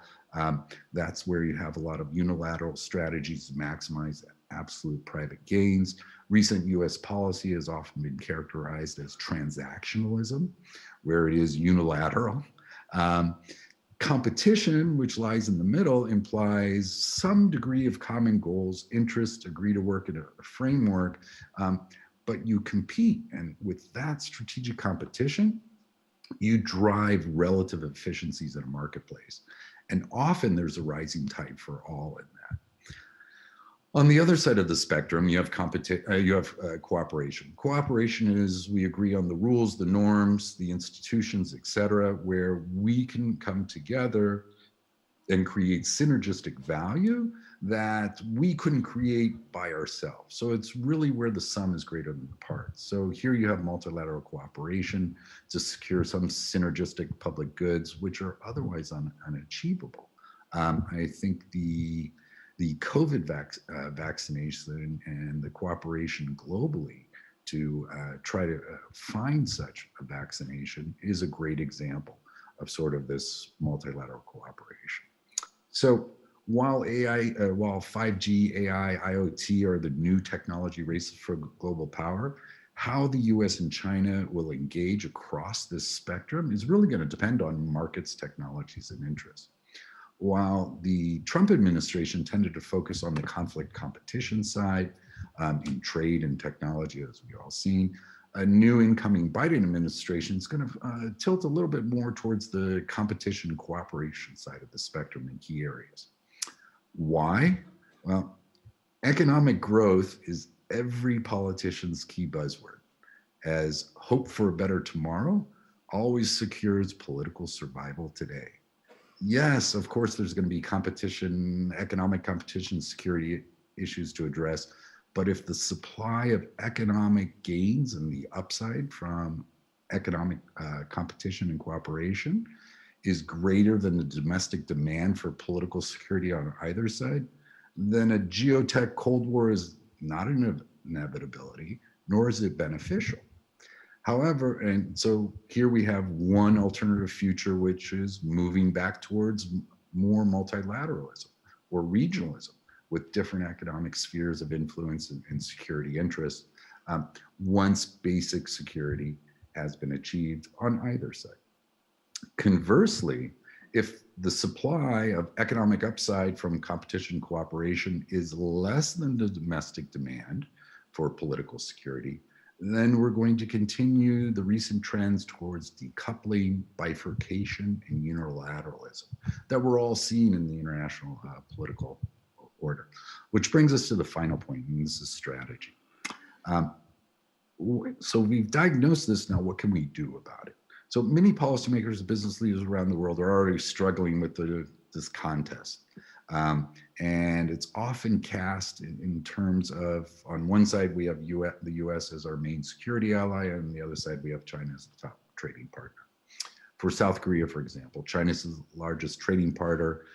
That's where you have a lot of unilateral strategies to maximize absolute private gains. Recent US policy has often been characterized as transactionalism, where it is unilateral. Competition, which lies in the middle, implies some degree of common goals, interests, agree to work in a framework, but you compete. And with that strategic competition, you drive relative efficiencies in a marketplace. And often there's a rising tide for all in that. On the other side of the spectrum, you have cooperation. Cooperation is we agree on the rules, the norms, the institutions, et cetera, where we can come together and create synergistic value that we couldn't create by ourselves. So it's really where the sum is greater than the parts. So here you have multilateral cooperation to secure some synergistic public goods, which are otherwise unachievable. I think the COVID vaccination and the cooperation globally to try to find such a vaccination is a great example of sort of this multilateral cooperation. So while 5G, AI, IoT are the new technology races for global power, how the US and China will engage across this spectrum is really going to depend on markets, technologies, and interests. While the Trump administration tended to focus on the conflict competition side in trade and technology, as we all seen, a new incoming Biden administration is going to tilt a little bit more towards the competition and cooperation side of the spectrum in key areas. Why? Well, economic growth is every politician's key buzzword, as hope for a better tomorrow always secures political survival today. Yes, of course, there's going to be competition, economic competition, security issues to address. But if the supply of economic gains and the upside from economic competition and cooperation is greater than the domestic demand for political security on either side, then a geotech Cold War is not an inevitability, nor is it beneficial. However, and so here we have one alternative future, which is moving back towards more multilateralism or regionalism with different economic spheres of influence and security interests once basic security has been achieved on either side. Conversely, if the supply of economic upside from competition cooperation is less than the domestic demand for political security, then we're going to continue the recent trends towards decoupling, bifurcation, and unilateralism that we're all seeing in the international political order. Which brings us to the final point, and this is strategy. So we've diagnosed this, now what can we do about it? So many policymakers and business leaders around the world are already struggling with this contest. And it's often cast in terms of, on one side, we have the US as our main security ally, and on the other side, we have China as the top trading partner. For South Korea, for example, China's the largest trading partner.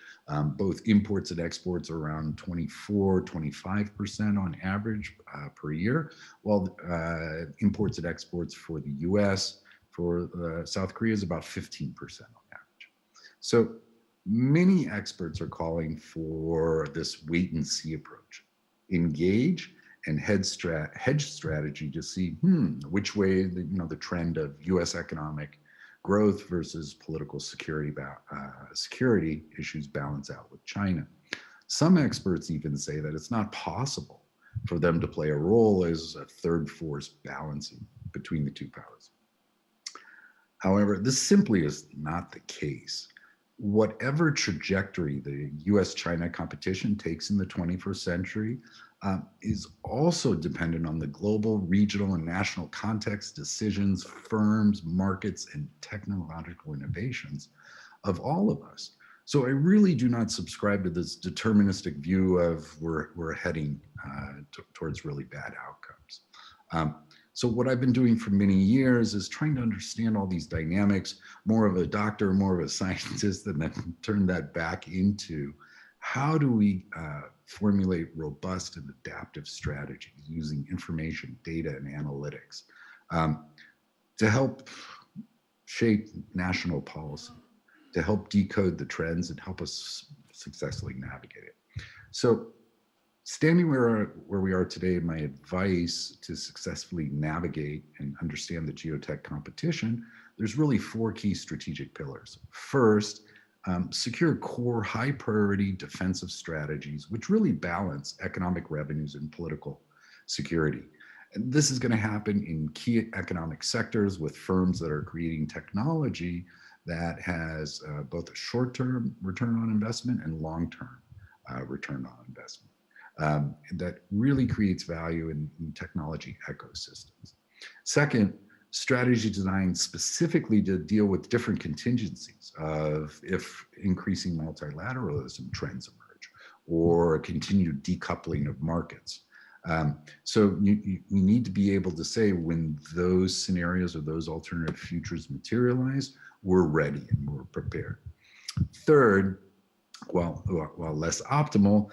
Both imports and exports are around 24-25% on average per year, while imports and exports for the US, for South Korea is about 15% on average. So many experts are calling for this wait and see approach. Engage and hedge strategy to see which way the trend of US economic growth versus political security issues balance out with China. Some experts even say that it's not possible for them to play a role as a third force balancing between the two powers. However, this simply is not the case. Whatever trajectory the US-China competition takes in the 21st century is also dependent on the global, regional, and national context, decisions, firms, markets, and technological innovations of all of us. So I really do not subscribe to this deterministic view of we're heading towards really bad outcomes. So what I've been doing for many years is trying to understand all these dynamics, more of a doctor, more of a scientist, and then turn that back into how do we formulate robust and adaptive strategies using information, data, and analytics to help shape national policy, to help decode the trends and help us successfully navigate it. So standing where we are today, my advice to successfully navigate and understand the geotech competition, there's really 4 key strategic pillars. First, secure core high priority defensive strategies, which really balance economic revenues and political security. And this is going to happen in key economic sectors with firms that are creating technology that has both a short-term return on investment and long-term return on investment. That really creates value in technology ecosystems. Second, strategy designed specifically to deal with different contingencies of if increasing multilateralism trends emerge or a continued decoupling of markets. So you need to be able to say when those scenarios or those alternative futures materialize, we're ready and we're prepared. Third, while less optimal,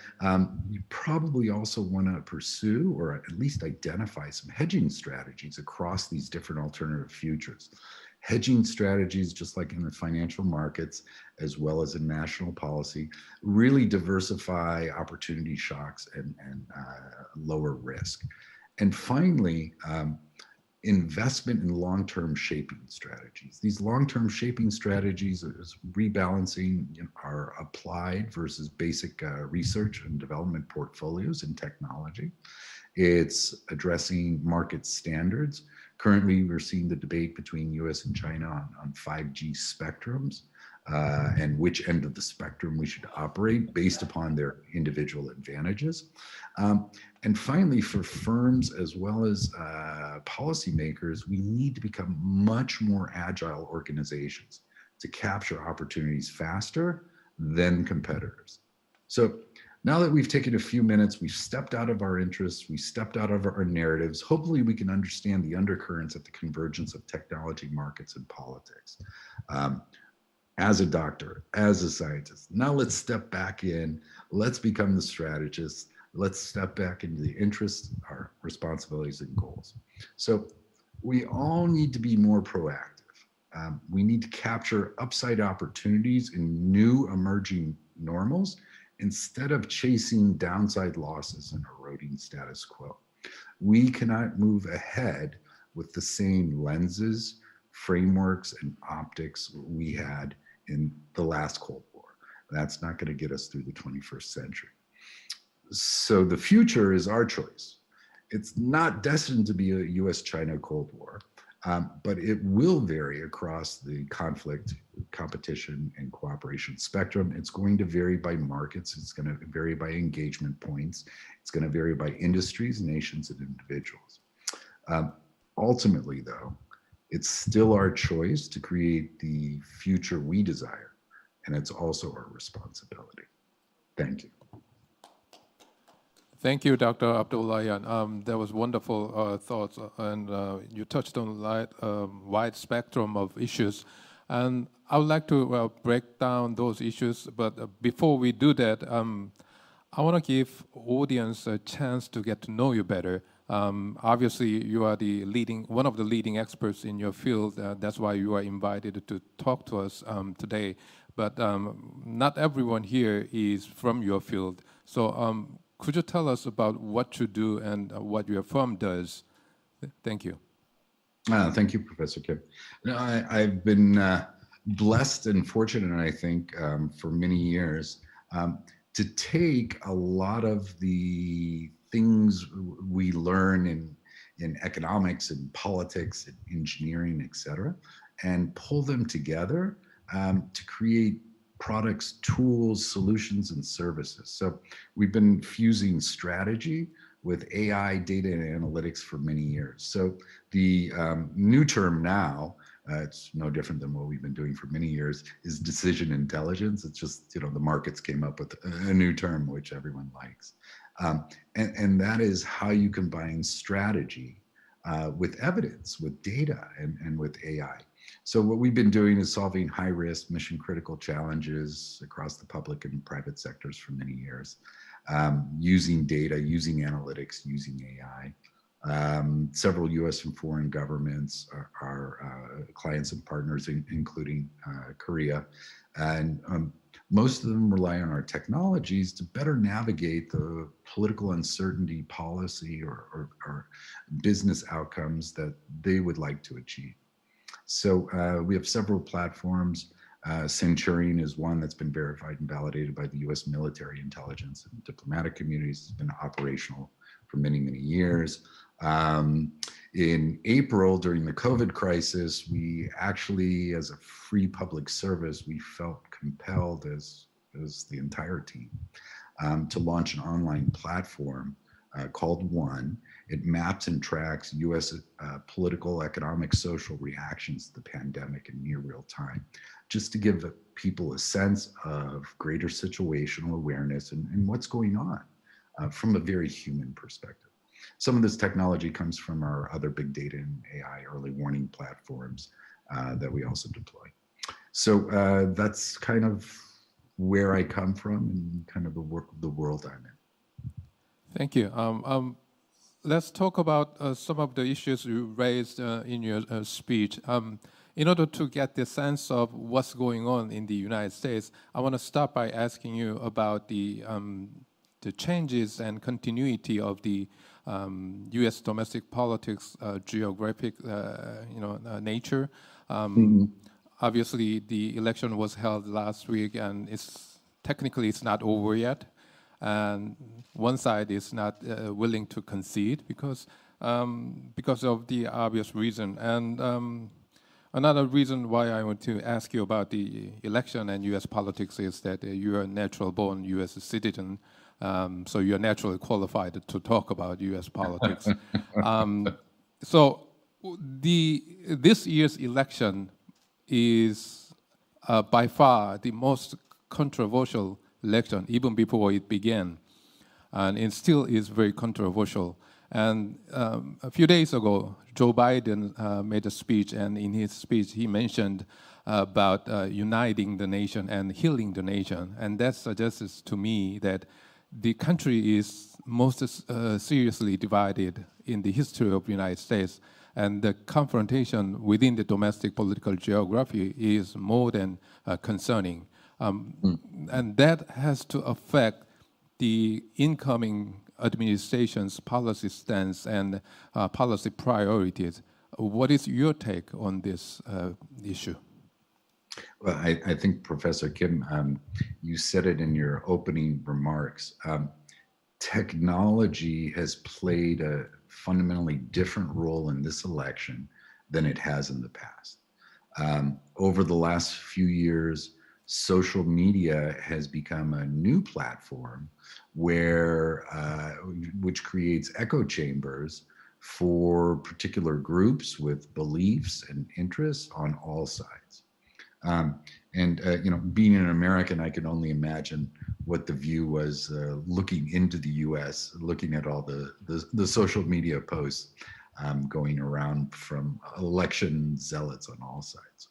you probably also want to pursue or at least identify some hedging strategies across these different alternative futures. Hedging strategies, just like in the financial markets, as well as in national policy, really diversify opportunity shocks and lower risk. And finally, investment in long-term shaping strategies. These long-term shaping strategies is rebalancing our applied versus basic research and development portfolios in technology. It's addressing market standards. Currently, we're seeing the debate between US and China on 5G spectrums and which end of the spectrum we should operate based upon their individual advantages. And finally, for firms as well as policymakers, we need to become much more agile organizations to capture opportunities faster than competitors. So now that we've taken a few minutes, we've stepped out of our interests, we stepped out of our narratives, hopefully we can understand the undercurrents at the convergence of technology, markets, and politics. As a doctor, as a scientist, now let's step back in, let's become the strategists, let's step back into the interests, our responsibilities, and goals. So we all need to be more proactive. We need to capture upside opportunities in new emerging normals instead of chasing downside losses and eroding status quo. We cannot move ahead with the same lenses, frameworks, and optics we had in the last Cold War. That's not going to get us through the 21st century. So the future is our choice. It's not destined to be a US-China Cold War, but it will vary across the conflict, competition, and cooperation spectrum. It's going to vary by markets. It's going to vary by engagement points. It's going to vary by industries, nations, and individuals. Ultimately, though, it's still our choice to create the future we desire, and it's also our responsibility. Thank you. Thank you, Dr. Abdollahian. That was wonderful thoughts, and you touched on a wide spectrum of issues. And I would like to break down those issues, but before we do that, I want to give audience a chance to get to know you better. Obviously, you are one of the leading experts in your field. That's why you are invited to talk to us today. But not everyone here is from your field. So could you tell us about what you do and what your firm does? Thank you. Thank you, Professor Kim. I've been blessed and fortunate, I think, for many years to take a lot of the things we learn in economics and politics and engineering, et cetera, and pull them together to create products, tools, solutions, and services. So we've been fusing strategy with AI, data, and analytics for many years. So the new term now, it's no different than what we've been doing for many years, is decision intelligence. It's just, the markets came up with a new term, which everyone likes. And that is how you combine strategy with evidence, with data, and with AI. So what we've been doing is solving high-risk, mission-critical challenges across the public and private sectors for many years, using data, using analytics, using AI. Several U.S. and foreign governments are clients and partners, including Korea. And most of them rely on our technologies to better navigate the political uncertainty, policy, or business outcomes that they would like to achieve. So we have several platforms. Centurion is one that's been verified and validated by the U.S. military intelligence and diplomatic communities. It's been operational for many, many years. In April, during the COVID crisis, we actually, as a free public service, we felt compelled as the entire team to launch an online platform called One. It maps and tracks U.S. Political, economic, social reactions to the pandemic in near real time, just to give people a sense of greater situational awareness and what's going on from a very human perspective. Some of this technology comes from our other big data and AI early warning platforms that we also deploy. So that's kind of where I come from and kind of the world I'm in. Thank you. Let's talk about some of the issues you raised in your speech. In order to get the sense of what's going on in the United States, I want to start by asking you about the changes and continuity of the U.S. domestic politics, geographic, nature. Obviously, the election was held last week, and technically it's not over yet. And one side is not willing to concede because of the obvious reason. And another reason why I want to ask you about the election and U.S. politics is that you're a natural-born U.S. citizen, so you're naturally qualified to talk about U.S. politics. So this year's election is by far the most controversial election, even before it began, and it still is very controversial. And a few days ago, Joe Biden made a speech, and in his speech, he mentioned about uniting the nation and healing the nation, and that suggests to me that the country is most seriously divided in the history of the United States, and the confrontation within the domestic political geography is more than concerning. And that has to affect the incoming administration's policy stance and policy priorities. What is your take on this issue? Well, I think, Professor Kim, you said it in your opening remarks. Technology has played a fundamentally different role in this election than it has in the past. Over the last few years, social media has become a new platform which creates echo chambers for particular groups with beliefs and interests on all sides. And being an American, I can only imagine what the view was looking into the U.S., looking at all the social media posts going around from election zealots on all sides.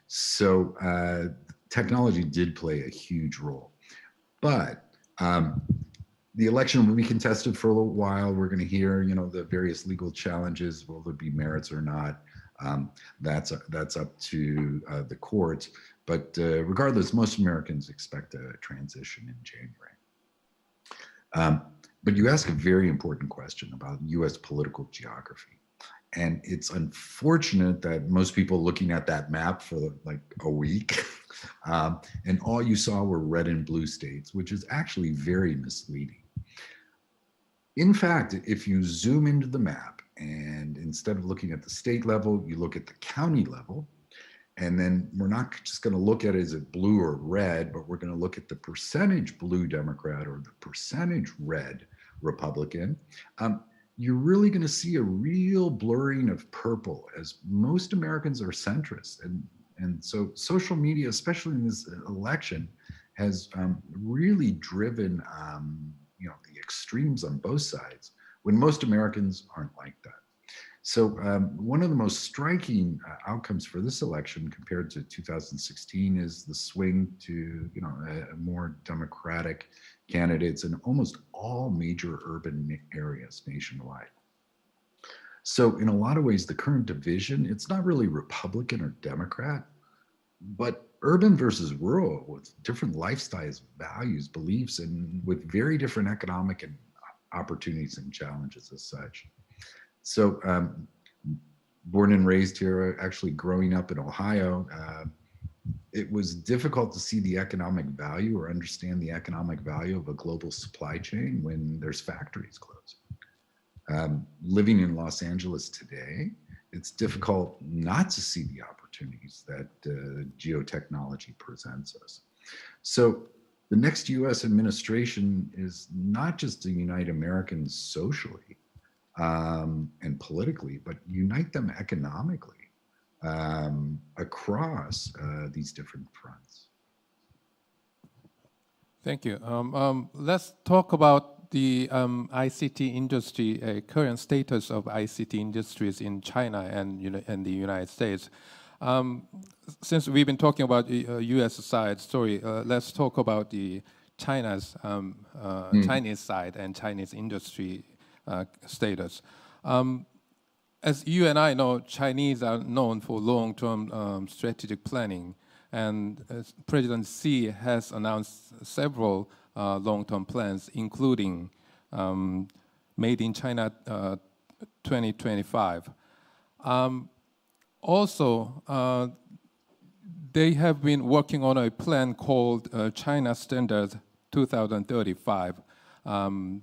So technology did play a huge role, but the election will be contested for a little while. We're going to hear, the various legal challenges. Will there be merits or not? That's up to the courts. But regardless, most Americans expect a transition in January. But you ask a very important question about U.S. political geography. And it's unfortunate that most people looking at that map for like a week, and all you saw were red and blue states, which is actually very misleading. In fact, if you zoom into the map and instead of looking at the state level, you look at the county level, and then we're not just going to look at it as a blue or red, but we're going to look at the percentage blue Democrat or the percentage red Republican. You're really going to see a real blurring of purple, as most Americans are centrist. And so social media, especially in this election, has really driven the extremes on both sides, when most Americans aren't like that. So one of the most striking outcomes for this election compared to 2016 is the swing to a more democratic candidates in almost all major urban areas nationwide. So in a lot of ways, the current division, it's not really Republican or Democrat, but urban versus rural, with different lifestyles, values, beliefs, and with very different economic and opportunities and challenges as such. So born and raised here, actually growing up in Ohio, it was difficult to see the economic value or understand the economic value of a global supply chain when there's factories closing. Living in Los Angeles today, it's difficult not to see the opportunities that geotechnology presents us. So the next US administration is not just to unite Americans socially and politically, but unite them economically across these different fronts. Thank you. Let's talk about the ICT industry, current status of ICT industries in China and the United States. Since we've been talking about the U.S. side story, let's talk about the Chinese side and Chinese industry status. As you and I know, Chinese are known for long-term strategic planning, and President Xi has announced several long-term plans, including Made in China 2025. Also, they have been working on a plan called China Standard 2035.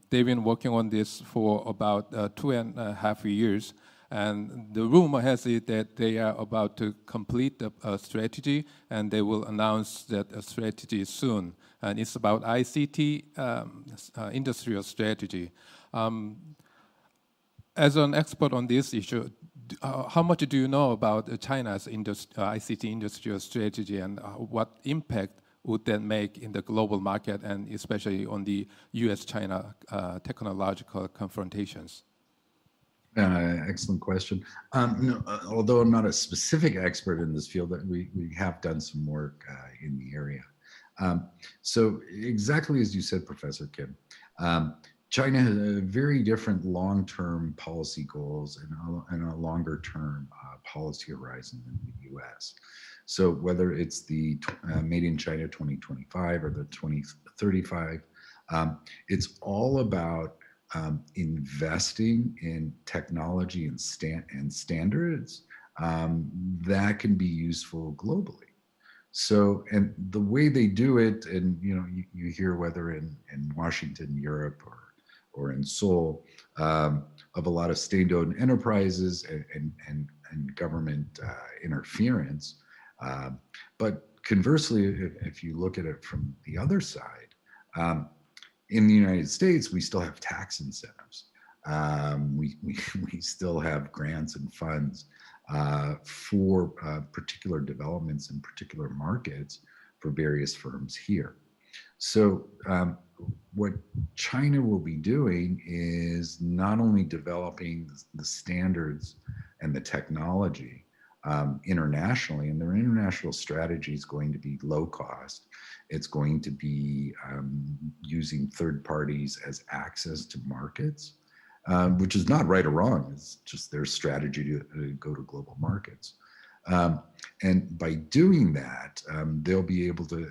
They've been working on this for about 2.5 years. And the rumor has it that they are about to complete the strategy, and they will announce that strategy soon. And it's about ICT industrial strategy. As an expert on this issue, how much do you know about China's ICT industrial strategy, and what impact would that make in the global market, and especially on the US-China technological confrontations? Excellent question. Although I'm not a specific expert in this field, we have done some work in the area. So exactly as you said, Professor Kim, China has a very different long-term policy goals and a longer-term policy horizon than the US. So whether it's the Made in China 2025 or the 2035, it's all about investing in technology and standards that can be useful globally. So, and the way they do it, and you hear whether in Washington, Europe, or in Seoul, of a lot of state-owned enterprises and government interference. But conversely, if you look at it from the other side, in the United States, we still have tax incentives. We still have grants and funds for particular developments in particular markets for various firms here. So what China will be doing is not only developing the standards and the technology internationally, and their international strategy is going to be low cost. It's going to be using third parties as access to markets, which is not right or wrong. It's just their strategy to go to global markets. And by doing that, they'll be able to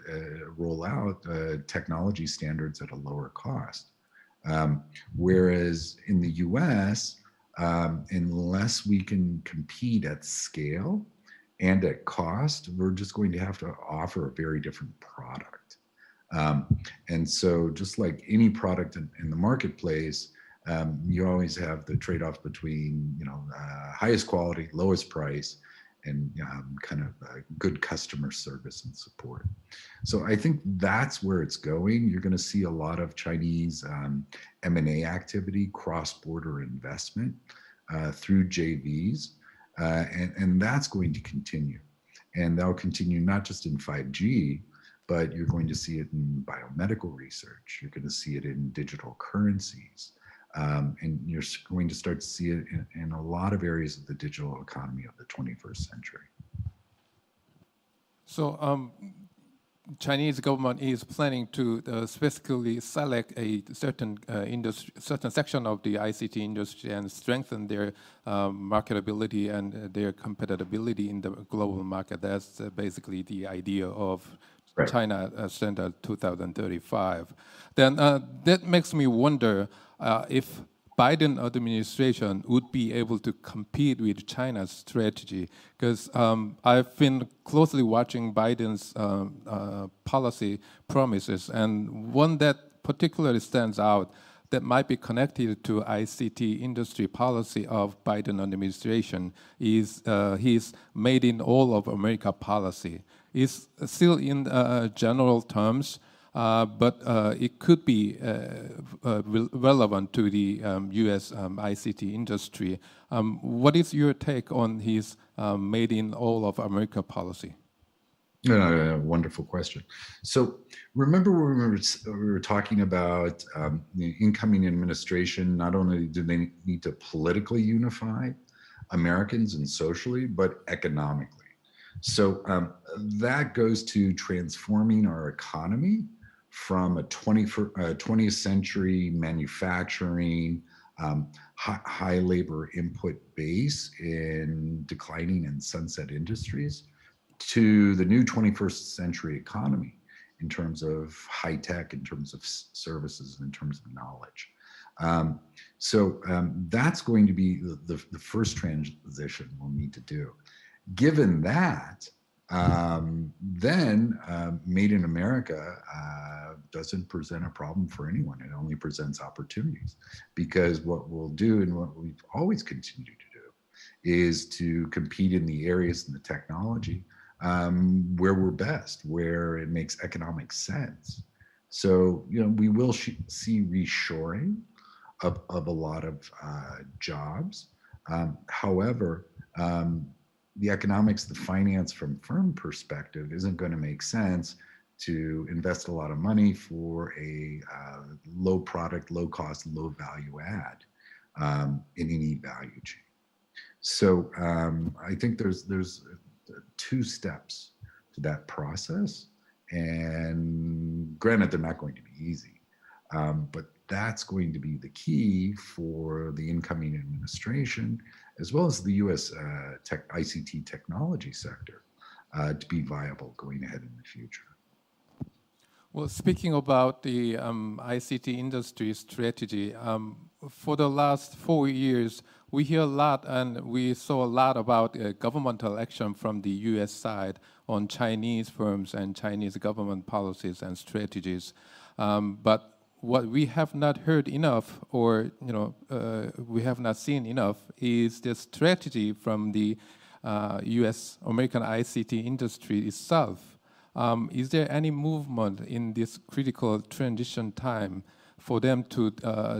roll out technology standards at a lower cost. Whereas in the US, unless we can compete at scale and at cost, we're just going to have to offer a very different product. And so just like any product in the marketplace, you always have the trade-off between, highest quality, lowest price, and kind of good customer service and support. So I think that's where it's going. You're going to see a lot of Chinese M&A activity, cross-border investment through JVs, and that's going to continue. And that'll continue not just in 5G, but you're going to see it in biomedical research. You're going to see it in digital currencies. And you're going to start to see it in a lot of areas of the digital economy of the 21st century. So Chinese government is planning to specifically select a certain certain section of the ICT industry and strengthen their marketability and their competitiveness in the global market. That's basically the idea of China Agenda 2035. Then that makes me wonder if Biden administration would be able to compete with China's strategy, because I've been closely watching Biden's policy promises, and one that particularly stands out that might be connected to ICT industry policy of Biden administration is his Made in All of America policy. It's still in general terms, but it could be relevant to the U.S. ICT industry. What is your take on his Made in All of America policy? Wonderful question. So remember when we were talking about the incoming administration, not only do they need to politically unify Americans and socially, but economically. So that goes to transforming our economy from a 20th century manufacturing, high labor input base in declining and sunset industries to the new 21st century economy in terms of high tech, in terms of services, in terms of knowledge. So that's going to be the first transition we'll need to do. Given that, then Made in America doesn't present a problem for anyone. It only presents opportunities, because what we'll do and what we've always continued to do is to compete in the areas and the technology where we're best, where it makes economic sense. So, we will see reshoring of a lot of jobs. However, the economics, the finance from firm perspective isn't going to make sense to invest a lot of money for a low product, low cost, low value add in any value chain. So I think there's 2 steps to that process, and granted, they're not going to be easy, but that's going to be the key for the incoming administration, as well as the U.S. ICT technology sector, to be viable going ahead in the future. Well, speaking about the ICT industry strategy, for the last 4 years, we hear a lot and we saw a lot about governmental action from the U.S. side on Chinese firms and Chinese government policies and strategies. But what we have not heard enough, or we have not seen enough, is the strategy from the U.S. American ICT industry itself. Is there any movement in this critical transition time for them to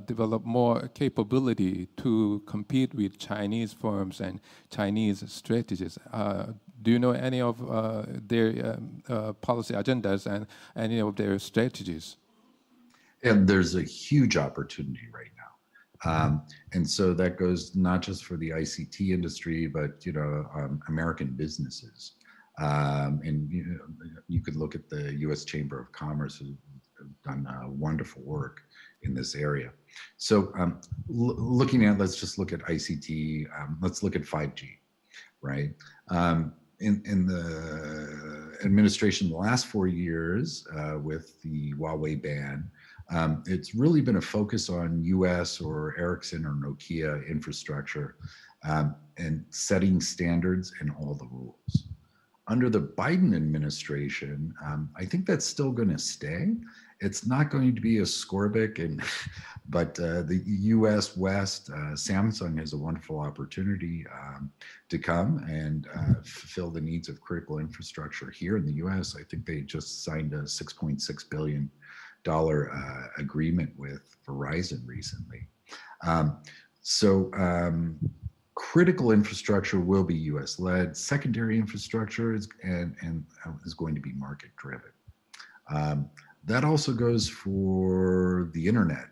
develop more capability to compete with Chinese firms and Chinese strategies? Do you know any of their policy agendas and any of their strategies? And there's a huge opportunity right now. And so that goes not just for the ICT industry, but American businesses. And you could look at the U.S. Chamber of Commerce, who've done wonderful work in this area. So let's just look at ICT. Let's look at 5G, right? In the administration the last 4 years with the Huawei ban, it's really been a focus on US or Ericsson or Nokia infrastructure and setting standards and all the rules. Under the Biden administration, I think that's still going to stay. It's not going to be a Scorbic, but the U.S. West, Samsung has a wonderful opportunity to come and fulfill the needs of critical infrastructure here in the U.S. I think they just signed a $6.6 billion agreement with Verizon recently. Critical infrastructure will be U.S.-led. Secondary infrastructure is going to be market-driven. That also goes for the internet,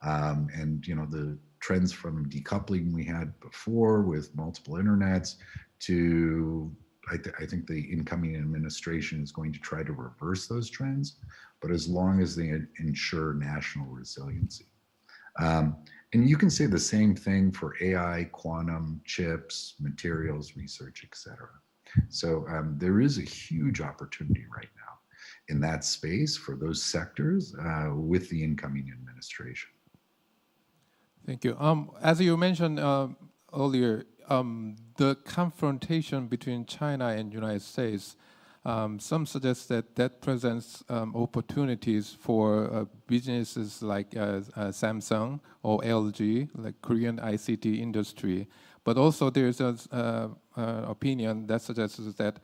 and the trends from decoupling we had before with multiple internets to I think the incoming administration is going to try to reverse those trends, but as long as they ensure national resiliency. And you can say the same thing for AI, quantum, chips, materials research, et cetera. So there is a huge opportunity right now in that space for those sectors with the incoming administration. Thank you. As you mentioned earlier, the confrontation between China and United States, some suggest that presents opportunities for businesses like Samsung or LG, like Korean ICT industry. But also there's an opinion that suggests that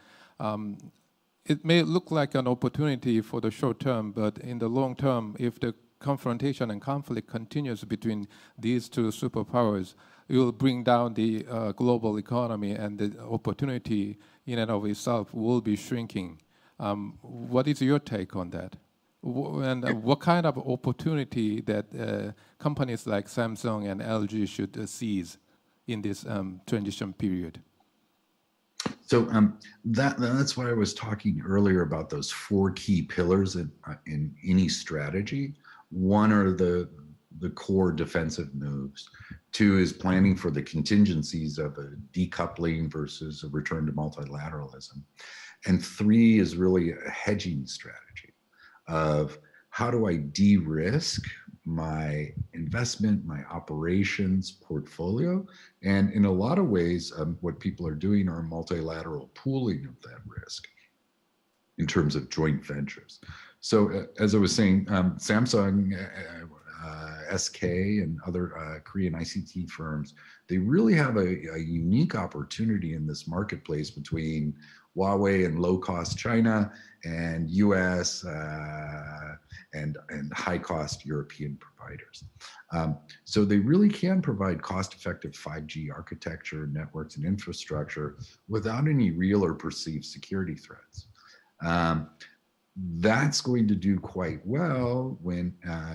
it may look like an opportunity for the short term, but in the long term, if the confrontation and conflict continues between these two superpowers, it will bring down the global economy, and the opportunity in and of itself will be shrinking. What is your take on that? And what kind of opportunity that companies like Samsung and LG should seize in this transition period? So that's why I was talking earlier about those 4 key pillars in any strategy. One are the core defensive moves. 2 is planning for the contingencies of a decoupling versus a return to multilateralism. And 3 is really a hedging strategy of how do I de-risk my investment, my operations portfolio. And in a lot of ways, what people are doing are multilateral pooling of that risk in terms of joint ventures. So as I was saying, Samsung, SK and other Korean ICT firms, they really have a unique opportunity in this marketplace between Huawei and low-cost China and US and high-cost European providers. So they really can provide cost-effective 5G architecture, networks, and infrastructure without any real or perceived security threats. That's going to do quite well when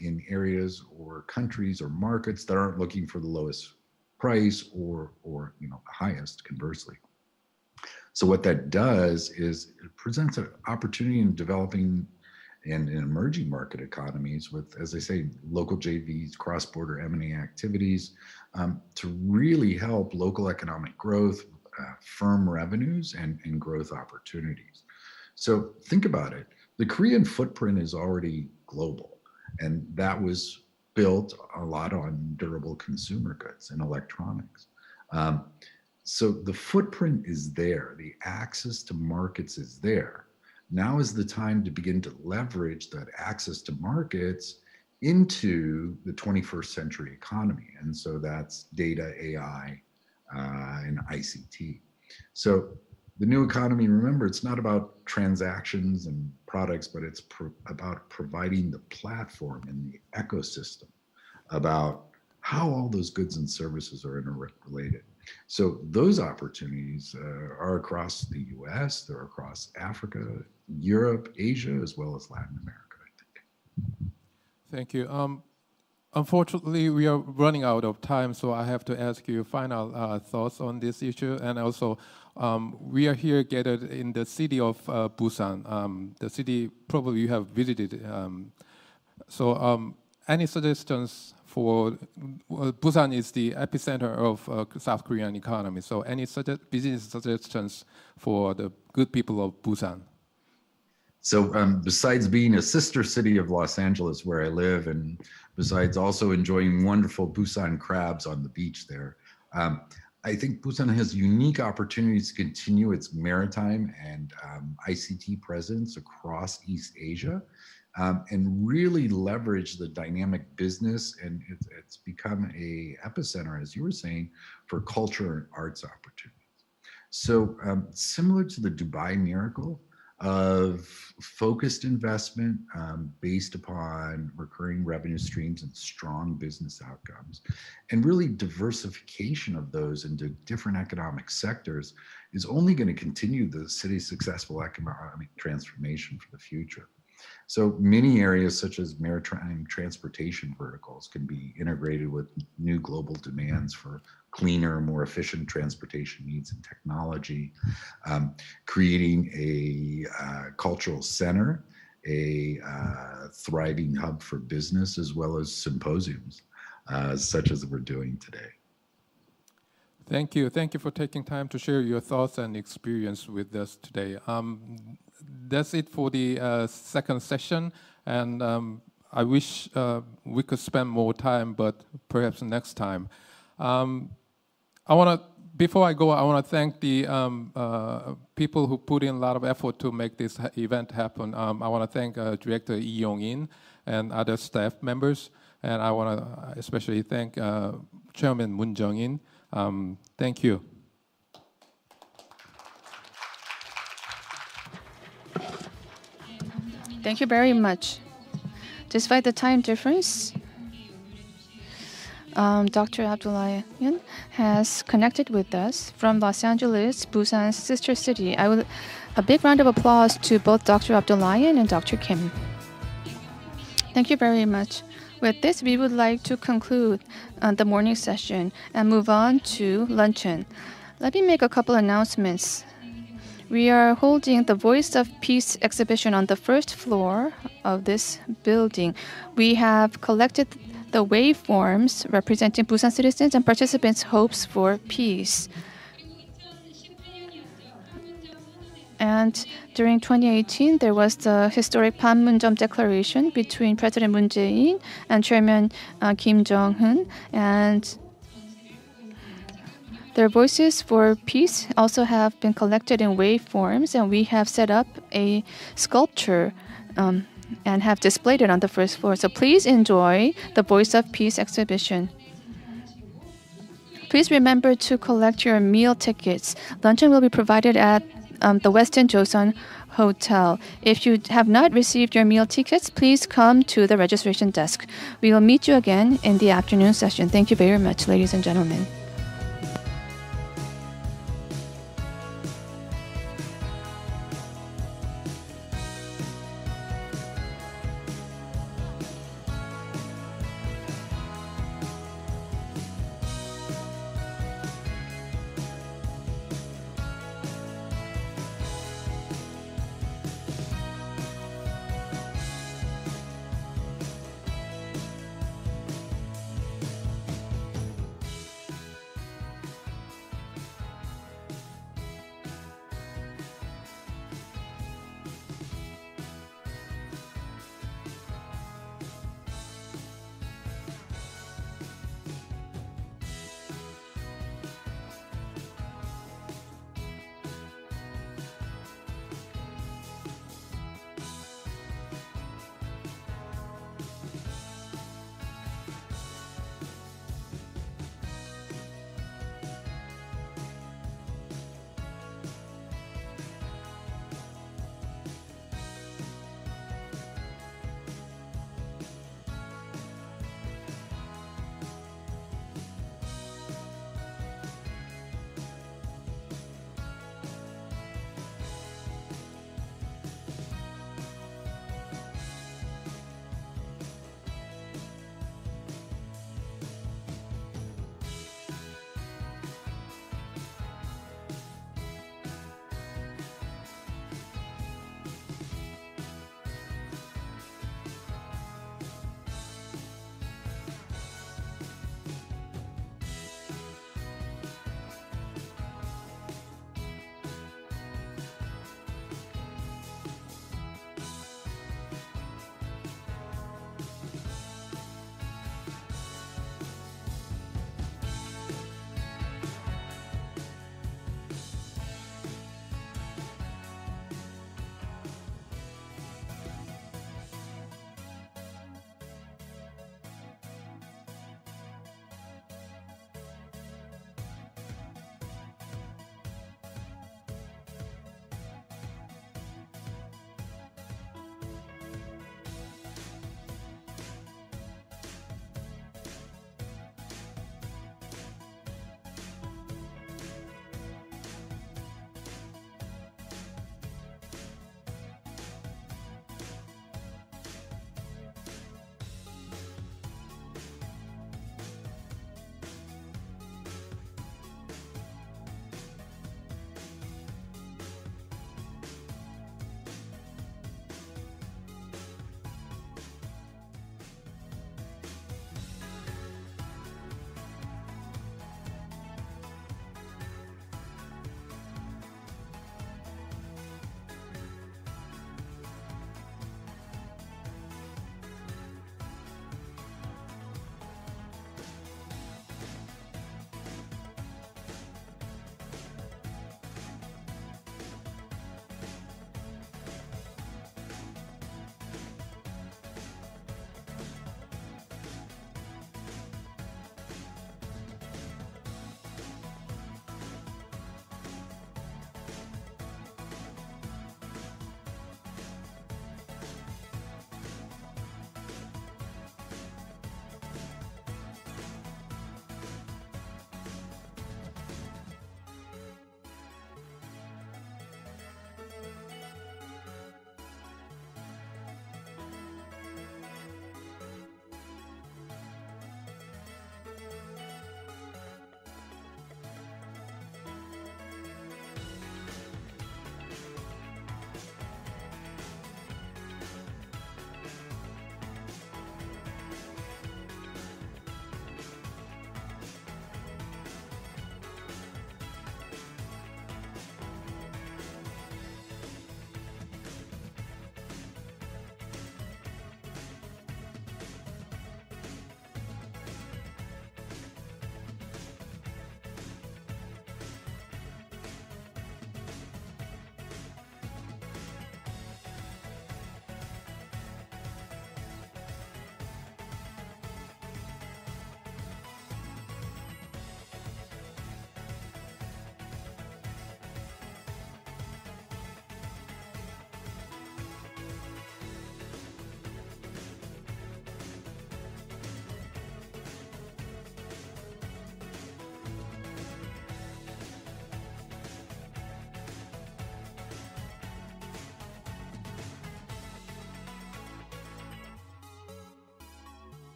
in areas or countries or markets that aren't looking for the lowest price or the highest, conversely. So what that does is it presents an opportunity in developing and in emerging market economies with, as I say, local JVs, cross-border M&A activities to really help local economic growth, firm revenues, and growth opportunities. So think about it. The Korean footprint is already global, and that was built a lot on durable consumer goods and electronics. So the footprint is there, the access to markets is there. Now is the time to begin to leverage that access to markets into the 21st century economy. And so that's data, AI, and ICT. So The new economy, remember, it's not about transactions and products, but it's about providing the platform and the ecosystem about how all those goods and services are interrelated. So those opportunities are across the US, they're across Africa, Europe, Asia, as well as Latin America, I think. Thank you. Unfortunately, we are running out of time, so I have to ask you final thoughts on this issue. And also, we are here gathered in the city of Busan, the city probably you have visited. Any suggestions for, Busan is the epicenter of South Korean economy, so any business suggestions for the good people of Busan? So besides being a sister city of Los Angeles where I live, and besides also enjoying wonderful Busan crabs on the beach there, I think Busan has unique opportunities to continue its maritime and ICT presence across East Asia, and really leverage the dynamic business, and it's become a epicenter, as you were saying, for culture and arts opportunities. So similar to the Dubai miracle, of focused investment based upon recurring revenue streams and strong business outcomes, and really diversification of those into different economic sectors is only going to continue the city's successful economic transformation for the future. So many areas such as maritime transportation verticals can be integrated with new global demands for cleaner, more efficient transportation needs and technology, creating a cultural center, a thriving hub for business, as well as symposiums such as we're doing today. Thank you. Thank you for taking time to share your thoughts and experience with us today. That's it for the second session, and I wish we could spend more time, but perhaps next time. Before I go, I want to thank the people who put in a lot of effort to make this event happen. I want to thank Director Yinhong and other staff members, and I want to especially thank Chairman Moon Chung-in. Thank you. Thank you very much. Despite the time difference, Dr. Abdollahian has connected with us from Los Angeles, Busan's sister city. A big round of applause to both Dr. Abdollahian and Dr. Kim. Thank you very much. With this, we would like to conclude the morning session and move on to luncheon. Let me make a couple announcements. We are holding the Voice of Peace exhibition on the first floor of this building. We have collected the waveforms representing Busan citizens and participants' hopes for peace. And during 2018, there was the historic Panmunjom Declaration between President Moon Jae-in and Chairman Kim Jong-un, and their voices for peace also have been collected in waveforms, and we have set up a sculpture and have displayed it on the first floor. So please enjoy the Voice of Peace exhibition. Please remember to collect your meal tickets. Luncheon will be provided at the Westin Joseon Hotel. If you have not received your meal tickets, please come to the registration desk. We will meet you again in the afternoon session. Thank you very much, ladies and gentlemen.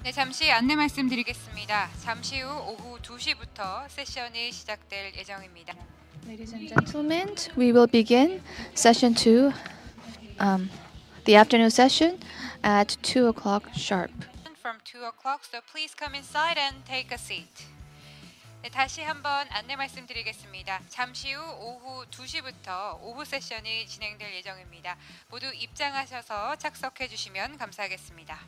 네, 잠시 안내 말씀드리겠습니다. 잠시 후 오후 2시부터 세션이 시작될 예정입니다. Ladies and gentlemen, we will begin session 2, the afternoon session at 2 o'clock sharp. From 2 o'clock, so please come inside and take a seat. 네, 다시 한번 안내 말씀드리겠습니다. 잠시 후 오후 2시부터 오후 세션이 진행될 예정입니다. 모두 입장하셔서 착석해 주시면 감사하겠습니다.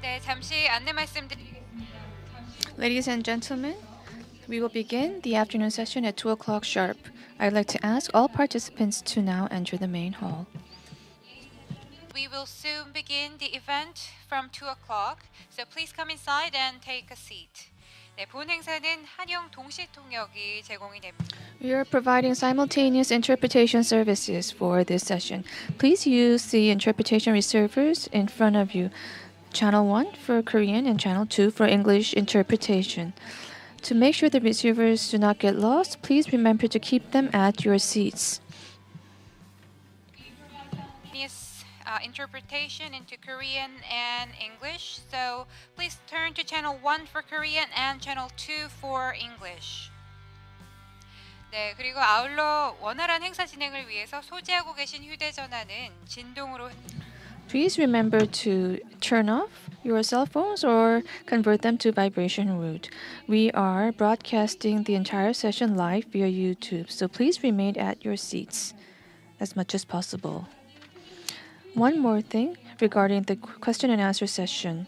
네, 잠시 안내 말씀드리겠습니다. Ladies and gentlemen, we will begin the afternoon session at 2 o'clock sharp. I'd like to ask all participants to now enter the main hall. We will soon begin the event from 2 o'clock, so please come inside and take a seat. 네, 본 행사는 한영 동시 통역이 제공이 됩니다. We are providing simultaneous interpretation services for this session. Please use the interpretation receivers in front of you. Channel 1 for Korean and Channel 2 for English interpretation. To make sure the receivers do not get lost, please remember to keep them at your seats. Interpretation into Korean and English, so please turn to Channel 1 for Korean and Channel 2 for English. 네, 그리고 아울러 원활한 행사 진행을 위해서 소지하고 계신 휴대전화는 진동으로 Please remember to turn off your cell phones or convert them to vibration mode. We are broadcasting the entire session live via YouTube, so please remain at your seats as much as possible. One more thing regarding the question and answer session.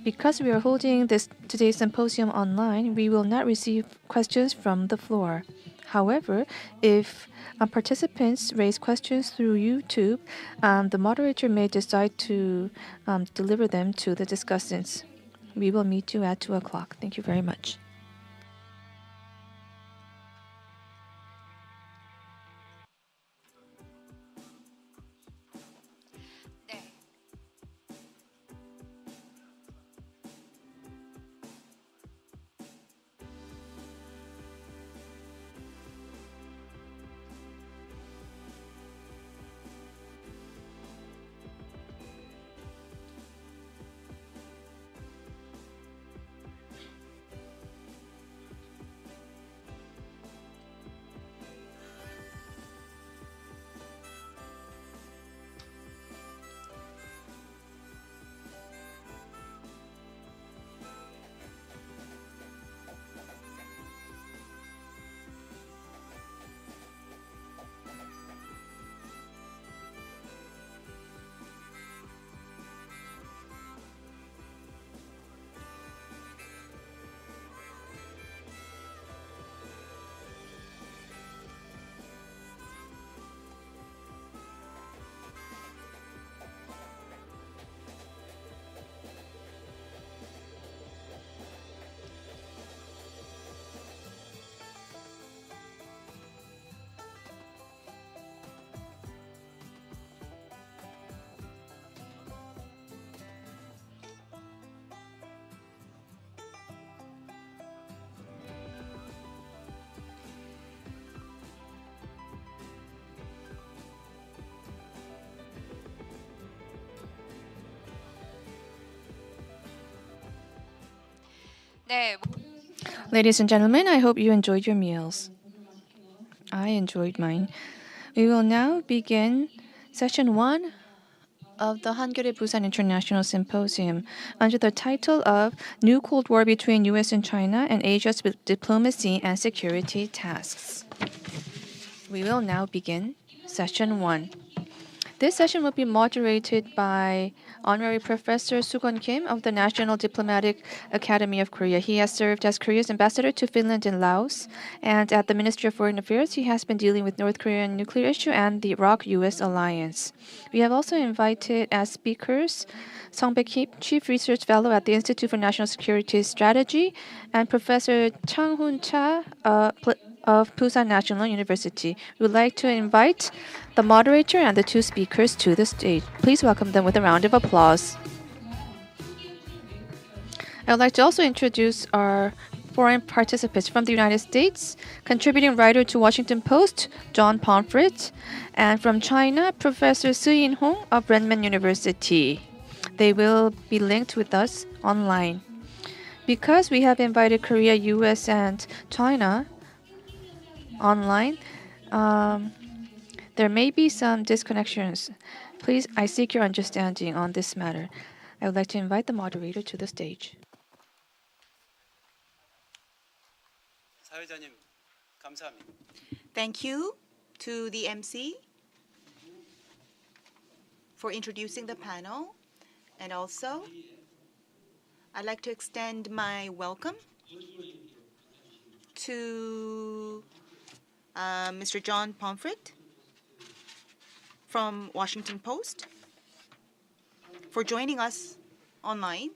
Because we are holding today's symposium online, we will not receive questions from the floor. However, if participants raise questions through YouTube, the moderator may decide to deliver them to the discussants. We will meet you at 2 o'clock. Thank you very much. 네, Ladies and gentlemen, I hope you enjoyed your meals. I enjoyed mine. We will now begin session 1 of the Hankyoreh-Busan International Symposium under the title of New Cold War Between U.S. and China and Asia's Diplomacy and Security Tasks. We will now begin session 1. This session will be moderated by Honorary Professor Soo-Gun-Kim of the National Diplomatic Academy of Korea. He has served as Korea's ambassador to Finland and Laos, and at the Ministry of Foreign Affairs, he has been dealing with North Korean nuclear issue and the Iraq-U.S. alliance. We have also invited as speakers Sung-bae Kim, Chief Research Fellow at the Institute for National Security Strategy, and Professor Chang-hoon of Busan National University. We would like to invite the moderator and the two speakers to the stage. Please welcome them with a round of applause. I would like to also introduce our foreign participants from the United States, contributing writer to Washington Post, John Pomfret, and from China, Professor Yinhong of Renmin University. They will be linked with us online. Because we have invited Korea, U.S., and China online, there may be some disconnections. Please, I seek your understanding on this matter. I would like to invite the moderator to the stage. 사회자님, 감사합니다. Thank you to the MC for introducing the panel. And also, I'd like to extend my welcome to Mr. John Pomfret from Washington Post for joining us online.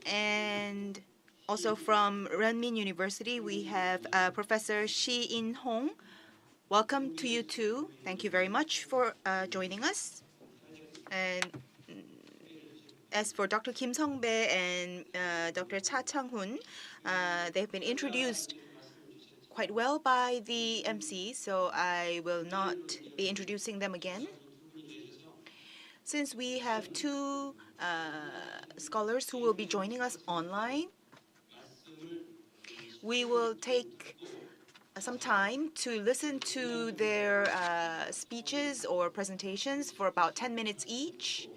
And also from Renmin University, we have Professor Yinhong. Welcome to you too. Thank you very much for joining us. And as for Dr. Kim Sung-bae and Dr. Chang-hoon, they've been introduced quite well by the MC, so I will not be introducing them again. Since we have two scholars who will be joining us online, we will take some time to listen to their speeches or presentations for about 10 minutes each.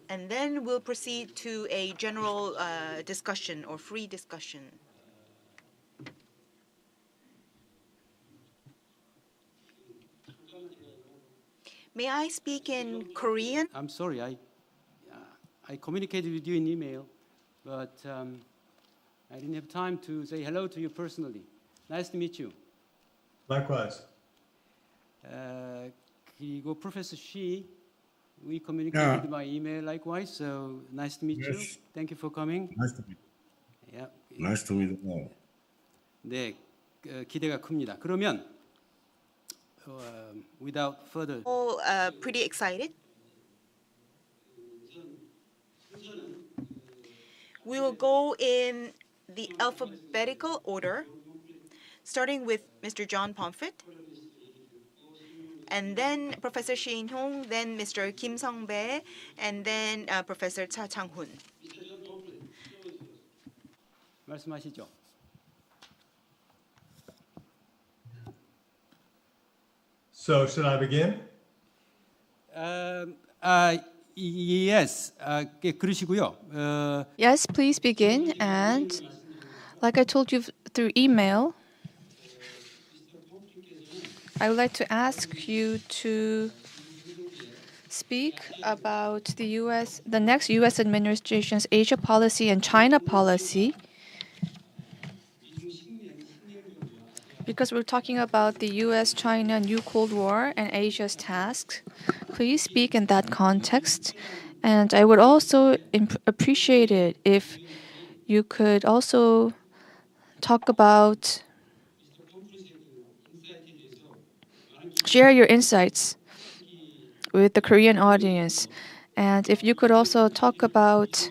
And then we'll proceed to a general discussion or free discussion. May I speak in Korean? I'm sorry, I communicated with you in email, but I didn't have time to say hello to you personally. Nice to meet you. Likewise. 그리고 Professor Shi, we communicated by email likewise, so nice to meet you. Thank you for coming. Nice to meet you. Yeah. Nice to meet you all. 네, 기대가 큽니다. 그러면 without further. All pretty excited. We will go in the alphabetical order, starting with Mr. John Pomfret, and then Professor Yinhong, then Mr. Kim Sung-bae, and then Professor Chang-hoon. 말씀하시죠. So, should I begin? Yes, 그러시고요. Yes, please begin. And like I told you through email, I would like to ask you to speak about the next U.S. administration's Asia policy and China policy. Because we're talking about the U.S.-China new Cold War and Asia's tasks, please speak in that context. And I would also appreciate it if you could also talk about, share your insights with the Korean audience. And if you could also talk about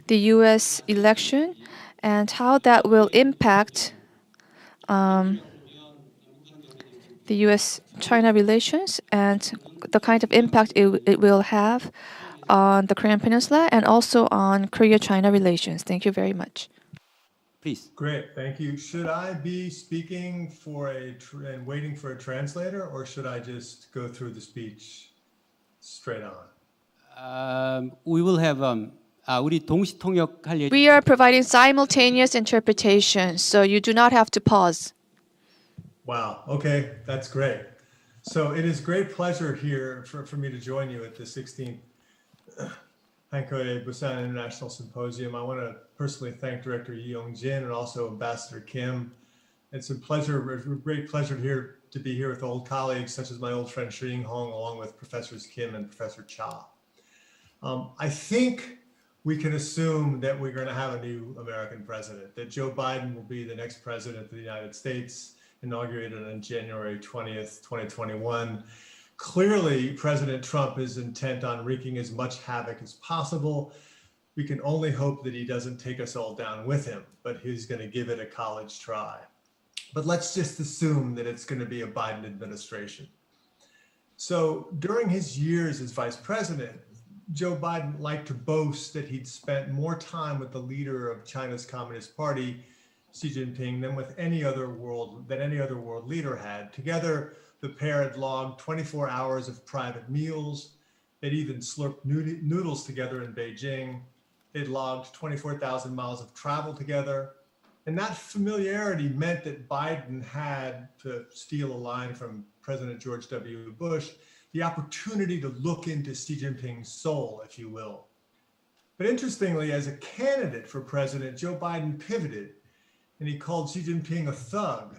the U.S. election and how that will impact the U.S.-China relations and the kind of impact it will have on the Korean Peninsula and also on Korea-China relations. Thank you very much. Please. Great, thank you. Should I be speaking and waiting for a translator, or should I just go through the speech straight on? We will have 우리 동시 통역할 예정. We are providing simultaneous interpretation, so you do not have to pause. Wow, okay, that's great. So it is great pleasure here for me to join you at the 16th Hankyoreh-Busan International Symposium. I want to personally thank Director Young-joon and also Ambassador Kim. It's a great pleasure to be here with old colleagues such as my old friend Yinhong, along with Professors Kim and Professor Cha. I think we can assume that we're going to have a new American president, that Joe Biden will be the next president of the United States, inaugurated on January 20th, 2021. Clearly, President Trump is intent on wreaking as much havoc as possible. We can only hope that he doesn't take us all down with him, but he's going to give it a college try. But let's just assume that it's going to be a Biden administration. So during his years as vice president, Joe Biden liked to boast that he'd spent more time with the leader of China's Communist Party, Xi Jinping, than any other world leader had. Together, the pair had logged 24 hours of private meals. They'd even slurped noodles together in Beijing. They'd logged 24,000 miles of travel together. And that familiarity meant that Biden had, to steal a line from President George W. Bush, the opportunity to look into Xi Jinping's soul, if you will. But interestingly, as a candidate for president, Joe Biden pivoted and he called Xi Jinping a thug.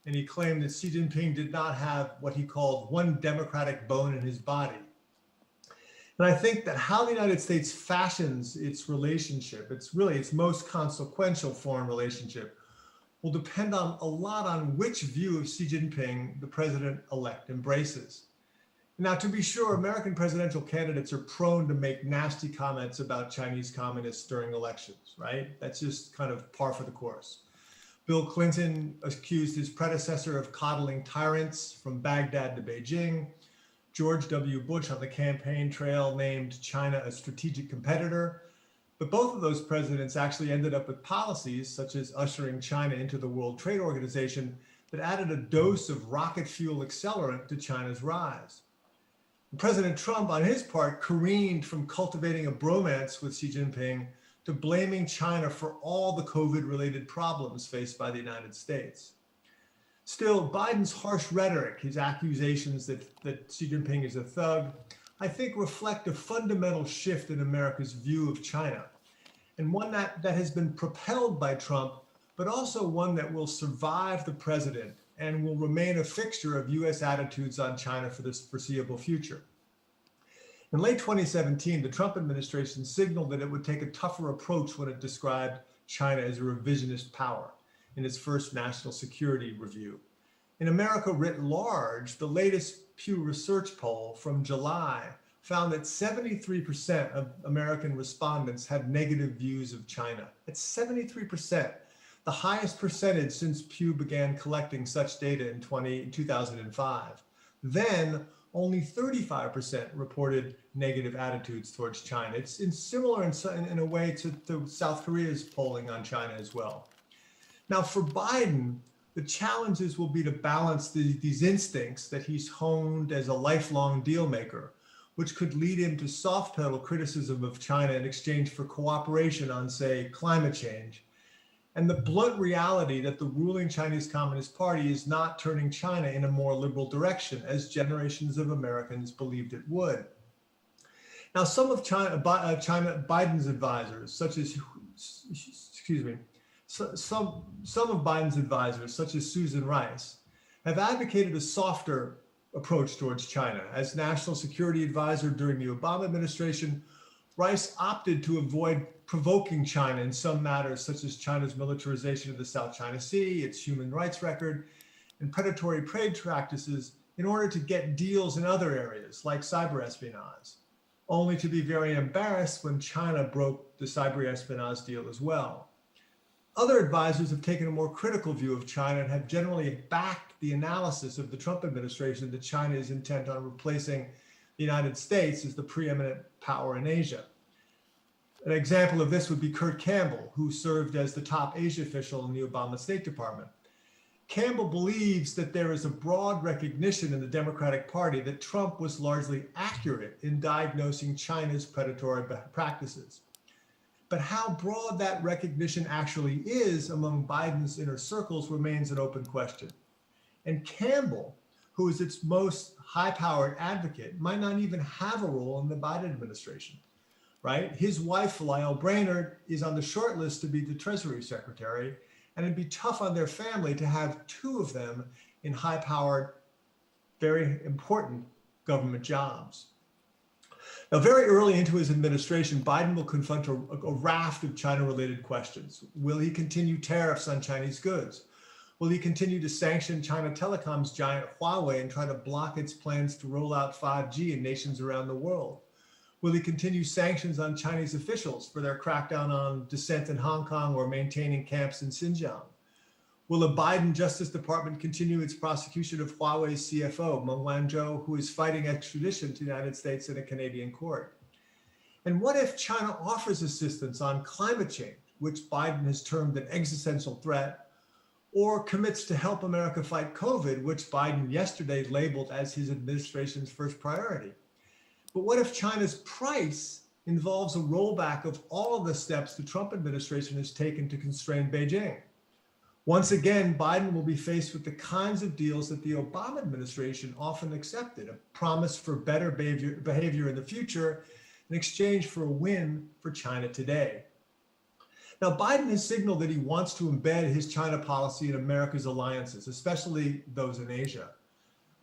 And he claimed that Xi Jinping did not have what he called one democratic bone in his body. And I think that how the United States fashions its relationship, its most consequential foreign relationship, will depend a lot on which view of Xi Jinping the president-elect embraces. Now, to be sure, American presidential candidates are prone to make nasty comments about Chinese communists during elections, right? That's just kind of par for the course. Bill Clinton accused his predecessor of coddling tyrants from Baghdad to Beijing. George W. Bush on the campaign trail named China a strategic competitor. But both of those presidents actually ended up with policies such as ushering China into the World Trade Organization that added a dose of rocket fuel accelerant to China's rise. President Trump, on his part, careened from cultivating a bromance with Xi Jinping to blaming China for all the COVID-related problems faced by the United States. Still, Biden's harsh rhetoric, his accusations that Xi Jinping is a thug, I think reflect a fundamental shift in America's view of China, and one that has been propelled by Trump, but also one that will survive the president and will remain a fixture of US attitudes on China for this foreseeable future. In late 2017, the Trump administration signaled that it would take a tougher approach when it described China as a revisionist power in its first national security review. In America writ large, the latest Pew Research poll from July found that 73% of American respondents had negative views of China. It's 73%, the highest percentage since Pew began collecting such data in 2005. Then, only 35% reported negative attitudes towards China. It's similar in a way to South Korea's polling on China as well. Now, for Biden, the challenges will be to balance these instincts that he's honed as a lifelong deal maker, which could lead him to soft pedal criticism of China in exchange for cooperation on, say, climate change, and the blunt reality that the ruling Chinese Communist Party is not turning China in a more liberal direction, as generations of Americans believed it would. Now, some of Biden's advisors, such as, some of Biden's advisors, such as Susan Rice, have advocated a softer approach towards China. As national security advisor during the Obama administration, Rice opted to avoid provoking China in some matters, such as China's militarization of the South China Sea, its human rights record, and predatory trade practices in order to get deals in other areas, like cyber espionage, only to be very embarrassed when China broke the cyber espionage deal as well. Other advisors have taken a more critical view of China and have generally backed the analysis of the Trump administration that China is intent on replacing the United States as the preeminent power in Asia. An example of this would be Kurt Campbell, who served as the top Asia official in the Obama State Department. Campbell believes that there is a broad recognition in the Democratic Party that Trump was largely accurate in diagnosing China's predatory practices. But how broad that recognition actually is among Biden's inner circles remains an open question. And Campbell, who is its most high-powered advocate, might not even have a role in the Biden administration, right? His wife, Lael Brainerd, is on the short list to be the Treasury Secretary, and it'd be tough on their family to have two of them in high-powered, very important government jobs. Now, very early into his administration, Biden will confront a raft of China-related questions. Will he continue tariffs on Chinese goods? Will he continue to sanction China Telecom's giant Huawei and try to block its plans to roll out 5G in nations around the world? Will he continue sanctions on Chinese officials for their crackdown on dissent in Hong Kong or maintaining camps in Xinjiang? Will the Biden Justice Department continue its prosecution of Huawei's CFO, Meng Wanzhou, who is fighting extradition to the United States in a Canadian court? And what if China offers assistance on climate change, which Biden has termed an existential threat, or commits to help America fight COVID, which Biden yesterday labeled as his administration's first priority? But what if China's price involves a rollback of all of the steps the Trump administration has taken to constrain Beijing? Once again, Biden will be faced with the kinds of deals that the Obama administration often accepted, a promise for better behavior in the future in exchange for a win for China today. Now, Biden has signaled that he wants to embed his China policy in America's alliances, especially those in Asia.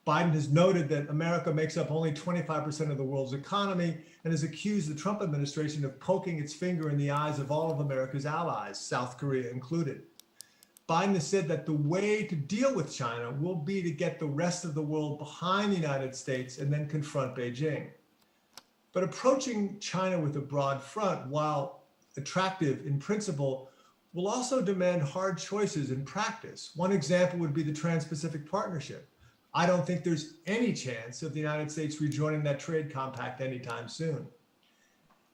Biden has noted that America makes up only 25% of the world's economy and has accused the Trump administration of poking its finger in the eyes of all of America's allies, South Korea included. Biden has said that the way to deal with China will be to get the rest of the world behind the United States and then confront Beijing. But approaching China with a broad front, while attractive in principle, will also demand hard choices in practice. One example would be the Trans-Pacific Partnership. I don't think there's any chance of the United States rejoining that trade compact anytime soon.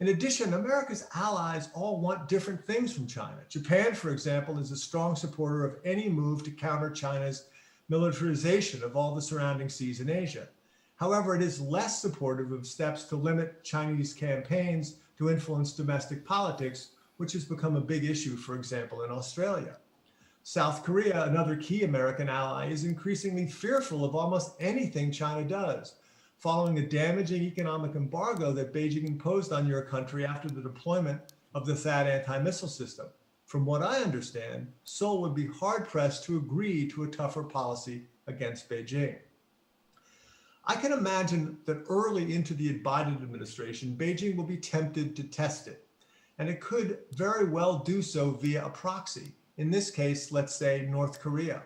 In addition, America's allies all want different things from China. Japan, for example, is a strong supporter of any move to counter China's militarization of all the surrounding seas in Asia. However, it is less supportive of steps to limit Chinese campaigns to influence domestic politics, which has become a big issue, for example, in Australia. South Korea, another key American ally, is increasingly fearful of almost anything China does, following a damaging economic embargo that Beijing imposed on your country after the deployment of the THAAD anti-missile system. From what I understand, Seoul would be hard-pressed to agree to a tougher policy against Beijing. I can imagine that early into the Biden administration, Beijing will be tempted to test it, and it could very well do so via a proxy. In this case, let's say North Korea.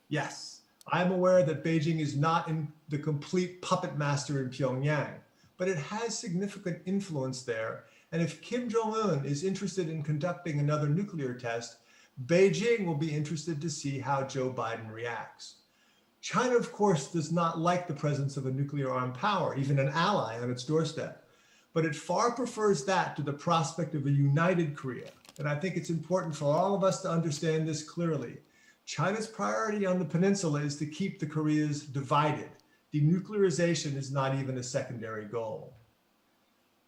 Yes, I'm aware that Beijing is not the complete puppet master in Pyongyang, but it has significant influence there. And if Kim Jong-un is interested in conducting another nuclear test, Beijing will be interested to see how Joe Biden reacts. China, of course, does not like the presence of a nuclear armed power, even an ally on its doorstep, but it far prefers that to the prospect of a united Korea. And I think it's important for all of us to understand this clearly. China's priority on the peninsula is to keep the Koreas divided. Denuclearization is not even a secondary goal.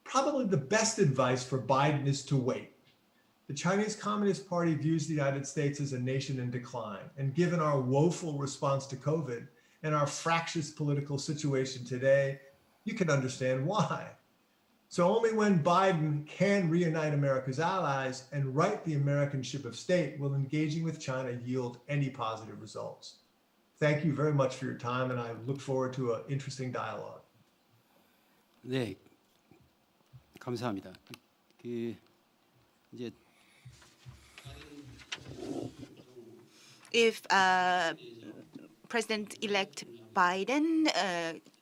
Probably the best advice for Biden is to wait. The Chinese Communist Party views the United States as a nation in decline. And given our woeful response to COVID and our fractious political situation today, you can understand why. So only when Biden can reunite America's allies and right the American ship of state will engaging with China yield any positive results. Thank you very much for your time, and I look forward to an interesting dialogue. 네, 감사합니다. 이제 If President-elect Biden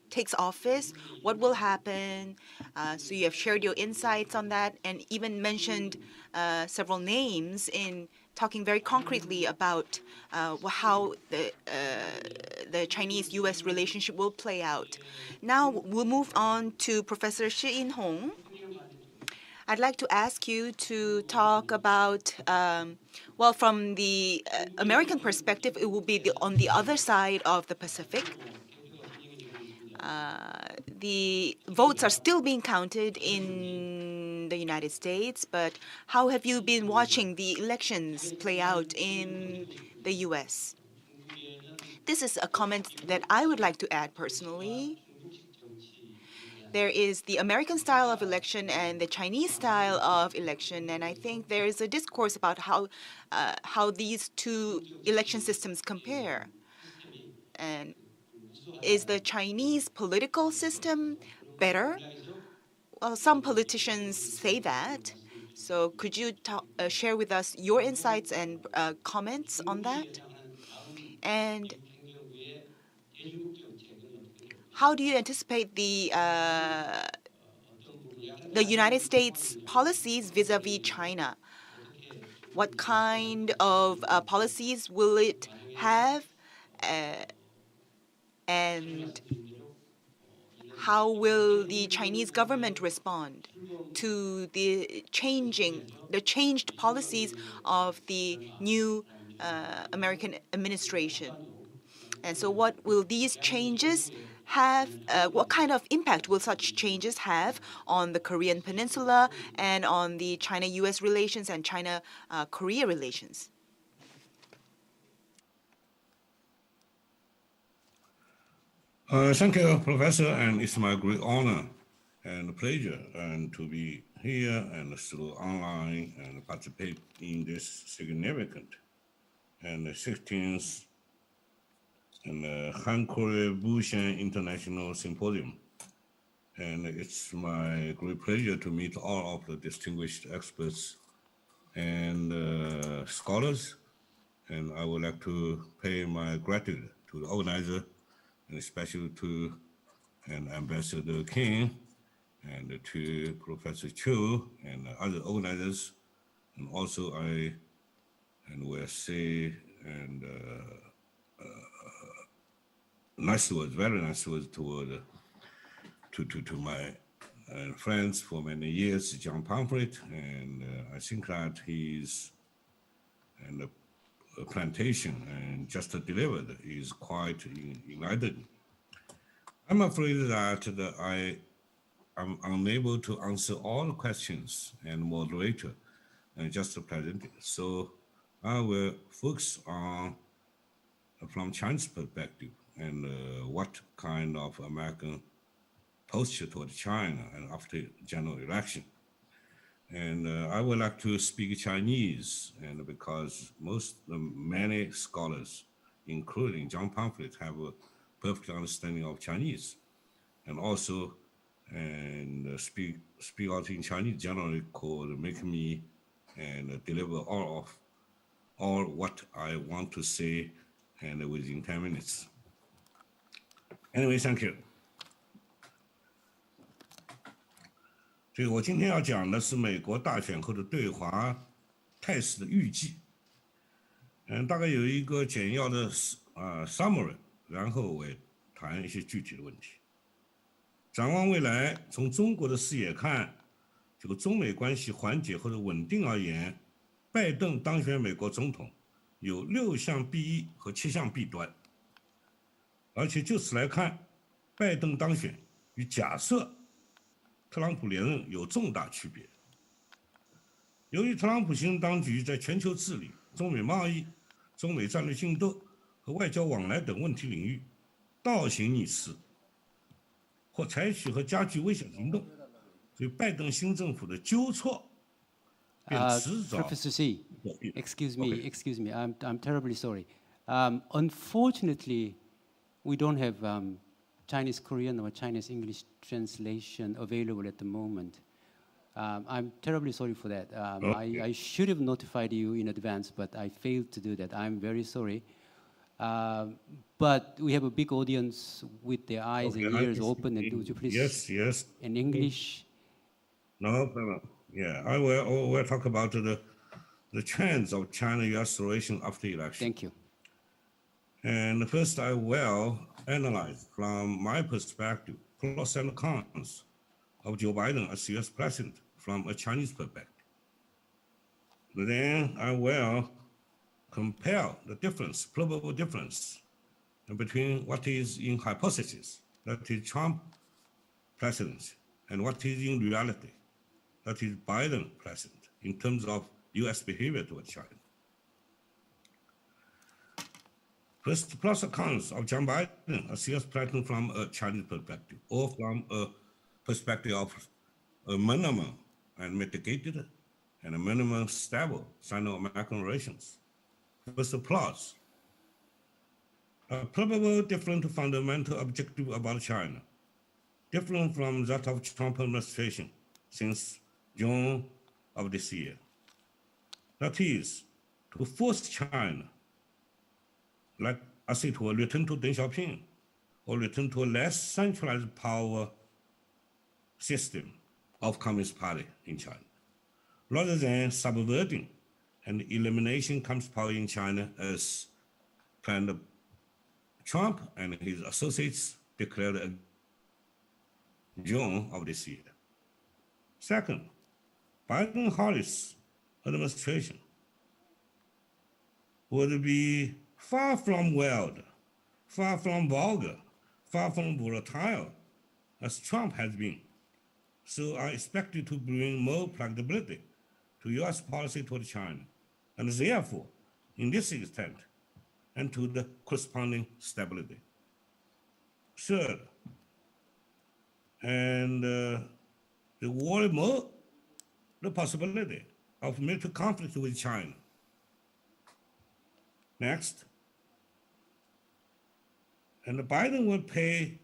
takes office, what will happen? So you have shared your insights on that and even mentioned several names in talking very concretely about how the Chinese-U.S. relationship will play out. Now we'll move on to Professor Yinhong. I'd like to ask you to talk about, well, from the American perspective, it will be on the other side of the Pacific. The votes are still being counted in the United States, but how have you been watching the elections play out in the U.S.? This is a comment that I would like to add personally. There is the American style of election and the Chinese style of election, and I think there is a discourse about how these two election systems compare. And is the Chinese political system better? Well, some politicians say that. So could you share with us your insights and comments on that? And how do you anticipate the United States policies vis-a-vis China? What kind of policies will it have? And how will the Chinese government respond to the changed policies of the new American administration? And so what will these changes have, what kind of impact will such changes have on the Korean Peninsula and on the China-U.S. relations and China-Korea relations? Thank you, Professor, and it's my great honor and pleasure to be here and through online and participate in this significant and 16th and Hankyoreh-Busan International Symposium. And it's my great pleasure to meet all of the distinguished experts and scholars. And I would like to pay my gratitude to the organizer, and especially to Ambassador Kim and to Professor Chu and other organizers. And also I will say nice words, very nice words toward to my friends for many years, John Pomfret, and I think that he's and the plantation and just delivered is quite enlightening. I'm afraid that I'm unable to answer all the questions and moderator and just present it. So I will focus on from China's perspective and what kind of American posture toward China and after general election. And I would like to speak Chinese, and because many scholars, including John Pomfret, have a perfect understanding of Chinese, and also speak out in Chinese generally could make me and deliver all what I want to say and within 10 minutes. Anyway, thank you. 所以我今天要讲的是美国大选后的对华态势的预计，大概有一个简要的summary， 然后我谈一些具体的问题。展望未来，从中国的视野看，这个中美关系缓解或者稳定而言，拜登当选美国总统有6项弊益和7项弊端，而且就此来看，拜登当选与假设特朗普连任有重大区别。由于特朗普行政当局在全球治理、中美贸易、中美战略竞斗和外交往来等问题领域倒行逆施，或采取和加剧危险行动，所以拜登新政府的纠错便迟早。Professor C, excuse me, I'm terribly sorry. Unfortunately, we don't have Chinese Korean or Chinese English translation available at the moment. I'm terribly sorry for that. I should have notified you in advance, but I failed to do that. I'm very sorry. But we have a big audience with their eyes and ears open. And would you please? Yes. In English? No problem. Yeah, I will talk about the trends of China-U.S. relations after election. Thank you. And first, I will analyze from my perspective pros and cons of Joe Biden as U.S. president from a Chinese perspective. Then I will compare the difference, probable difference between what is in hypothesis, that is Trump presidency, and what is in reality, that is Biden president, in terms of U.S. behavior toward China. First, pros and cons of John Biden as U.S. president from a Chinese perspective, or from a perspective of a minimum and mitigated and a minimum stable Sino-American relations. First, the pros. A probable different fundamental objective about China, different from that of Trump administration since June of this year. That is, to force China, like as it were, return to Deng Xiaoping, or return to a less centralized power system of Communist Party in China, rather than subverting and elimination Communist power in China as planned Trump and his associates declared in June of this year. Second, Biden-Harris administration would be far from wild, far from vulgar, far from volatile, as Trump has been. So I expect it to bring more predictability to U.S. policy toward China, and therefore, in this extent, and to the corresponding stability. Third, and the worry more the possibility of military conflict with China. Next, and Biden will pay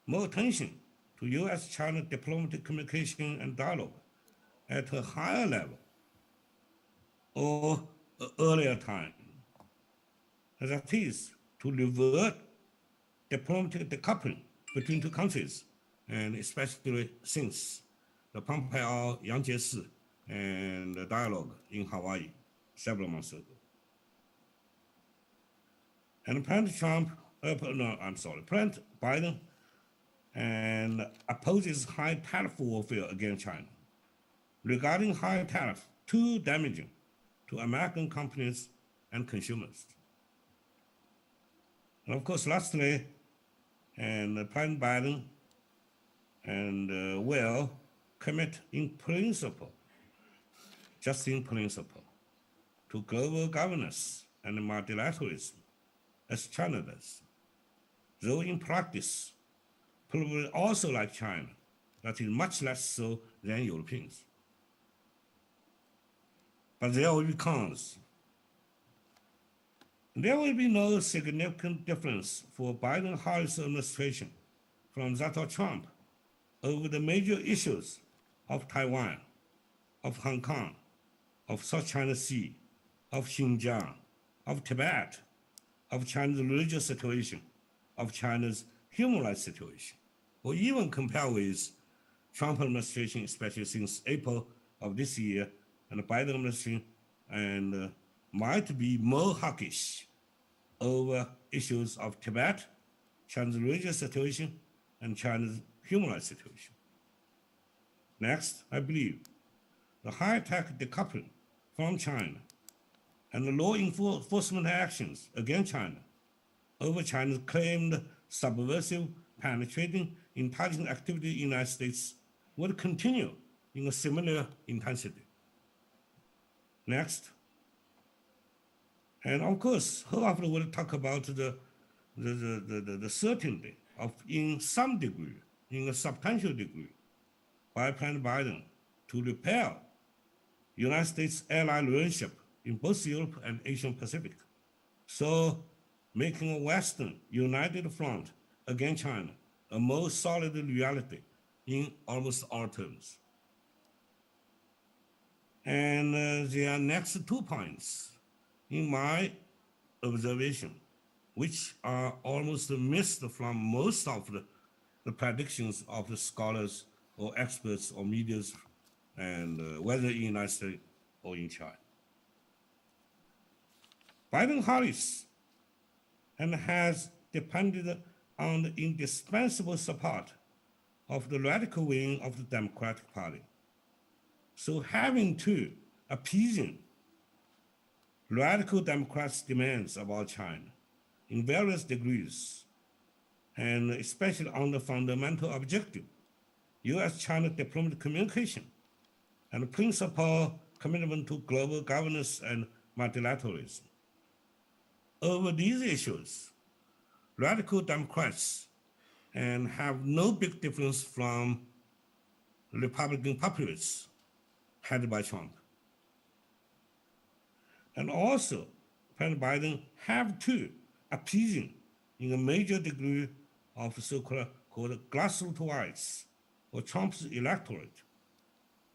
more attention to U.S.-China diplomatic communication and dialogue at a higher level or an earlier time. That is, to revert diplomatic decoupling between two countries, and especially since the Pompeo-Yang and the dialogue in Hawaii several months ago. And President Biden and opposes high tariff warfare against China. Regarding high tariff, too damaging to American companies and consumers. And of course, lastly, and President Biden and will commit in principle, just in principle, to global governance and multilateralism as China does, though in practice, probably also like China, that is much less so than Europeans. But there will be cons. There will be no significant difference for Biden-Harris administration from that of Trump over the major issues of Taiwan, of Hong Kong, of South China Sea, of Xinjiang, of Tibet, of China's religious situation, of China's human rights situation, or even compare with Trump administration, especially since April of this year, and the Biden administration, and might be more hawkish over issues of Tibet, China's religious situation, and China's human rights situation. Next, I believe the high-tech decoupling from China and the law enforcement actions against China over China's claimed subversive, penetrating intelligence activity in the United States will continue in a similar intensity. Next, and of course, Ho-Chul will talk about the certainty of, in some degree, in a substantial degree, by President Biden to repair United States ally relationship in both Europe and Asian Pacific, so making a Western united front against China a more solid reality in almost all terms. And there are next 2 points in my observation, which are almost missed from most of the predictions of the scholars or experts or medias, and whether in the United States or in China. Biden-Harris and has depended on the indispensable support of the radical wing of the Democratic Party. So having to appeasing radical Democrats' demands about China in various degrees, and especially on the fundamental objective, U.S.-China diplomatic communication and principal commitment to global governance and multilateralism. Over these issues, radical Democrats and have no big difference from Republican populists headed by Trump. And also, President Biden have to appeasing in a major degree of so-called grassroots rights for Trump's electorate.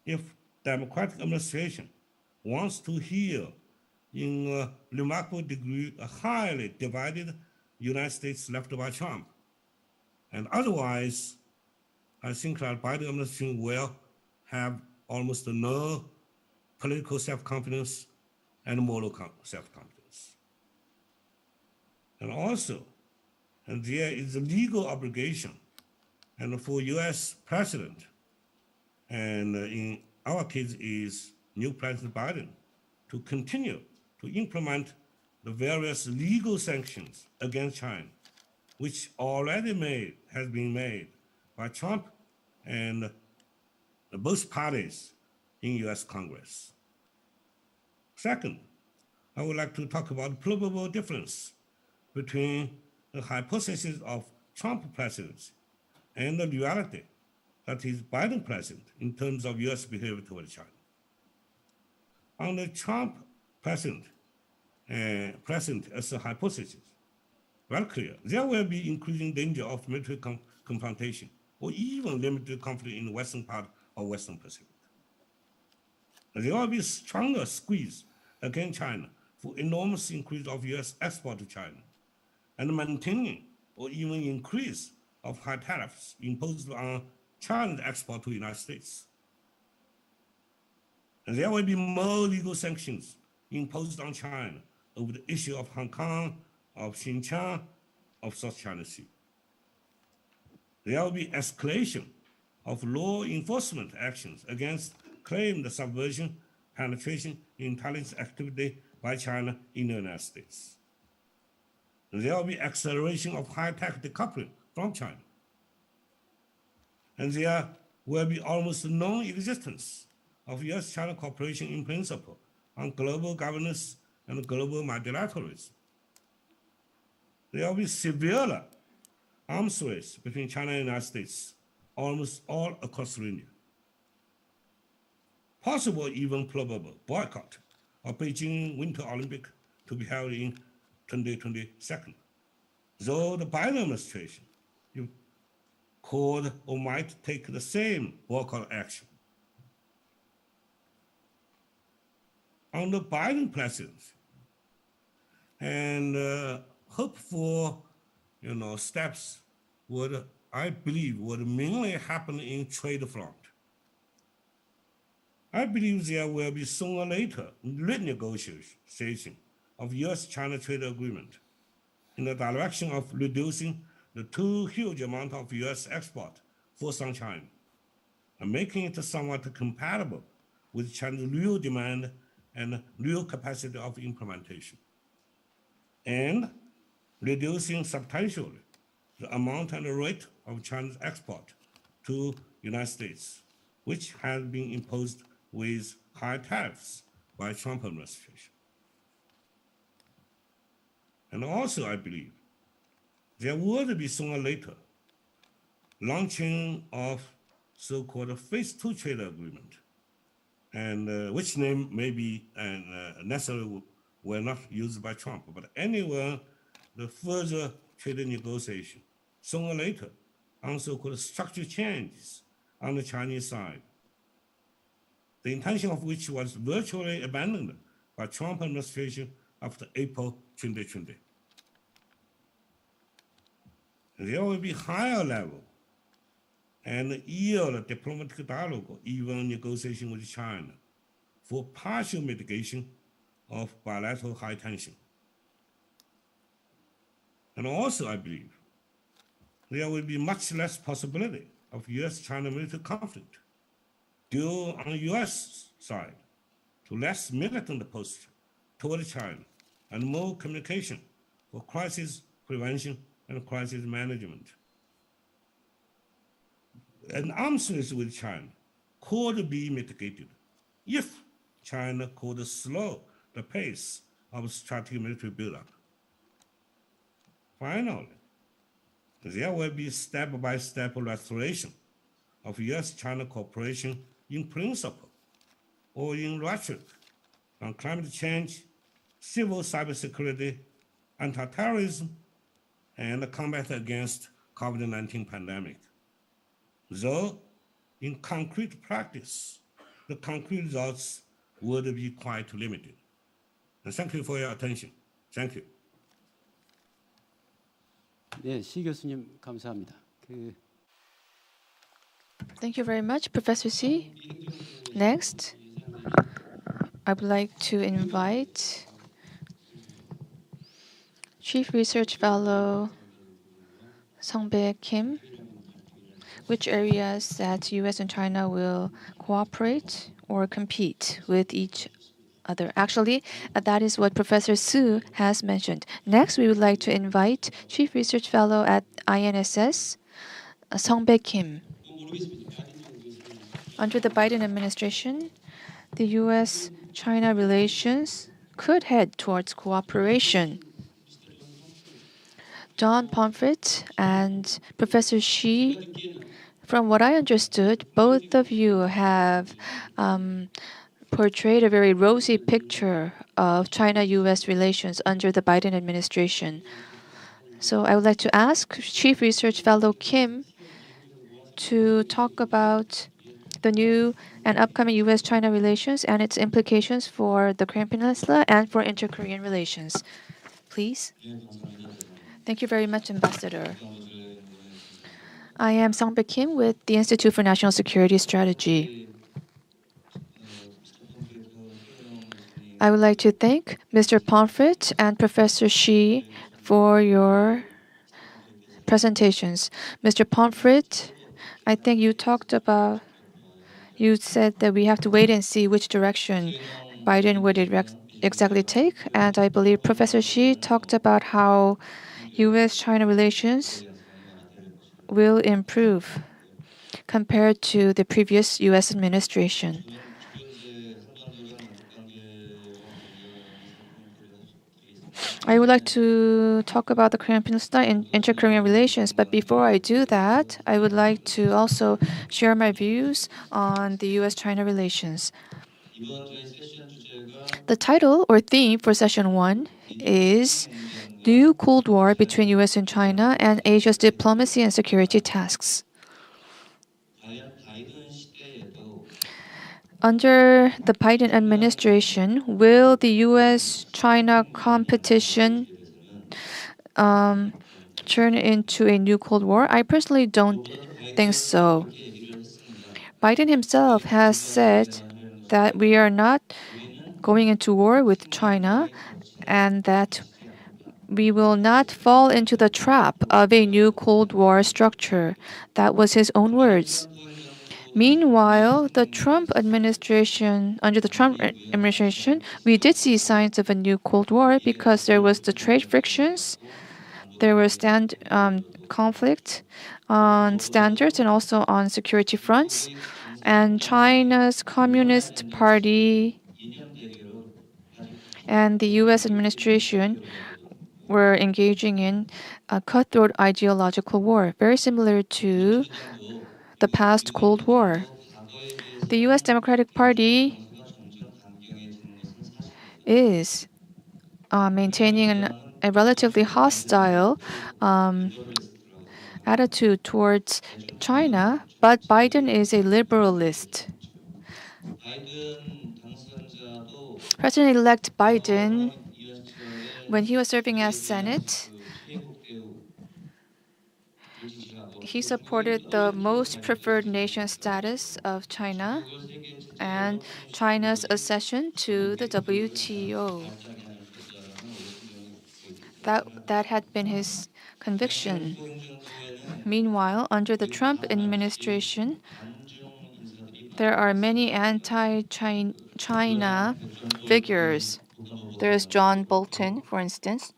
If Democratic administration wants to hear in a remarkable degree a highly divided United States left by Trump. And otherwise, I think that Biden administration will have almost no political self-confidence and moral self-confidence. And also, and there is a legal obligation and for U.S. president, and in our case is new President Biden, to continue to implement the various legal sanctions against China, which already has been made by Trump and both parties in U.S. Congress. Second, I would like to talk about the probable difference between the hypothesis of Trump presidency and the reality that is Biden president in terms of U.S. behavior toward China. On the Trump president as a hypothesis, well clear, there will be increasing danger of military confrontation or even limited conflict in the western part of Western Pacific. There will be stronger squeeze against China for enormous increase of U.S. export to China and maintaining or even increase of high tariffs imposed on China's export to the United States. And there will be more legal sanctions imposed on China over the issue of Hong Kong, of Xinjiang, of South China Sea. There will be escalation of law enforcement actions against claimed subversion, penetration, intelligence activity by China in the United States. There will be acceleration of high-tech decoupling from China. And there will be almost non-existence of U.S.-China cooperation in principle on global governance and global multilateralism. There will be severe arms race between China and the United States, almost all across the region. Possible, even probable, boycott of Beijing Winter Olympic to be held in 2022. Though the Biden administration could or might take the same boycott action. On the Biden presidency, and hope for steps would, I believe, would mainly happen in trade front. I believe there will be sooner or later renegotiation of U.S.-China trade agreement in the direction of reducing the too huge amount of U.S. export forced on China and making it somewhat compatible with China's real demand and real capacity of implementation, and reducing substantially the amount and the rate of China's export to United States, which has been imposed with high tariffs by Trump administration. And also, I believe there would be sooner or later launching of so-called phase 2 trade agreement, and which name may be necessarily were not used by Trump, but anyway, the further trade negotiation sooner or later on so-called structural changes on the Chinese side, the intention of which was virtually abandoned by Trump administration after April 2020. There will be higher level and yield diplomatic dialogue, even negotiation with China for partial mitigation of bilateral high tension And also, I believe there will be much less possibility of U.S.-China military conflict due on the U.S. side to less militant posts toward China and more communication for crisis prevention and crisis management. An arms race with China could be mitigated if China could slow the pace of strategic military buildup. Finally, there will be step-by-step restoration of U.S.-China cooperation in principle or in rhetoric on climate change, civil cybersecurity, anti-terrorism, and the combat against COVID-19 pandemic. Though in concrete practice, the concrete results would be quite limited. And thank you for your attention. Thank you. 네, 시 교수님 감사합니다. Thank you very much, Professor C. Next, I would like to invite Chief Research Fellow Sung-bae Kim. Which areas that U.S. and China will cooperate or compete with each other? Actually, that is what Professor Su has mentioned. Next, we would like to invite Chief Research Fellow at INSS, Sung-bae Kim. Under the Biden administration, the U.S.-China relations could head towards cooperation. Don Pomfret and Professor Shi, from what I understood, both of you have portrayed a very rosy picture of China-U.S. relations under the Biden administration. So I would like to ask Chief Research Fellow Kim to talk about the new and upcoming U.S.-China relations and its implications for the Korean Peninsula and for inter-Korean relations. Please. Thank you very much, Ambassador. I am Sung-bae Kim with the Institute for National Security Strategy. I would like to thank Mr. Pomfret and Professor Shi for your presentations. Mr. Pomfret, I think you said that we have to wait and see which direction Biden would exactly take. And I believe Professor Shi talked about how U.S.-China relations will improve compared to the previous U.S. administration. I would like to talk about the Korean Peninsula and inter-Korean relations, but before I do that, I would like to also share my views on the U.S.-China relations. The title or theme for Session 1 is New Cold War between U.S. and China and Asia's Diplomacy and Security Tasks. Under the Biden administration, will the U.S.-China competition turn into a new Cold War? I personally don't think so. Biden himself has said that we are not going into war with China and that we will not fall into the trap of a new Cold War structure. That was his own words. Meanwhile, under the Trump administration, we did see signs of a new Cold War because there was the trade frictions, there was conflict on standards and also on security fronts, and China's Communist Party and the U.S. administration were engaging in a cutthroat ideological war, very similar to the past Cold War. The U.S. Democratic Party is maintaining a relatively hostile attitude towards China, but Biden is a liberalist. President-elect Biden, when he was serving as Senate, he supported the most preferred nation status of China and China's accession to the WTO. That had been his conviction. Meanwhile, under the Trump administration, there are many anti-China figures. There's John Bolton, for instance,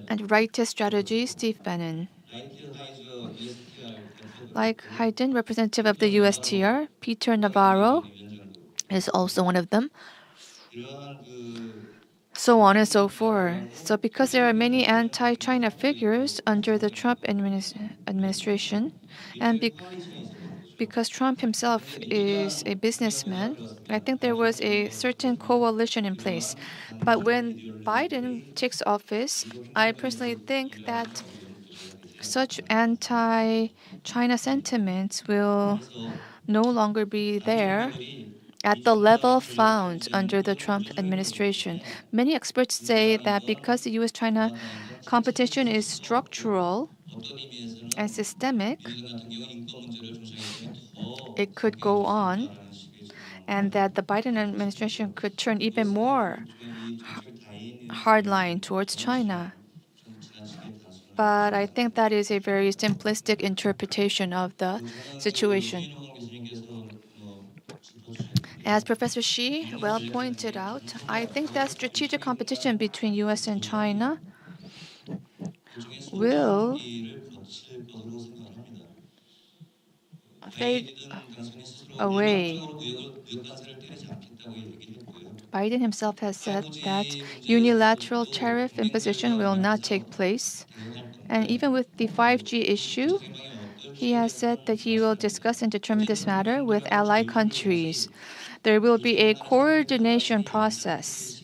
and rightist strategy Steve Bannon. Like Hayden, representative of the USTR, Peter Navarro is also one of them. So on and so forth. So because there are many anti-China figures under the Trump administration, and because Trump himself is a businessman, I think there was a certain coalition in place. But when Biden takes office, I personally think that such anti-China sentiments will no longer be there at the level found under the Trump administration. Many experts say that because the US-China competition is structural and systemic, it could go on, and that the Biden administration could turn even more hardline towards China. But I think that is a very simplistic interpretation of the situation. As Professor Shi well pointed out, I think that strategic competition between US and China will fade away. Biden himself has said that unilateral tariff imposition will not take place. And even with the 5G issue, he has said that he will discuss and determine this matter with allied countries. There will be a coordination process.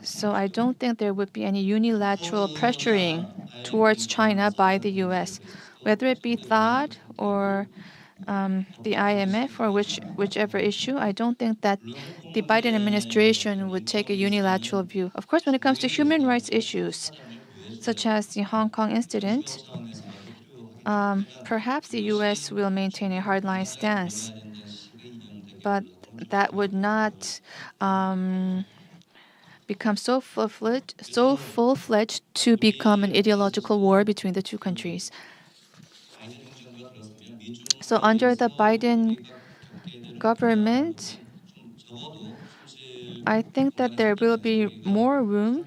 So I don't think there would be any unilateral pressuring towards China by the US. Whether it be THAAD or the IMF or whichever issue, I don't think that the Biden administration would take a unilateral view. Of course, when it comes to human rights issues, such as the Hong Kong incident, perhaps the US will maintain a hardline stance. But that would not become so full-fledged to become an ideological war between the two countries. So under the Biden government, I think that there will be more room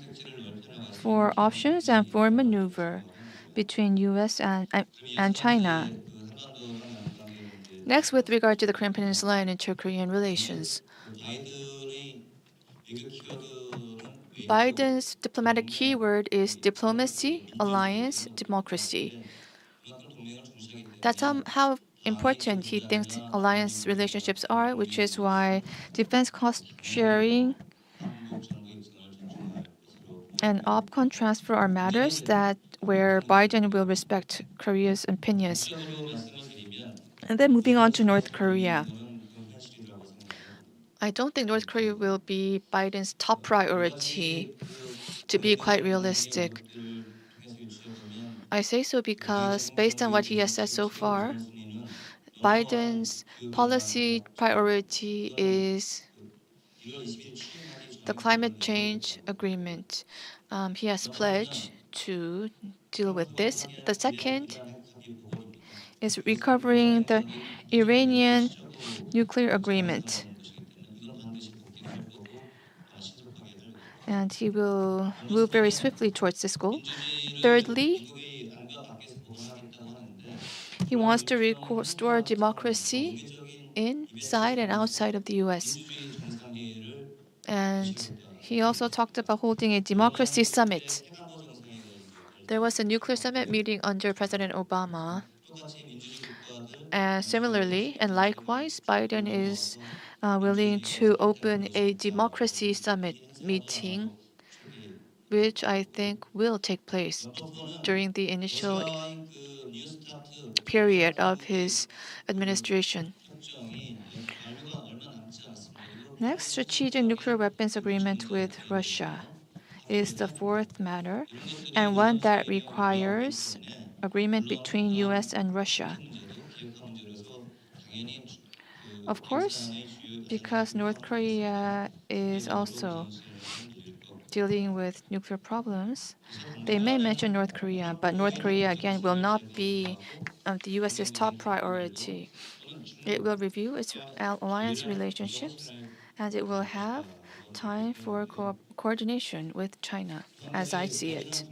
for options and for maneuver between US and China. Next, with regard to the Korean Peninsula and inter-Korean relations, Biden's diplomatic keyword is diplomacy, alliance, democracy. That's how important he thinks alliance relationships are, which is why defense cost sharing and OPCON transfer are matters that where Biden will respect Korea's opinions. And then moving on to North Korea. I don't think North Korea will be Biden's top priority, to be quite realistic. I say so because based on what he has said so far, Biden's policy priority is the climate change agreement. He has pledged to deal with this. The second is recovering the Iranian nuclear agreement. And he will move very swiftly towards this goal. Thirdly, he wants to restore democracy inside and outside of the US. And he also talked about holding a democracy summit. There was a nuclear summit meeting under President Obama. And similarly, and likewise, Biden is willing to open a democracy summit meeting, which I think will take place during the initial period of his administration. Next, strategic nuclear weapons agreement with Russia is the fourth matter, and one that requires agreement between US and Russia. Of course, because North Korea is also dealing with nuclear problems, they may mention North Korea, but North Korea again will not be the U.S.'s top priority. It will review its alliance relationships, and it will have time for coordination with China, as I see it.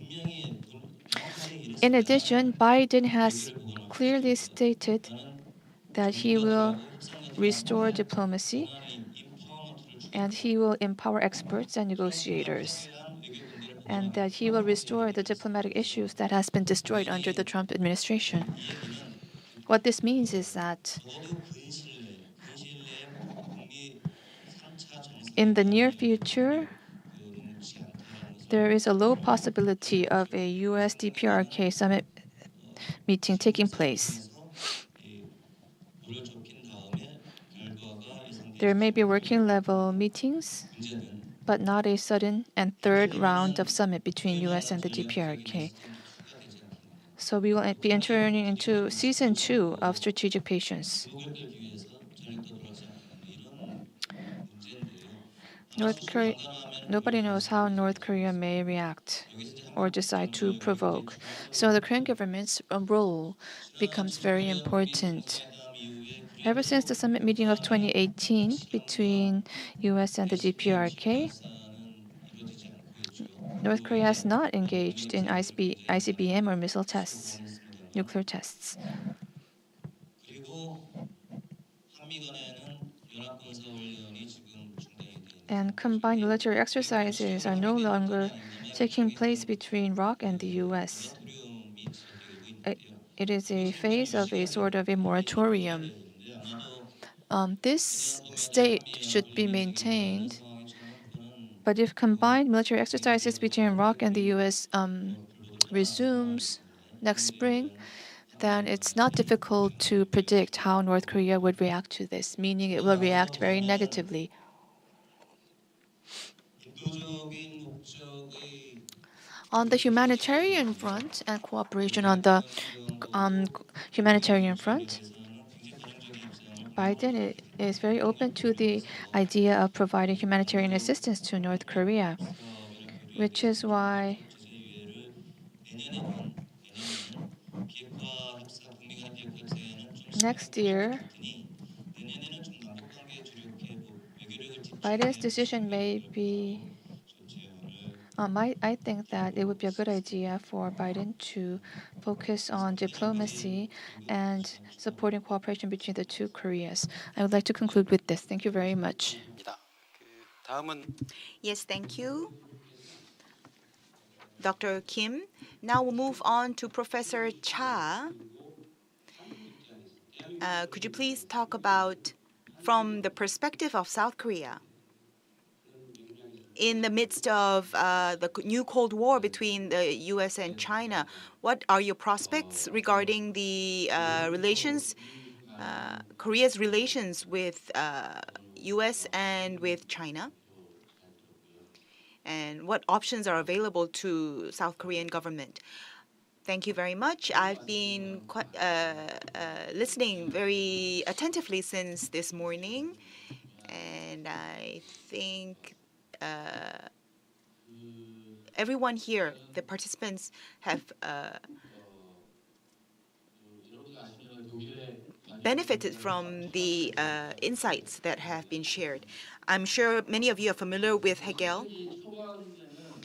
In addition, Biden has clearly stated that he will restore diplomacy and he will empower experts and negotiators, and that he will restore the diplomatic issues that has been destroyed under the Trump administration. What this means is that in the near future, there is a low possibility of a U.S. DPRK summit meeting taking place. There may be working level meetings, but not a sudden and third round of summit between U.S. and the DPRK. So we will be entering into season 2 of strategic patience. Nobody knows how North Korea may react or decide to provoke. So the Korean government's role becomes very important. Ever since the summit meeting of 2018 between U.S. and the DPRK, North Korea has not engaged in ICBM or missile tests, nuclear tests. And combined military exercises are no longer taking place between ROK and the U.S. It is a phase of a sort of a moratorium. This state should be maintained, but if combined military exercises between ROK and the U.S. Resumes next spring, then it's not difficult to predict how North Korea would react to this, meaning it will react very negatively. On the humanitarian front and cooperation on the humanitarian front, Biden is very open to the idea of providing humanitarian assistance to North Korea, which is why next year, Biden's decision may be. I think that it would be a good idea for Biden to focus on diplomacy and supporting cooperation between the two Koreas. I would like to conclude with this. Thank you very much. Yes, thank you, Dr. Kim. Now we'll move on to Professor Cha. Could you please talk about, from the perspective of South Korea, in the midst of the new Cold War between the U.S. and China, what are your prospects regarding the relations, Korea's relations with U.S. and with China? And what options are available to South Korean government? Thank you very much. I've been listening very attentively since this morning, and I think everyone here, the participants, have benefited from the insights that have been shared. I'm sure many of you are familiar with Hegel.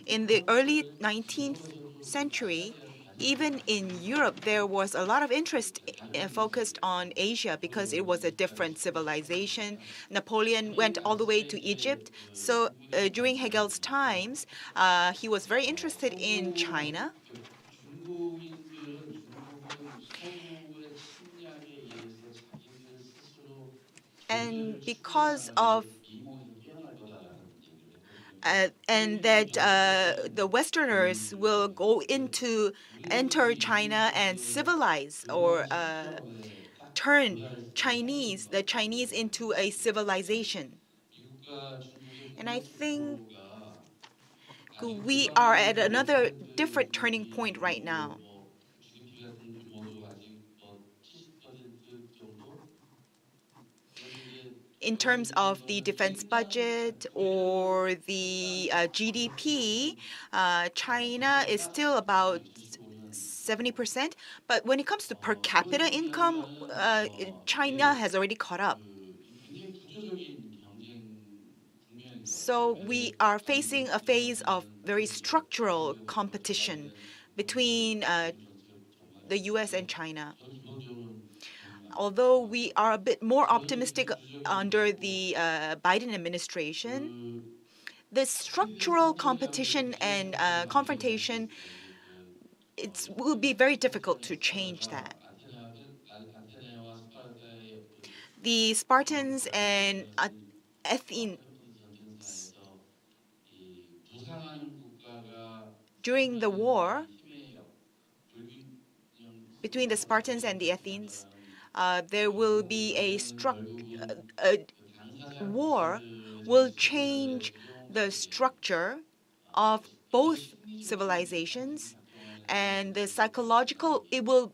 In the early 19th century, even in Europe, there was a lot of interest focused on Asia because it was a different civilization. Napoleon went all the way to Egypt. So during Hegel's times, he was very interested in China. And because of and that the Westerners will enter China and civilize or turn the Chinese into a civilization. And I think we are at another different turning point right now. in terms of the defense budget or the GDP, China is still about 70%. But when it comes to per capita income, China has already caught up. So we are facing a phase of very structural competition between the US and China. Although we are a bit more optimistic under the Biden administration, the structural competition and confrontation, it will be very difficult to change that. The Spartans and Athenians, during the war between the Spartans and the Athenians, there will be a war will change the structure of both civilizations, and it will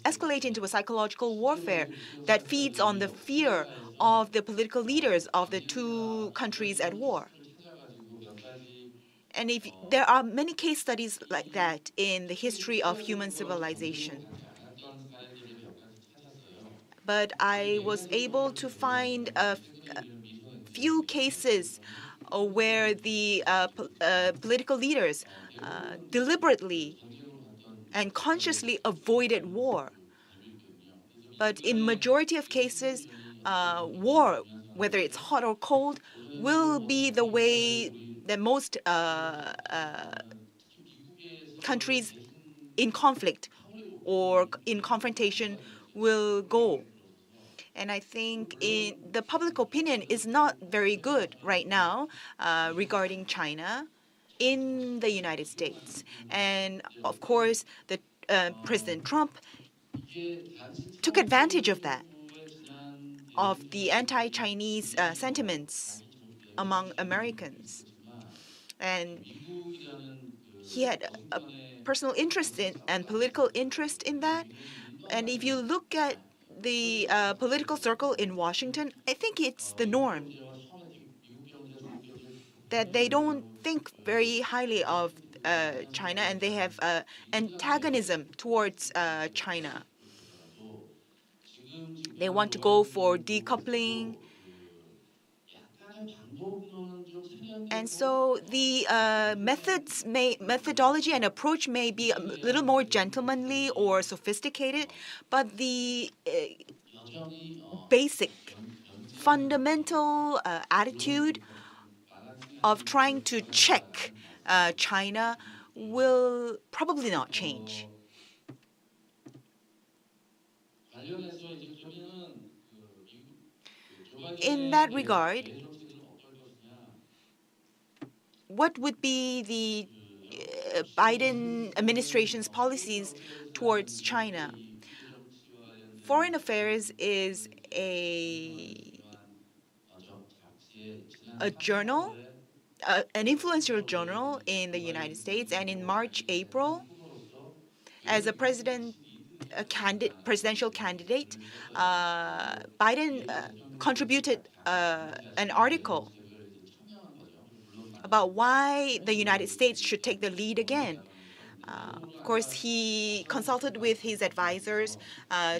escalate into a psychological warfare that feeds on the fear of the political leaders of the two countries at war. And there are many case studies like that in the history of human civilization. But I was able to find a few cases where the political leaders deliberately and consciously avoided war. But in majority of cases, war, whether it's hot or cold, will be the way that most countries in conflict or in confrontation will go. And I think the public opinion is not very good right now regarding China in the United States. And of course, President Trump took advantage of that, of the anti-Chinese sentiments among Americans. And he had a personal interest in and political interest in that. And if you look at the political circle in Washington, I think it's the norm that they don't think very highly of China, and they have antagonism towards China. They want to go for decoupling. And so the methodology and approach may be a little more gentlemanly or sophisticated, but the basic, fundamental attitude of trying to check China will probably not change. In that regard, what would be the Biden administration's policies towards China? Foreign affairs is a journal, an influential journal in the United States, and in March, April, as a presidential candidate, Biden contributed an article about why the United States should take the lead again. Of course, he consulted with his advisors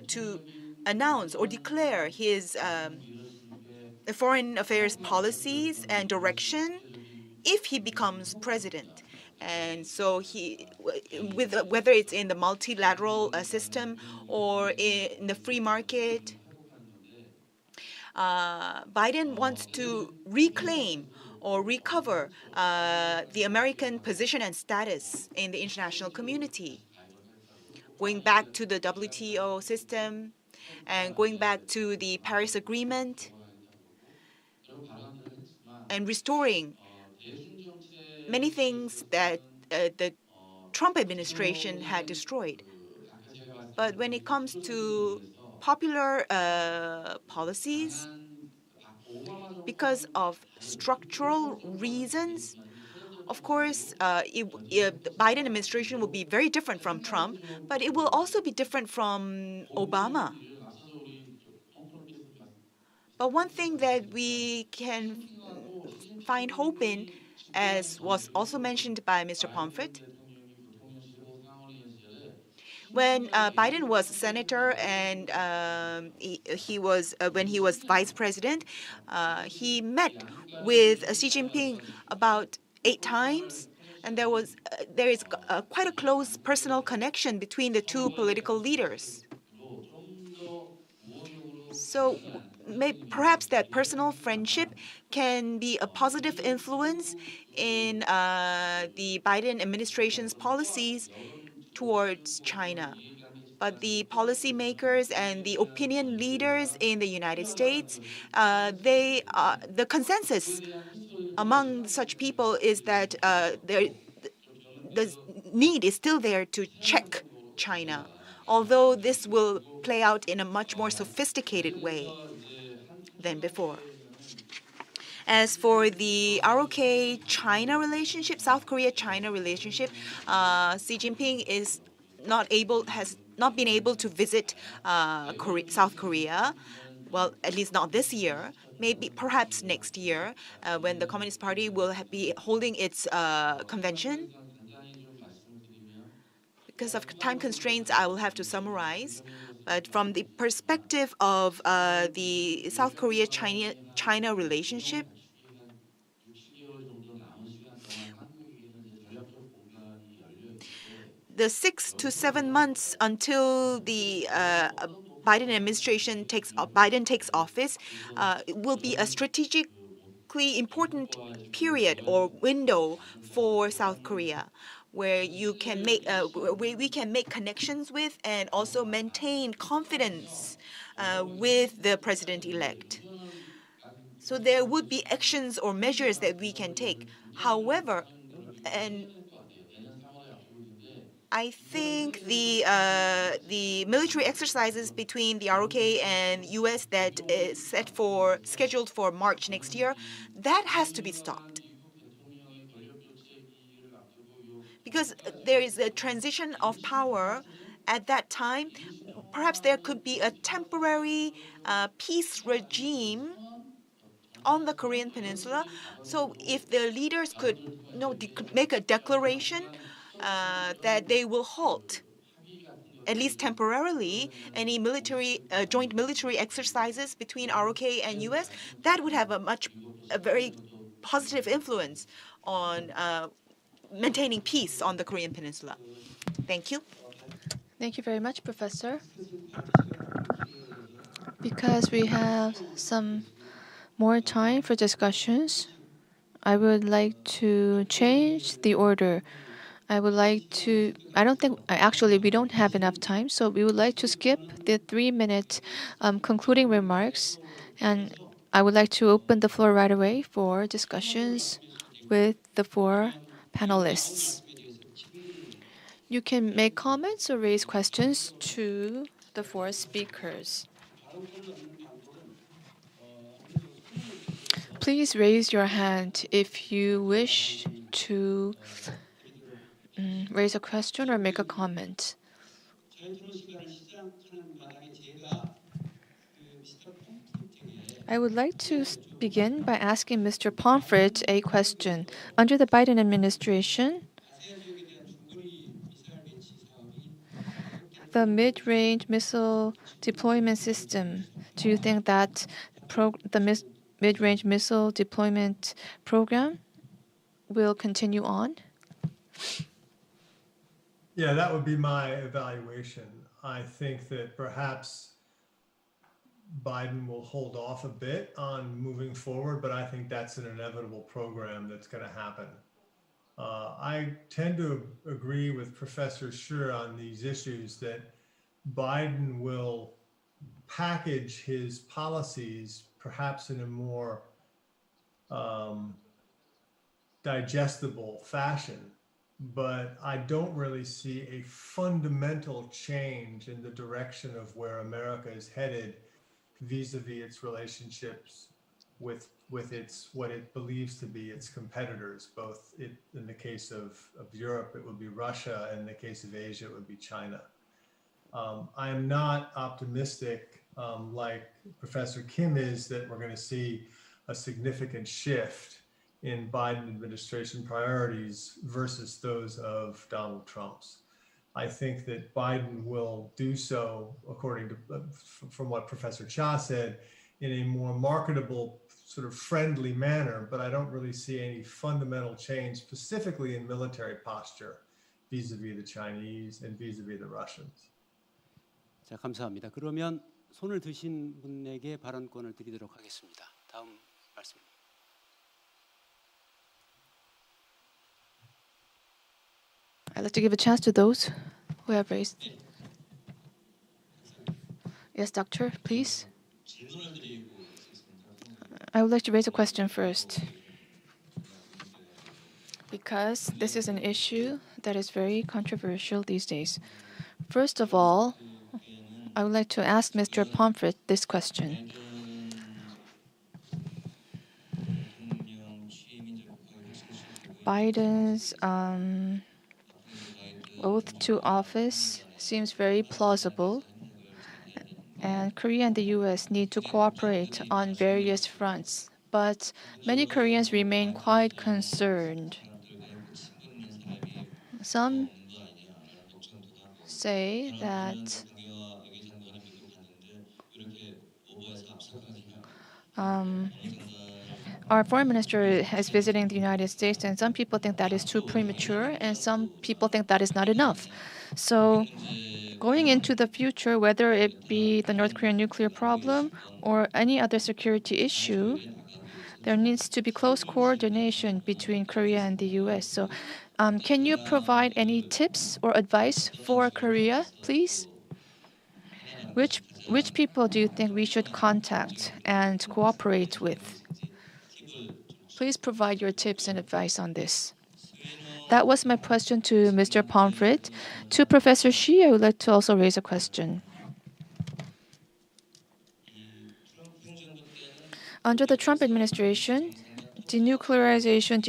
to announce or declare his foreign affairs policies and direction if he becomes president. And so whether it's in the multilateral system or in the free market, Biden wants to reclaim or recover the American position and status in the international community, going back to the WTO system and going back to the Paris Agreement and restoring many things that the Trump administration had destroyed. But when it comes to popular policies, because of structural reasons, of course, the Biden administration will be very different from Trump, but it will also be different from Obama. But one thing that we can find hope in, as was also mentioned by Mr. Pomfret, when Biden was senator and he was when he was vice president, he met with Xi Jinping about 8 times, and there is quite a close personal connection between the two political leaders. So perhaps that personal friendship can be a positive influence in the Biden administration's policies towards China. But the policymakers and the opinion leaders in the United States, the consensus among such people is that the need is still there to check China, although this will play out in a much more sophisticated way than before. As for the ROK-China relationship, South Korea-China relationship, Xi Jinping has not been able to visit South Korea. Well, at least not this year. Maybe perhaps next year, when the Communist Party will be holding its convention. Because of time constraints, I will have to summarize. But from the perspective of the South Korea-China relationship, the 6 to 7 months until the Biden administration takes office will be a strategically important period or window for South Korea, where we can make connections with and also maintain confidence with the president-elect. So there would be actions or measures that we can take. However, and I think the military exercises between the ROK and U.S. that is scheduled for March next year, that has to be stopped. Because there is a transition of power at that time. Perhaps there could be a temporary peace regime on the Korean Peninsula. So if the leaders could make a declaration that they will halt, at least temporarily, any joint military exercises between ROK and U.S., that would have a very positive influence on maintaining peace on the Korean Peninsula. Thank you. Thank you very much, Professor. Because we have some more time for discussions, I would like to change the order. I don't think, actually, we don't have enough time, so we would like to skip the 3-minute concluding remarks, and I would like to open the floor right away for discussions with the 4 panelists. You can make comments or raise questions to the 4 speakers. Please raise your hand if you wish to raise a question or make a comment. I would like to begin by asking Mr. Pomfret a question. Under the Biden administration, the mid-range missile deployment system, do you think that the mid-range missile deployment program will continue on? Yeah, that would be my evaluation. I think that perhaps Biden will hold off a bit on moving forward, but I think that's an inevitable program that's going to happen. I tend to agree with Professor Shi on these issues that Biden will package his policies perhaps in a more digestible fashion, but I don't really see a fundamental change in the direction of where America is headed vis-a-vis its relationships with what it believes to be its competitors. Both in the case of Europe, it would be Russia, and in the case of Asia, it would be China. I am not optimistic like Professor Kim is, that we're going to see a significant shift in Biden administration priorities versus those of Donald Trump's. I think that Biden will do so, according to, from what Professor Cha said, in a more marketable, sort of friendly manner, but I don't really see any fundamental change, specifically in military posture, vis-a-vis the Chinese and vis-a-vis the Russians. 자, 감사합니다. 그러면 손을 드신 분에게 발언권을 드리도록 하겠습니다. 다음 말씀. I'd like to give a chance to those who have raised. Yes, doctor, please. I would like to raise a question first, because this is an issue that is very controversial these days. First of all, I would like to ask Mr. Pomfret this question. Biden's oath to office seems very plausible, and Korea and the U.S. need to cooperate on various fronts. But many Koreans remain quite concerned. Some say that our foreign minister is visiting the United States, and some people think that is too premature, and some people think that is not enough. So going into the future, whether it be the North Korean nuclear problem or any other security issue, there needs to be close coordination between Korea and the U.S. So can you provide any tips or advice for Korea, please? Which people do you think we should contact and cooperate with? Please provide your tips and advice on this. That was my question to Mr. Pomfret. To Professor Shi, I would like to also raise a question. Under the Trump administration, denuclearization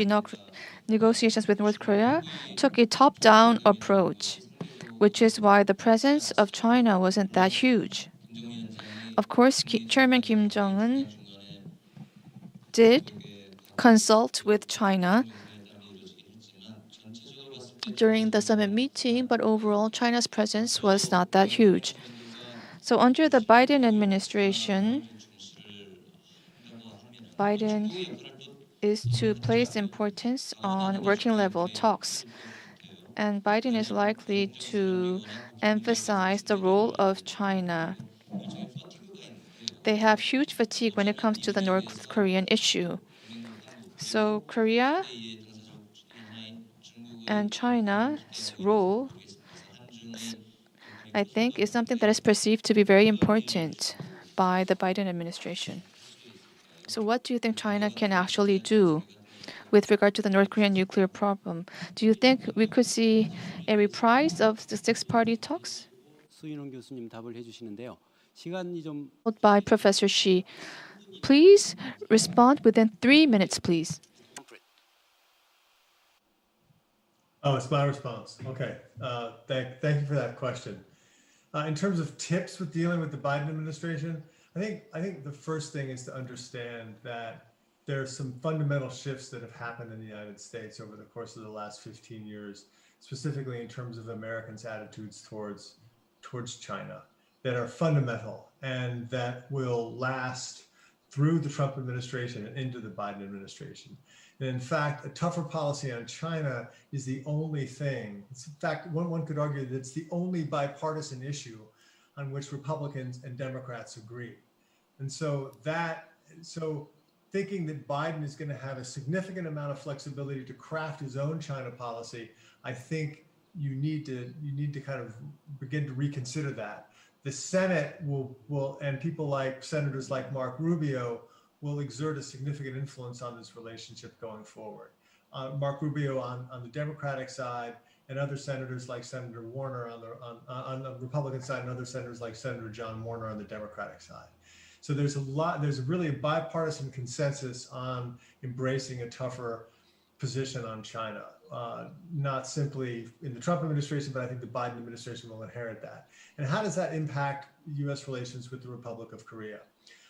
negotiations with North Korea took a top-down approach, which is why the presence of China wasn't that huge. Of course, Chairman Kim Jong-un did consult with China during the summit meeting, but overall, China's presence was not that huge. So under the Biden administration, Biden is to place importance on working level talks. And Biden is likely to emphasize the role of China. They have huge fatigue when it comes to the North Korean issue. So Korea and China's role, I think, is something that is perceived to be very important by the Biden administration. So what do you think China can actually do with regard to the North Korean nuclear problem? Do you think we could see a reprise of the six-party talks? 수인홍 교수님 답을 해주시는데요. 시간이 좀 By Professor Shi. Please respond within 3 minutes, please. Oh, it's my response. Okay. Thank you for that question. In terms of tips with dealing with the Biden administration, I think the first thing is to understand that there are some fundamental shifts that have happened in the United States over the course of the last 15 years, specifically in terms of Americans' attitudes towards China, that are fundamental and that will last through the Trump administration and into the Biden administration. And in fact, a tougher policy on China is the only thing. It's, in fact, one could argue that it's the only bipartisan issue on which Republicans and Democrats agree. And so thinking that Biden is going to have a significant amount of flexibility to craft his own China policy, I think you need to kind of begin to reconsider that. The Senate will and people like senators like Mark Rubio will exert a significant influence on this relationship going forward. Mark Rubio on the Democratic side, and other senators like Senator Warner on the Republican side, and other senators like Senator John Warner on the Democratic side. So there's really a bipartisan consensus on embracing a tougher position on China, not simply in the Trump administration, but I think the Biden administration will inherit that. And how does that impact U.S. relations with the Republic of Korea?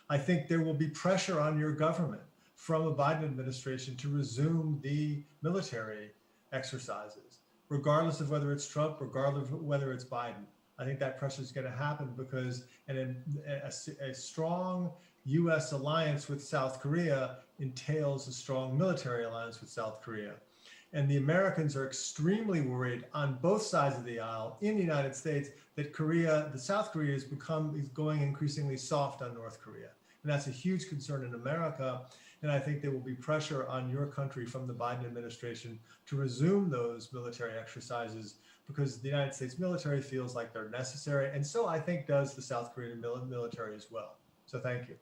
I think there will be pressure on your government from a Biden administration to resume the military exercises, regardless of whether it's Trump, regardless of whether it's Biden. I think that pressure is going to happen because a strong U.S. alliance with South Korea entails a strong military alliance with South Korea. And the Americans are extremely worried on both sides of the aisle in the United States that South Korea is going increasingly soft on North Korea. And that's a huge concern in America. And I think there will be pressure on your country from the Biden administration to resume those military exercises because the United States military feels like they're necessary. And so I think does the South Korean military as well. So thank you.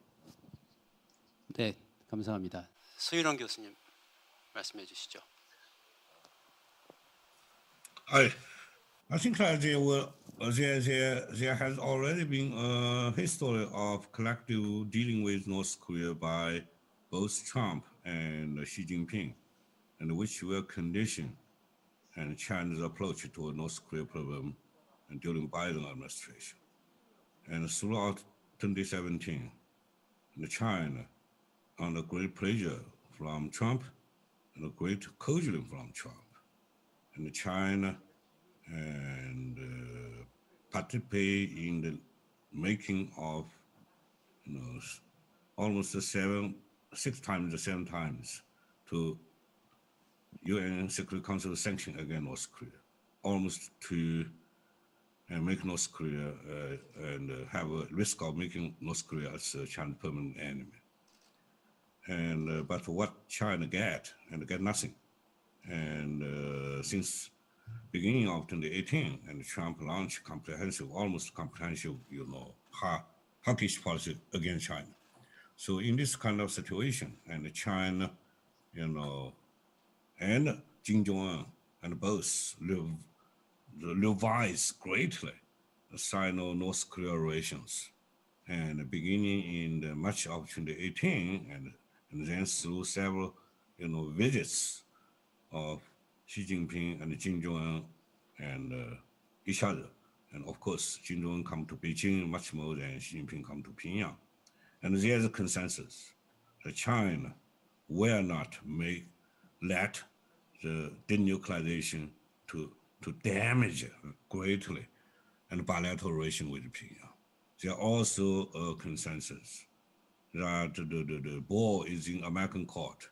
네, 감사합니다. 수일원 교수님 말씀해 주시죠. I think that there has already been a history of collective dealing with North Korea by both Trump and Xi Jinping, and which will condition and China's approach to a North Korea problem during Biden administration. And throughout 2017, China, under great pressure from Trump and a great coercion from Trump, and China and participate in the making of almost 6 times the 7 times to UN Security Council sanction against North Korea, almost to make North Korea and have a risk of making North Korea as a China's permanent enemy. And but what China get nothing. And since beginning of 2018, and Trump launched almost comprehensive, hawkish policy against China. So in this kind of situation, and China, and Kim Jong-un, and both revise greatly the Sino-North Korea relations, and beginning in March of 2018, and then through several, visits of Xi Jinping and Kim Jong-un and each other. And of course, Kim Jong-un come to Beijing much more than Xi Jinping come to Pyongyang. And there's a consensus that China will not let the denuclearization to damage greatly and bilateral relation with Pyongyang. There's also a consensus that the ball is in American court,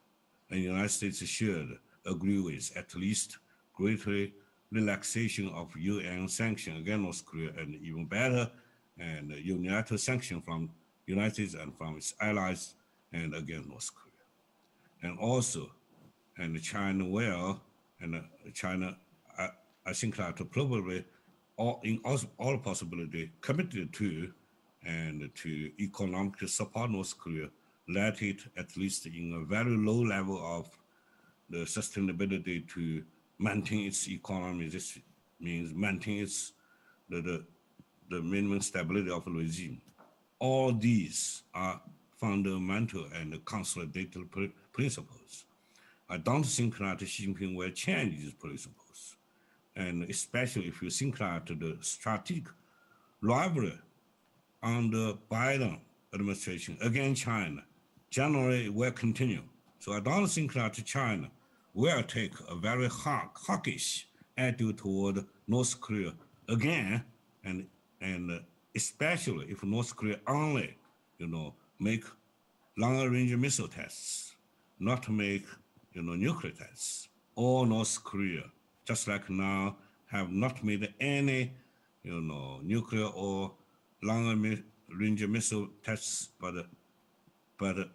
and the United States should agree with at least greater relaxation of UN sanction against North Korea, and even better, and unilateral sanction from the United States and from its allies and against North Korea. And also, and China will, and China, I think that probably all possibility committed to and to economically support North Korea, let it at least in a very low level of the sustainability to maintain its economy. This means maintain its the minimum stability of the regime. All these are fundamental and consolidated principles. I don't think that Xi Jinping will change these principles, and especially if you think that the strategic rivalry under Biden administration against China generally will continue. So I don't think that China will take a very hawkish attitude toward North Korea again, and especially if North Korea only, make long-range missile tests, not make, nuclear tests. All North Korea, just like now, have not made any, nuclear or long-range missile tests, but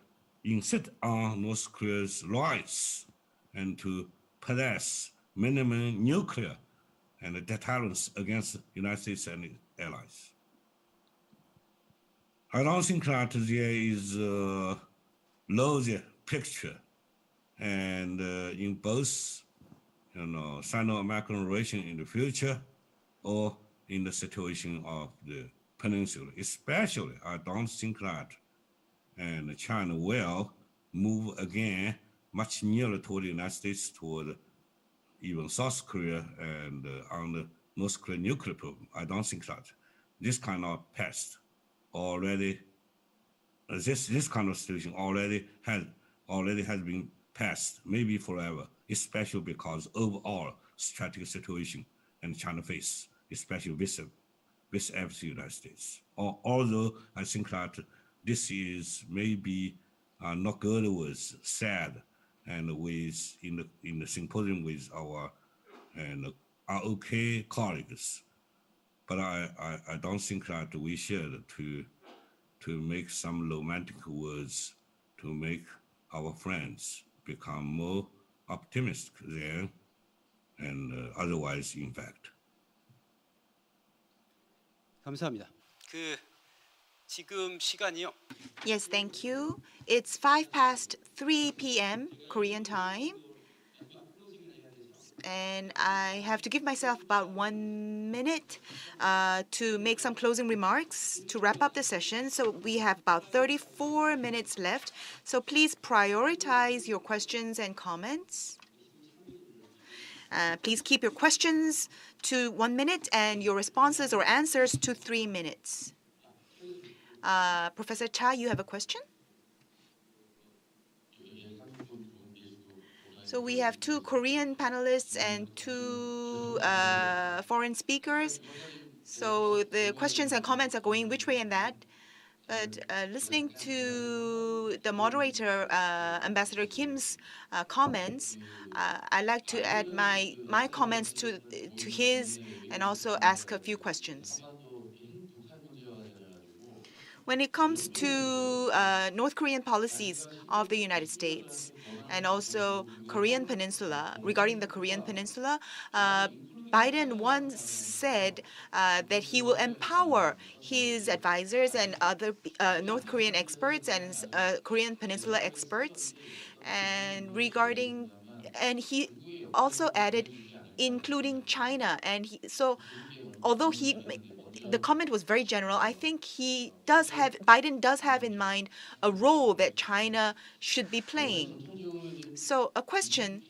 insist on North Korea's rights and to possess minimum nuclear and deterrence against the United States and its allies. I don't think that there is a rosy picture, and in both, Sino-American relation in the future, or in the situation of the peninsula. Especially, I don't think that, and China will move again much nearer toward the United States, toward even South Korea, and on the North Korean nuclear program. I don't think that this kind of past already, this kind of situation already has been passed, maybe forever, especially because overall strategic situation and China face, especially with the United States. Although I think that this is maybe not good, was sad, and with in the symposium with our ROK colleagues, but I don't think that we should to make some romantic words to make our friends become more optimistic than and otherwise, in fact. 감사합니다. 지금 시간이요. Yes, thank you. It's 3 p.m. Korean time. And I have to give myself about 1 minute to make some closing remarks to wrap up the session. So we have about 34 minutes left. So please prioritize your questions and comments. Please keep your questions to 1 minute and your responses or answers to 3 minutes. Professor Cha, you have a question? So we have 2 Korean panelists and 2 foreign speakers. So the questions and comments are going which way and that. But listening to the moderator, Ambassador Kim's comments, I'd like to add my comments to his and also ask a few questions. When it comes to North Korean policies of the United States and also Korean Peninsula, regarding the Korean Peninsula, Biden once said that he will empower his advisors and other North Korean experts and Korean Peninsula experts. And he also added, including China. And so, although the comment was very general, I think Biden does have in mind a role that China should be playing. So a question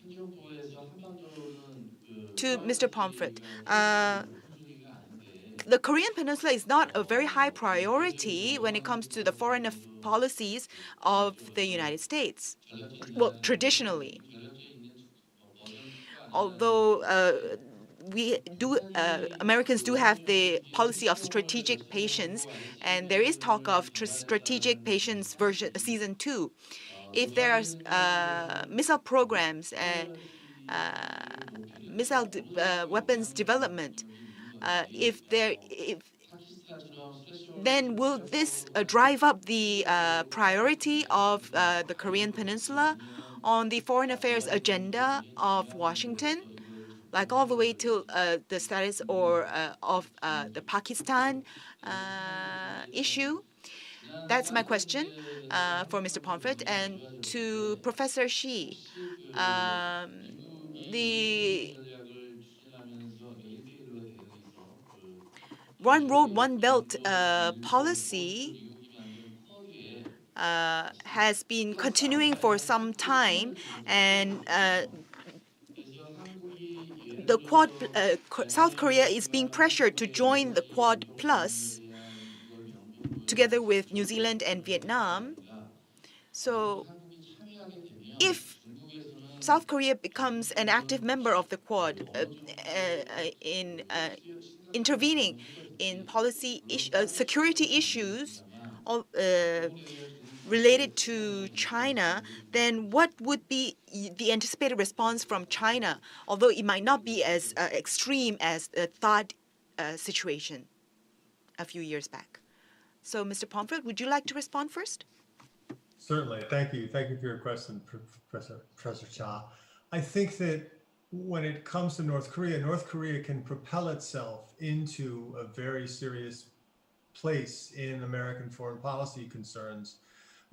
to Mr. Pomfret. The Korean Peninsula is not a very high priority when it comes to the foreign policies of the United States. Well, traditionally. Although Americans do have the policy of strategic patience, and there is talk of strategic patience version season 2. If there are missile programs and missile weapons development, then will this drive up the priority of the Korean Peninsula on the foreign affairs agenda of Washington, like all the way to the status of the Pakistan issue? That's my question for Mr. Pomfret. And to Professor Shi, the One Road, One Belt policy has been continuing for some time, and South Korea is being pressured to join the Quad Plus together with New Zealand and Vietnam. So if South Korea becomes an active member of the Quad in intervening in policy security issues related to China, then what would be the anticipated response from China, although it might not be as extreme as the THAAD situation a few years back? So, Mr. Pomfret, would you like to respond first? Certainly. Thank you. Thank you for your question, Professor Cha. I think that when it comes to North Korea can propel itself into a very serious place in American foreign policy concerns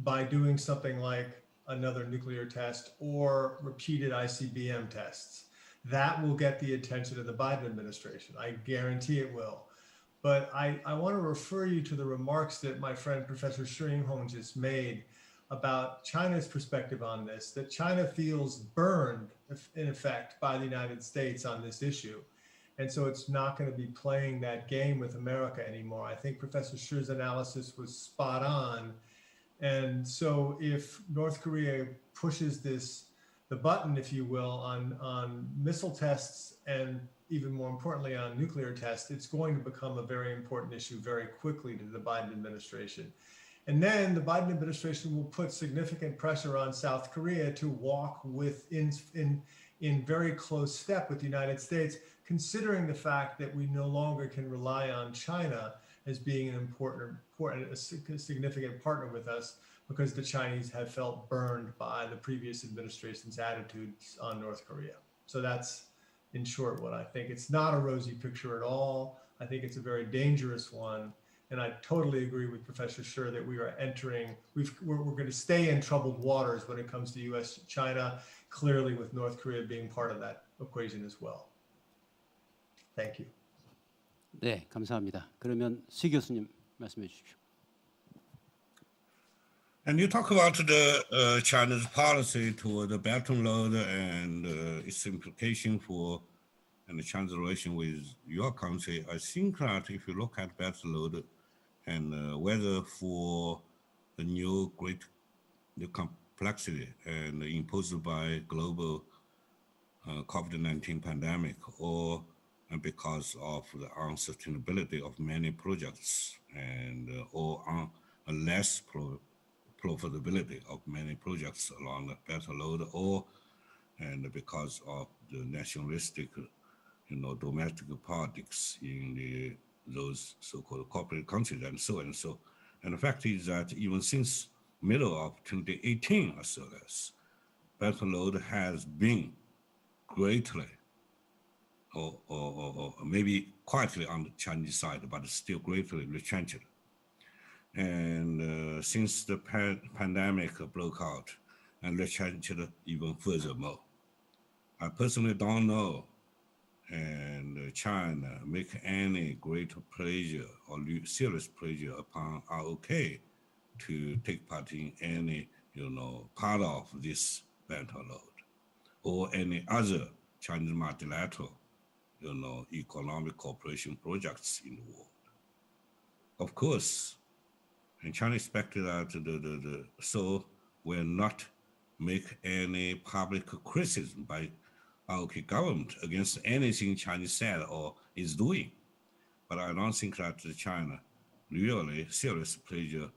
by doing something like another nuclear test or repeated ICBM tests. That will get the attention of the Biden administration. I guarantee it will. But I want to refer you to the remarks that my friend Professor Yinhong just made about China's perspective on this, that China feels burned, in effect, by the United States on this issue. And so it's not going to be playing that game with America anymore. I think Professor Shi's analysis was spot on. And so if North Korea pushes the button, if you will, on missile tests and even more importantly on nuclear tests, it's going to become a very important issue very quickly to the Biden administration. And then the Biden administration will put significant pressure on South Korea to walk in very close step with the United States, considering the fact that we no longer can rely on China as being a significant partner with us, because the Chinese have felt burned by the previous administration's attitudes on North Korea. So that's, in short, what I think. It's not a rosy picture at all. I think it's a very dangerous one. And I totally agree with Professor Shi that we are entering, we're going to stay in troubled waters when it comes to US-China, clearly with North Korea being part of that equation as well. Thank you. 네, 감사합니다. 그러면 시 교수님 말씀해 주십시오. And you talk about the China's policy toward the Belt and Road and its implication for and China's relation with your country. I think that if you look at Belt and Road and whether for the new complexity and imposed by global COVID-19 pandemic, or because of the unsustainability of many projects and or a less profitability of many projects along the Belt and Road, or and because of the nationalistic, domestic politics in those so-called corporate countries and so and so. And the fact is that even since middle of 2018 or so, Belt and Road has been greatly or maybe quietly on the Chinese side, but still greatly retrenched. And since the pandemic broke out and retrenched even furthermore, I personally don't know and China make any great pressure or serious pressure upon ROK to take part in any, part of this Belt and Road or any other Chinese multilateral, economic cooperation projects in the world. Of course, and China expected that the Seoul will not make any public criticism by ROK government against anything China said or is doing. But I don't think that China really serious pressure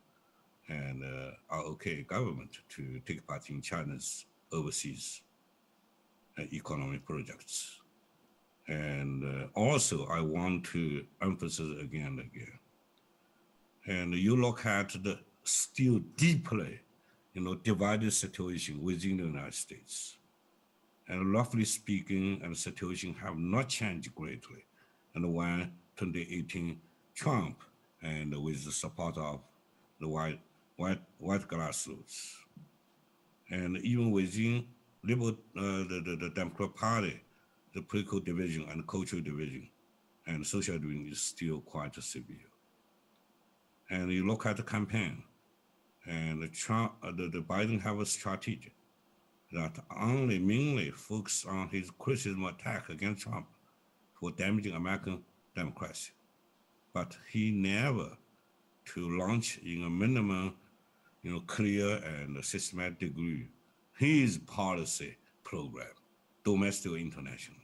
and ROK government to take part in China's overseas economic projects. And also I want to emphasize again. And you look at the still deeply, divided situation within the United States. And roughly speaking, and the situation have not changed greatly. And when 2018 Trump, and with the support of the white grassroots, and even within the Democrat Party, the political division and cultural division and social division is still quite severe. And you look at the campaign, and the Biden have a strategy that only mainly focus on his criticism attack against Trump for damaging American democracy. But he never to launch in a minimum, clear and systematic degree his policy program, domestic or international.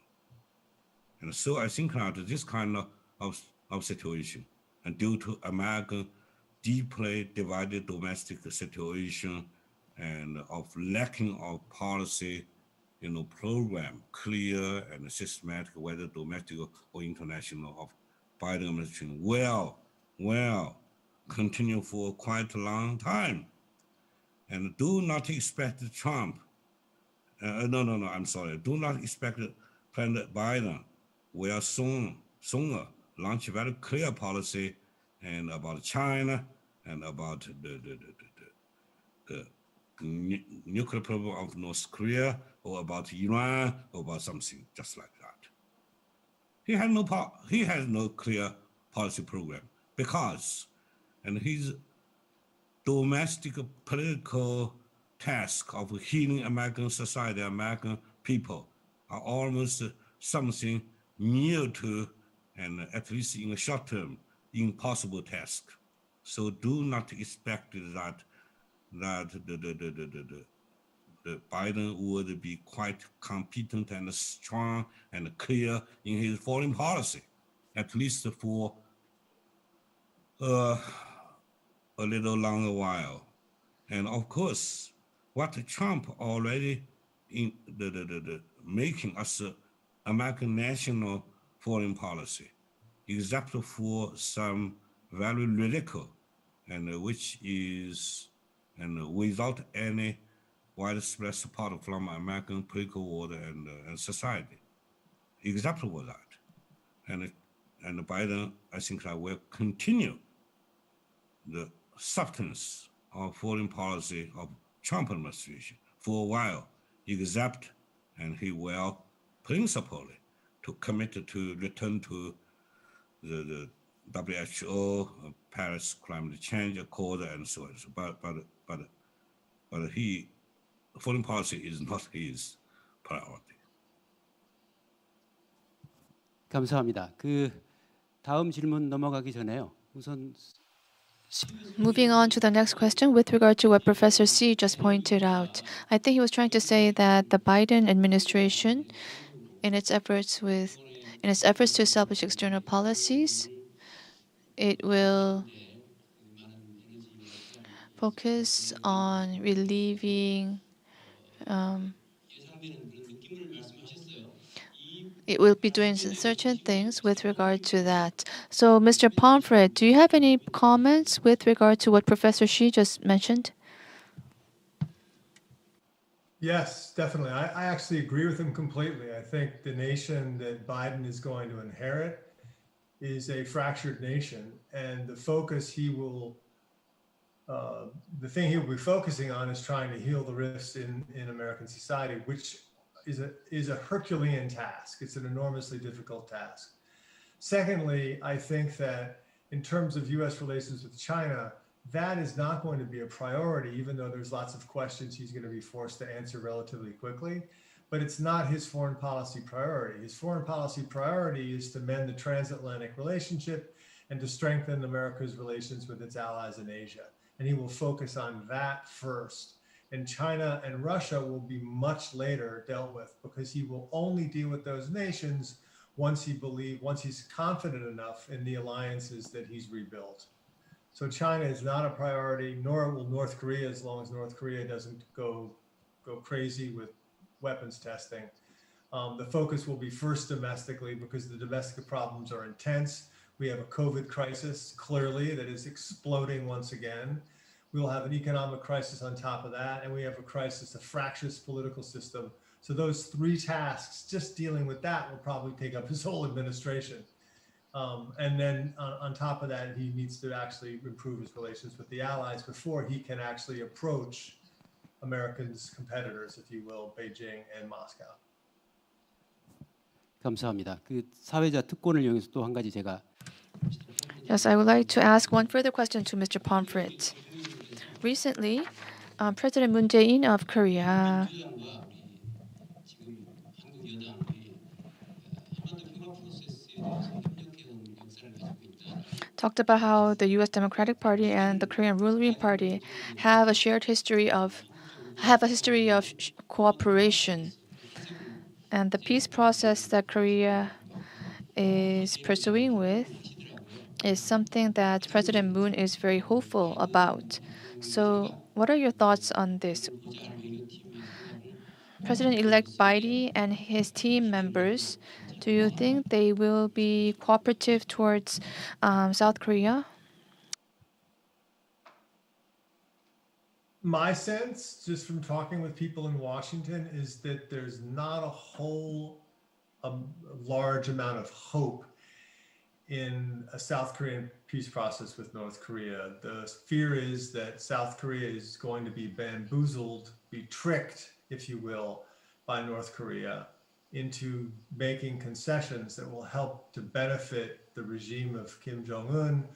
And so I think that this kind of situation, and due to American deeply divided domestic situation and of lacking of policy, program, clear and systematic, whether domestic or international, of Biden administration will continue for quite a long time. And do not expect Trump, do not expect President Biden will sooner launch a very clear policy and about China and about the nuclear program of North Korea, or about Iran, or about something just like that. He has no clear policy program because, and his domestic political task of healing American society, American people, are almost something near to, and at least in the short term, impossible task. So do not expect that the Biden would be quite competent and strong and clear in his foreign policy, at least for a little longer while. And of course, what Trump already in the making us American national foreign policy, except for some very radical and which is and without any widespread support from American political world and society, except for that. And Biden, I think, that will continue the substance of foreign policy of Trump administration for a while, except, and he will principally to commit to return to the WHO, Paris Climate Change Accord, and so on. But foreign policy is not his priority. 감사합니다. 다음 질문 넘어가기 전에요. 우선 Moving on to the next question with regard to what Professor C just pointed out. I think he was trying to say that the Biden administration, in its efforts to establish external policies, it will focus on relieving. It will be doing certain things with regard to that. So, Mr. Pomfret, do you have any comments with regard to what Professor Shi just mentioned? Yes, definitely. I actually agree with him completely. I think the nation that Biden is going to inherit is a fractured nation, and the focus the thing he will be focusing on is trying to heal the rifts in American society, which is a Herculean task. It's an enormously difficult task. Secondly, I think that in terms of U.S. relations with China, that is not going to be a priority, even though there's lots of questions he's going to be forced to answer relatively quickly. But it's not his foreign policy priority. His foreign policy priority is to mend the transatlantic relationship and to strengthen America's relations with its allies in Asia. And he will focus on that first. And China and Russia will be much later dealt with, because he will only deal with those nations once he's confident enough in the alliances that he's rebuilt. So China is not a priority, nor will North Korea, as long as North Korea doesn't go crazy with weapons testing. The focus will be first domestically, because the domestic problems are intense. We have a COVID crisis, clearly, that is exploding once again. We will have an economic crisis on top of that, and we have a crisis, a fractious political system. So those three tasks, just dealing with that, will probably take up his whole administration. And then on top of that, he needs to actually improve his relations with the allies before he can actually approach America's competitors, if you will, Beijing and Moscow. 감사합니다. 사회자 특권을 이용해서 또 한 가지 제가 Yes, I would like to ask one further question to Mr. Pomfret. Recently, President Moon Jae-in of Korea talked about how the U.S. Democratic Party and the Korean ruling party have a history of cooperation, and the peace process that Korea is pursuing with is something that President Moon is very hopeful about. So, what are your thoughts on this? President-elect Biden and his team members, do you think they will be cooperative towards South Korea? My sense, just from talking with people in Washington, is that there's not a large amount of hope in a South Korean peace process with North Korea. The fear is that South Korea is going to be bamboozled, be tricked, if you will, by North Korea into making concessions that will help to benefit the regime of Kim Jong-un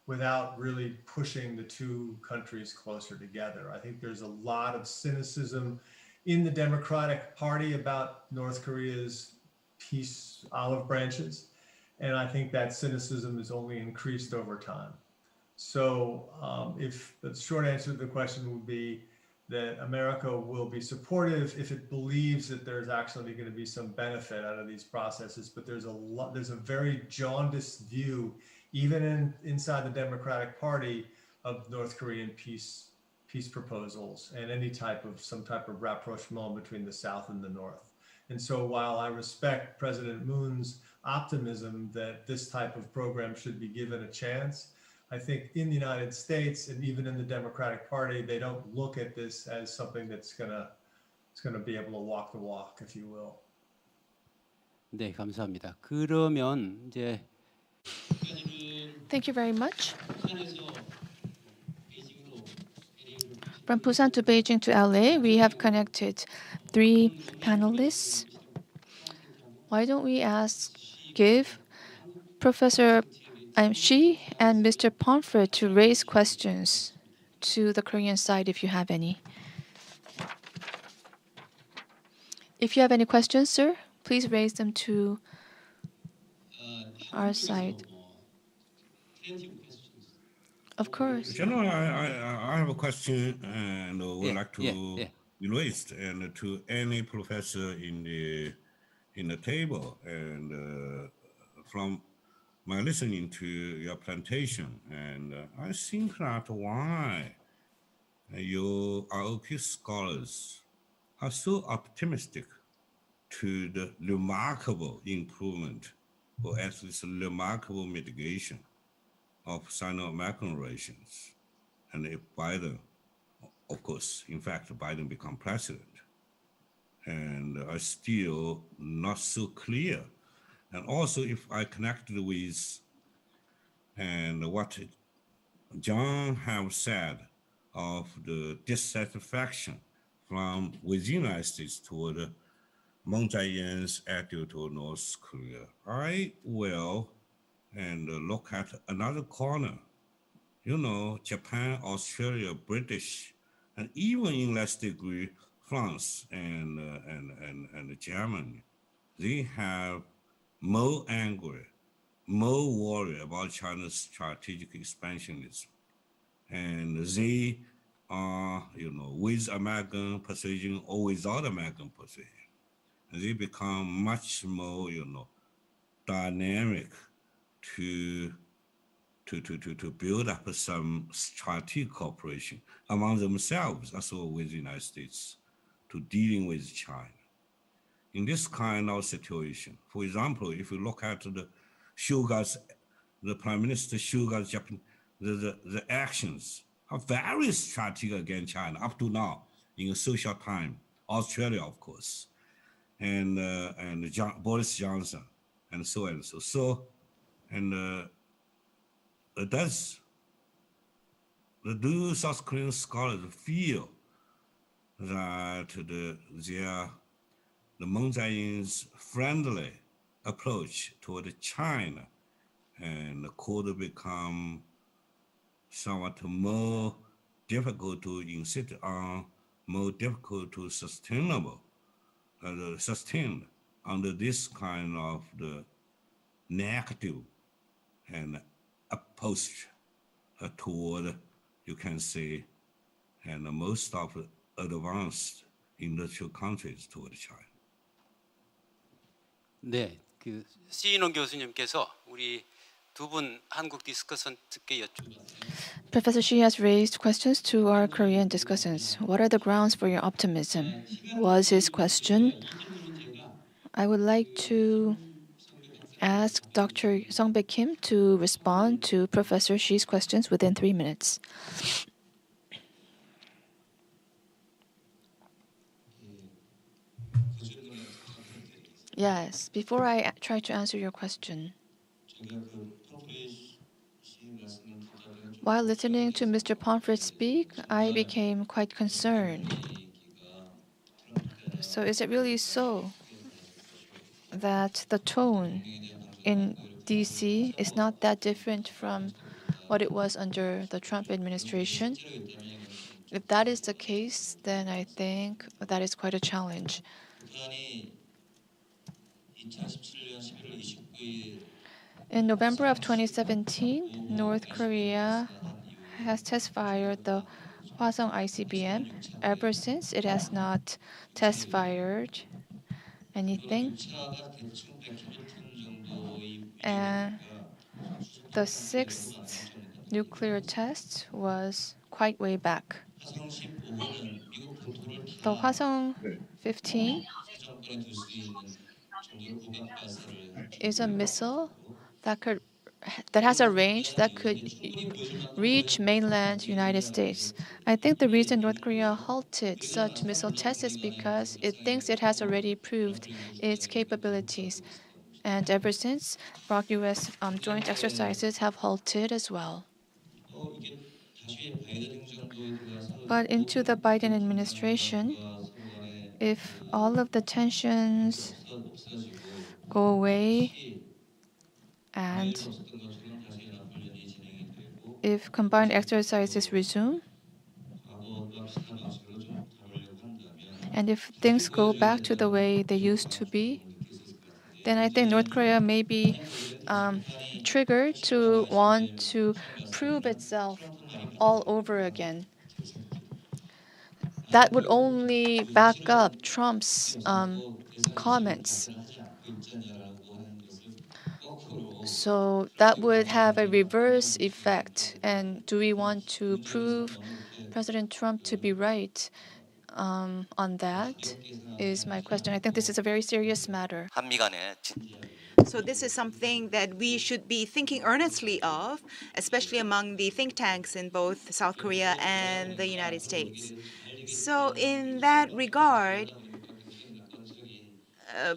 without really pushing the two countries closer together. I think there's a lot of cynicism in the Democratic Party about North Korea's peace olive branches. And I think that cynicism is only increased over time. So if the short answer to the question would be that America will be supportive if it believes that there's actually going to be some benefit out of these processes, but there's a very jaundiced view, even inside the Democratic Party, of North Korean peace proposals and some type of rapprochement between the South and the North. And so while I respect President Moon's optimism that this type of program should be given a chance, I think in the United States and even in the Democratic Party, they don't look at this as something that's gonna be able to walk the walk, if you will. 네, 감사합니다. 그러면 이제 Thank you very much. From Busan to Beijing to LA, we have connected 3 panelists. Why don't we give Professor Shi and Mr. Pomfret to raise questions to the Korean side if you have any. If you have any questions, sir, please raise them to our side. Of course. General, I have a question and would like to be raised and to any professor in the table, and from my listening to your presentation, and I think that why your ROK scholars are so optimistic to the remarkable improvement, or at least remarkable mitigation of Sino-American relations. And if Biden, of course, in fact, Biden become president, and are still not so clear. And also, if I connected with and what John have said of the dissatisfaction from within the United States toward Moon Jae-in's attitude toward North Korea, I will look at another corner. You know, Japan, Australia, British, and even in less degree, France and Germany, they have more angry, more worry about China's strategic expansionism. And they are, with American position or without American position. And they become much more, dynamic to build up some strategic cooperation among themselves, as well with the United States, to dealing with China. In this kind of situation, for example, if you look at the Prime Minister Suga's Japan, the actions are very strategic against China up to now in a social time. Australia, of course, and Boris Johnson, and so and so. So, do South Korean scholars feel that the Moon Jae-in's friendly approach toward China and could become somewhat more difficult to insist on, more difficult to sustain under this kind of the negative and approach toward, you can say, and most of the advanced industrial countries toward China. 네, 시인원 교수님께서 우리 두 분 한국 디스커션트께 여쭙습니다. Professor Shi has raised questions to our Korean discussants. What are the grounds for your optimism? Was his question. I would like to ask Dr. Sung-bae Kim to respond to Professor Shi's questions within 3 minutes. Yes, before I try to answer your question, while listening to Mr. Pomfret speak, I became quite concerned. So is it really so that the tone in DC is not that different from what it was under the Trump administration. If that is the case, then I think that is quite a challenge. In November of 2017, North Korea has test-fired the Hwasong ICBM. Ever since, it has not test-fired anything. And the sixth nuclear test was quite way back. The Hwasong 15 is a missile that has a range that could reach mainland United States. I think the reason North Korea halted such missile tests is because it thinks it has already proved its capabilities. And ever since, Korea-U.S. joint exercises have halted as well. But into the Biden administration, if all of the tensions go away and if combined exercises resume, and if things go back to the way they used to be, then I think North Korea may be triggered to want to prove itself all over again. That would only back up Trump's comments. So that would have a reverse effect. And do we want to prove President Trump to be right on that? Is my question. I think this is a very serious matter. So this is something that we should be thinking earnestly of, especially among the think tanks in both South Korea and the United States. So in that regard,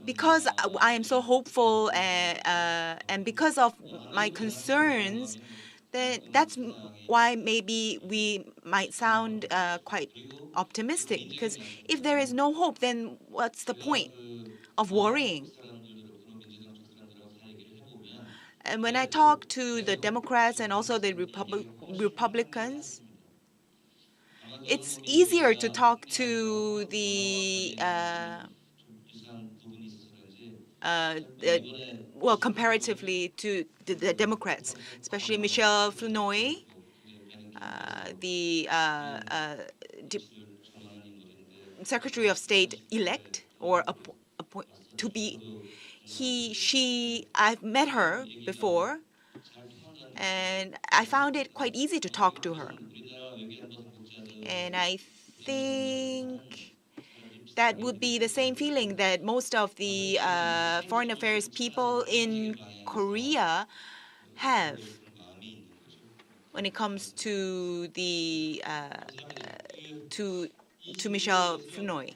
because I am so hopeful and because of my concerns, that's why maybe we might sound quite optimistic. Because if there is no hope, then what's the point of worrying? And when I talk to the Democrats and also the Republicans, it's easier to talk to the well, comparatively to the Democrats, especially Michelle Flournoy, the Secretary of State elect or to be. I've met her before, and I found it quite easy to talk to her. And I think that would be the same feeling that most of the foreign affairs people in Korea have when it comes to the to Michelle Flournoy.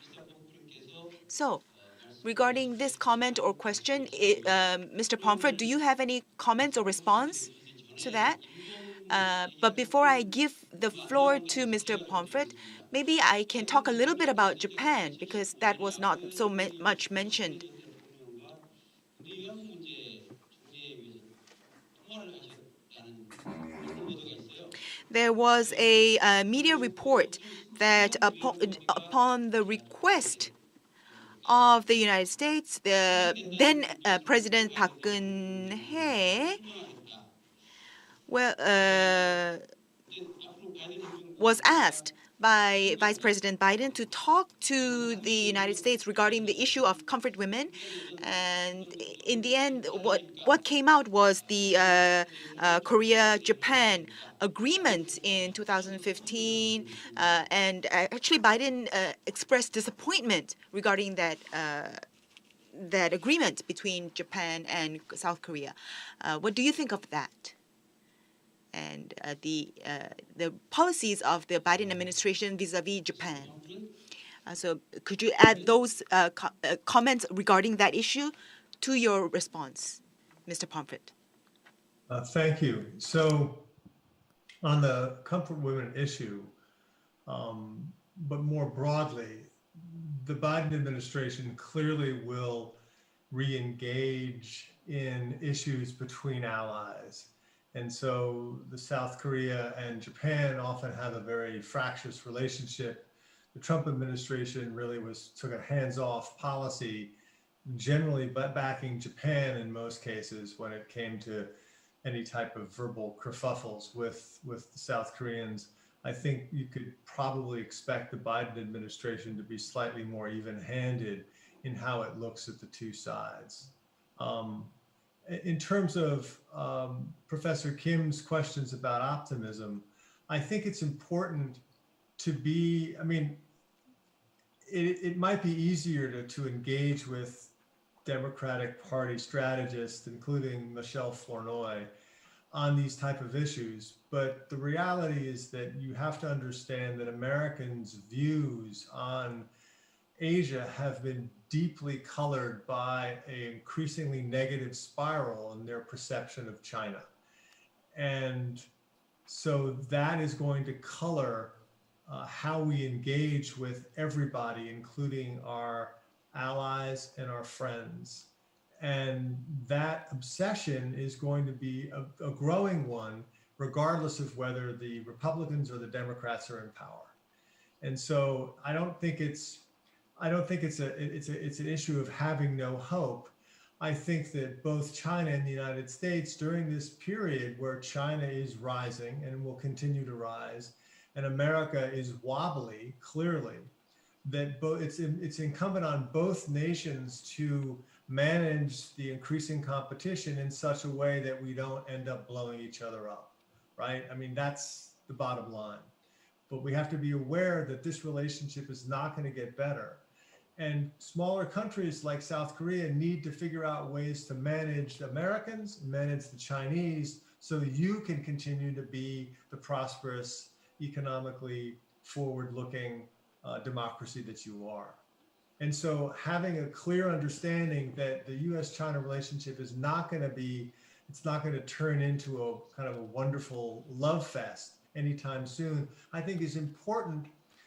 So, regarding this comment or question, Mr. Pomfret, do you have any comments or response to that? But before I give the floor to Mr. Pomfret, maybe I can talk a little bit about Japan, because that was not so much mentioned. There was a media report that upon the request of the United States, the then President Park Geun-hye was asked by Vice President Biden to talk to the United States regarding the issue of comfort women. And in the end, what came out was the Korea-Japan agreement in 2015. And actually, Biden expressed disappointment regarding that that agreement between Japan and South Korea. What do you think of that? And the policies of the Biden administration vis-a-vis Japan. So could you add those comments regarding that issue to your response, Mr. Pomfret? Thank you. So on the comfort women issue, but more broadly, the Biden administration clearly will re-engage in issues between allies. And so the South Korea and Japan often have a very fractious relationship. The Trump administration really took a hands-off policy, generally backing Japan in most cases when it came to any type of verbal kerfuffles with the South Koreans. I think you could probably expect the Biden administration to be slightly more even-handed in how it looks at the two sides. In terms of Professor Kim's questions about optimism, I think it's important to be, I mean, it might be easier to engage with Democratic Party strategists, including Michelle Flournoy, on these type of issues. But the reality is that you have to understand that Americans' views on Asia have been deeply colored by an increasingly negative spiral in their perception of China. And so that is going to color how we engage with everybody, including our allies and our friends. And that obsession is going to be a growing one, regardless of whether the Republicans or the Democrats are in power. And so I don't think it's an issue of having no hope. I think that both China and the United States, during this period where China is rising and will continue to rise, and America is wobbly, clearly, that it's incumbent on both nations to manage the increasing competition in such a way that we don't end up blowing each other up, right? I mean, that's the bottom line. But we have to be aware that this relationship is not going to get better. And smaller countries like South Korea need to figure out ways to manage the Americans, manage the Chinese, so you can continue to be the prosperous, economically forward-looking democracy that you are. And so having a clear understanding that the U.S.-China relationship is not going to be, it's not going to turn into a kind of a wonderful love fest anytime soon, I think is important,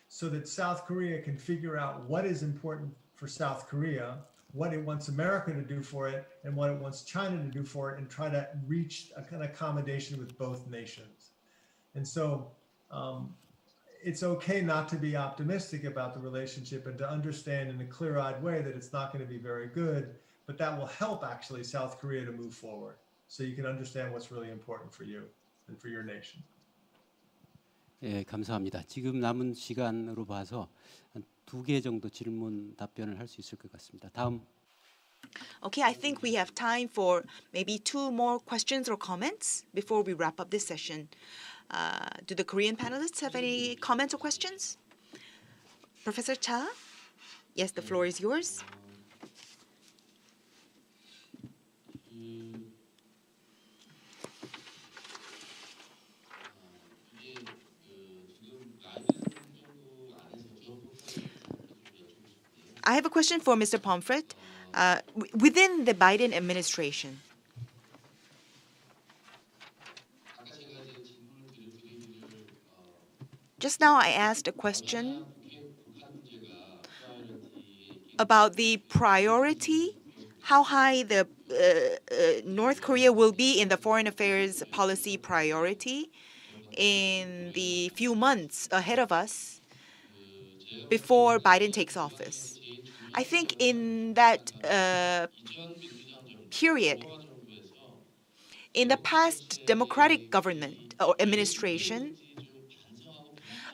so that South Korea can figure out what is important for South Korea, what it wants America to do for it, and what it wants China to do for it, and try to reach a kind of accommodation with both nations. And so it's okay not to be optimistic about the relationship and to understand in a clear-eyed way that it's not going to be very good, but that will help actually South Korea to move forward, so you can understand what's really important for you and for your nation. 예, 감사합니다. 지금 남은 시간으로 봐서 한 2개 정도 질문 답변을 할 수 있을 것 같습니다. 다음. Okay, I think we have time for maybe 2 more questions or comments before we wrap up this session. Do the Korean panelists have any comments or questions? Professor Cha? Yes, the floor is yours. I have a question for Mr. Pomfret. Within the Biden administration, just now I asked a question about the priority, how high the North Korea will be in the foreign affairs policy priority in the few months ahead of us before Biden takes office. I think in that period, in the past Democratic government or administration,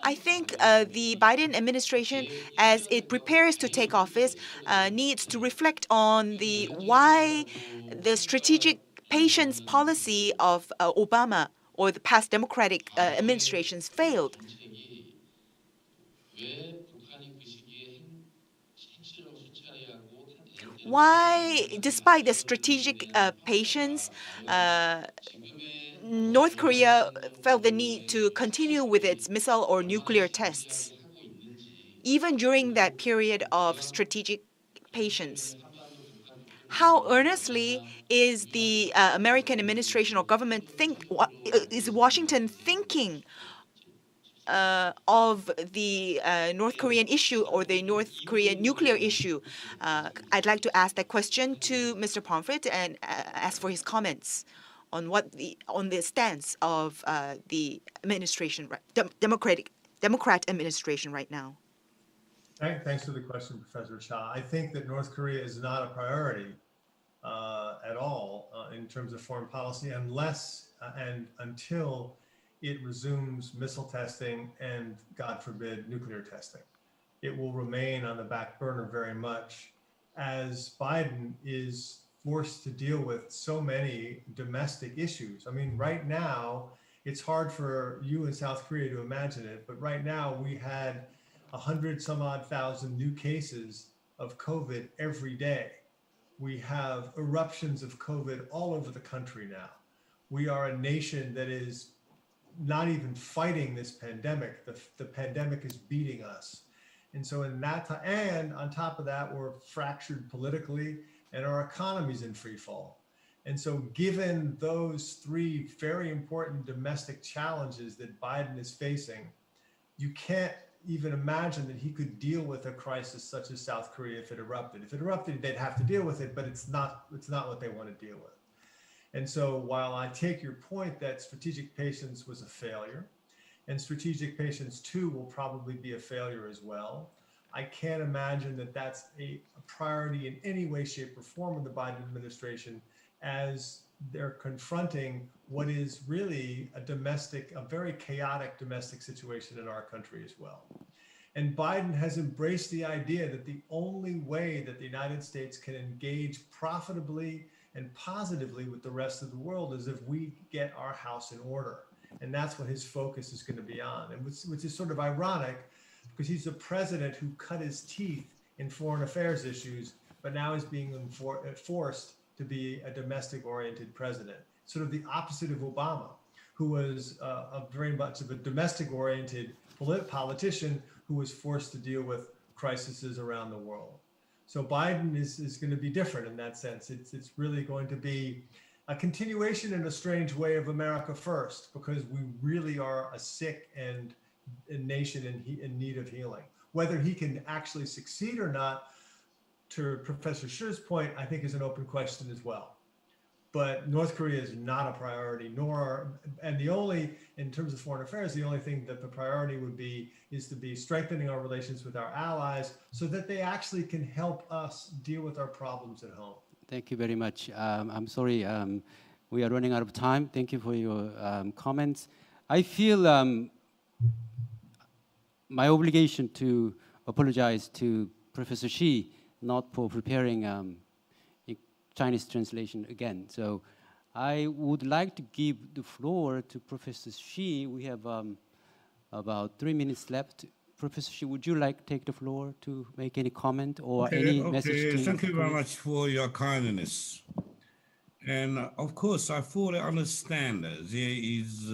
I think the Biden administration, as it prepares to take office, needs to reflect on why the strategic patience policy of Obama or the past Democratic administrations failed. Why, despite the strategic patience, North Korea felt the need to continue with its missile or nuclear tests, even during that period of strategic patience? How earnestly is the American administration or government is Washington thinking of the North Korean issue or the North Korean nuclear issue? I'd like to ask that question to Mr. Pomfret and ask for his comments on the stance of the administration, Democrat administration right now? Thanks for the question, Professor Cha. I think that North Korea is not a priority at all in terms of foreign policy unless and until it resumes missile testing and, God forbid, nuclear testing. It will remain on the back burner very much as Biden is forced to deal with so many domestic issues. I mean, right now, it's hard for you in South Korea to imagine it, but right now we had 100 some odd thousand new cases of COVID every day. We have eruptions of COVID all over the country now. We are a nation that is not even fighting this pandemic. The pandemic is beating us. And so in that time, and on top of that, we're fractured politically and our economy's in free fall. And so given those three very important domestic challenges that Biden is facing, you can't even imagine that he could deal with a crisis such as South Korea if it erupted. If it erupted, they'd have to deal with it, but it's not what they want to deal with. And so while I take your point that strategic patience was a failure, and strategic patience 2 will probably be a failure as well, I can't imagine that that's a priority in any way, shape, or form of the Biden administration as they're confronting what is really a very chaotic domestic situation in our country as well. And Biden has embraced the idea that the only way that the United States can engage profitably and positively with the rest of the world is if we get our house in order. And that's what his focus is going to be on, and which is sort of ironic because he's a president who cut his teeth in foreign affairs issues, but now is being forced to be a domestic-oriented president, sort of the opposite of Obama, who was very much of a domestic-oriented politician who was forced to deal with crises around the world. So Biden is going to be different in that sense. It's really going to be a continuation in a strange way of America First, because we really are a sick and a nation in need of healing. Whether he can actually succeed or not, to Professor Shi's point, I think is an open question as well. But North Korea is not a priority, and the only, in terms of foreign affairs, the only thing that the priority would be is to be strengthening our relations with our allies so that they actually can help us deal with our problems at home. Thank you very much. I'm sorry, we are running out of time. Thank you for your comments. I feel my obligation to apologize to Professor Shi, not for preparing Chinese translation again. So I would like to give the floor to Professor Shi. We have about 3 minutes left. Professor Shi, would you like to take the floor to make any comment or any message? Thank you very much for your kindness. And of course, I fully understand there is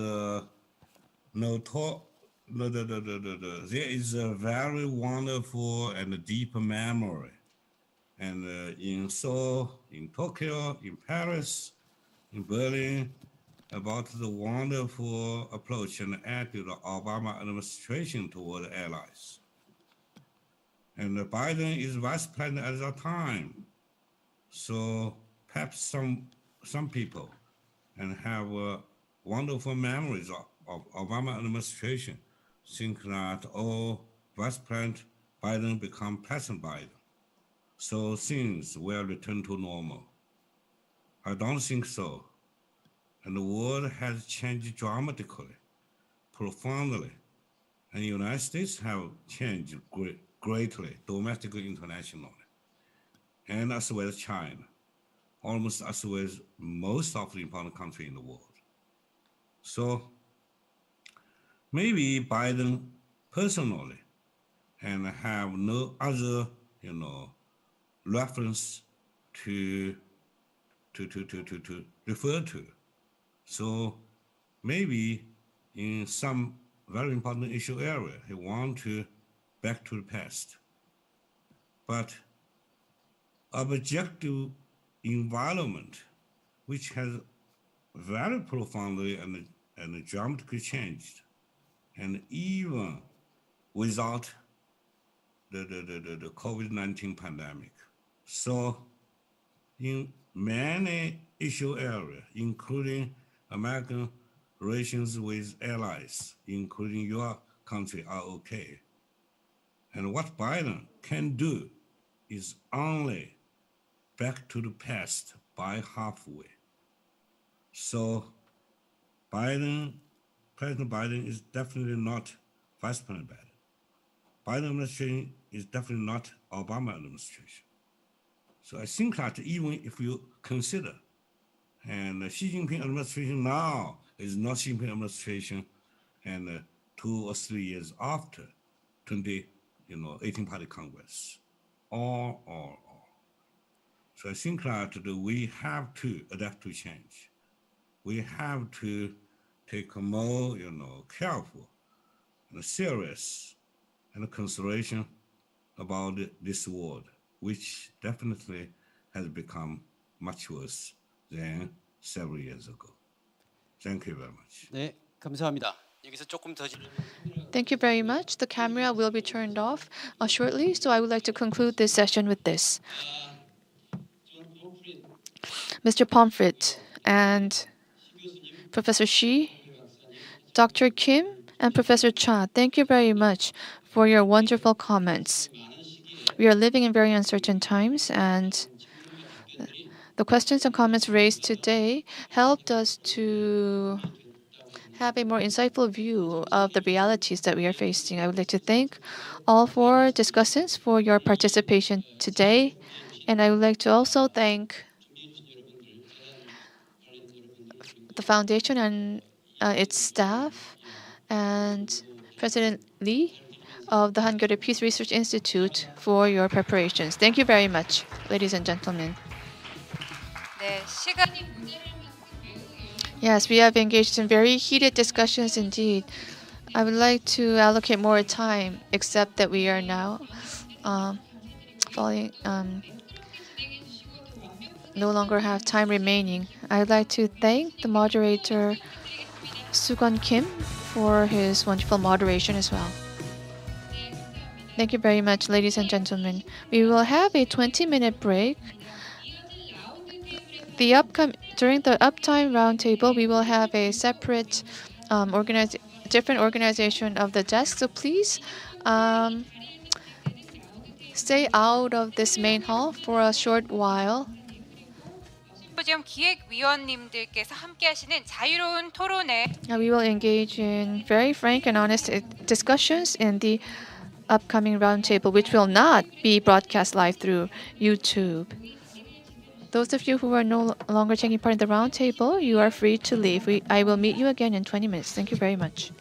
there is a very wonderful and deep memory. And in Seoul, in Tokyo, in Paris, in Berlin, about the wonderful approach and attitude of Obama administration toward allies. And Biden is vice president at that time. So perhaps some people and have wonderful memories of Obama administration think that, Vice President Biden become President Biden. So things will return to normal. I don't think so. And the world has changed dramatically, profoundly. And the United States have changed greatly, domestically, internationally. And as well as China, almost as well as most of the important countries in the world. So maybe Biden personally and have no other, reference to refer to. So maybe in some very important issue area, he want to back to the past. But objective environment, which has very profoundly and dramatically changed, and even without the COVID-19 pandemic. So in many issue areas, including American relations with allies, including your country, are okay. And what Biden can do is only back to the past by halfway. So President Biden is definitely not Vice President Biden. Biden administration is definitely not Obama administration. So I think that even if you consider, and Xi Jinping administration now is not Xi Jinping administration, and 2 or 3 years after 18 Party Congress, all. So I think that we have to adapt to change. We have to take a more, careful and serious and consideration about this world, which definitely has become much worse than several years ago. Thank you very much. 네, 감사합니다. 여기서 조금 더 Thank you very much. The camera will be turned off shortly, so I would like to conclude this session with this. Mr. Pomfret and Professor Shi, Dr. Kim, and Professor Cha, thank you very much for your wonderful comments. We are living in very uncertain times, and the questions and comments raised today helped us to have a more insightful view of the realities that we are facing. I would like to thank all 4 discussants for your participation today, and I would like to also thank the foundation and its staff and President Lee of the Hankyoreh Peace Research Institute for your preparations. Thank you very much, ladies and gentlemen. 네, 시간이 Yes, we have engaged in very heated discussions indeed. I would like to allocate more time, except that we are now no longer have time remaining. I would like to thank the moderator, Kim, for his wonderful moderation as well. Thank you very much, ladies and gentlemen. We will have a 20-minute break. During the uptime roundtable, we will have a separate different organization of the desk. So please stay out of this main hall for a short while. 심포지엄 기획위원님들께서 함께하시는 자유로운 토론회. We will engage in very frank and honest discussions in the upcoming roundtable, which will not be broadcast live through YouTube. Those of you who are no longer taking part in the roundtable, you are free to leave. I will meet you again in 20 minutes. Thank you very much.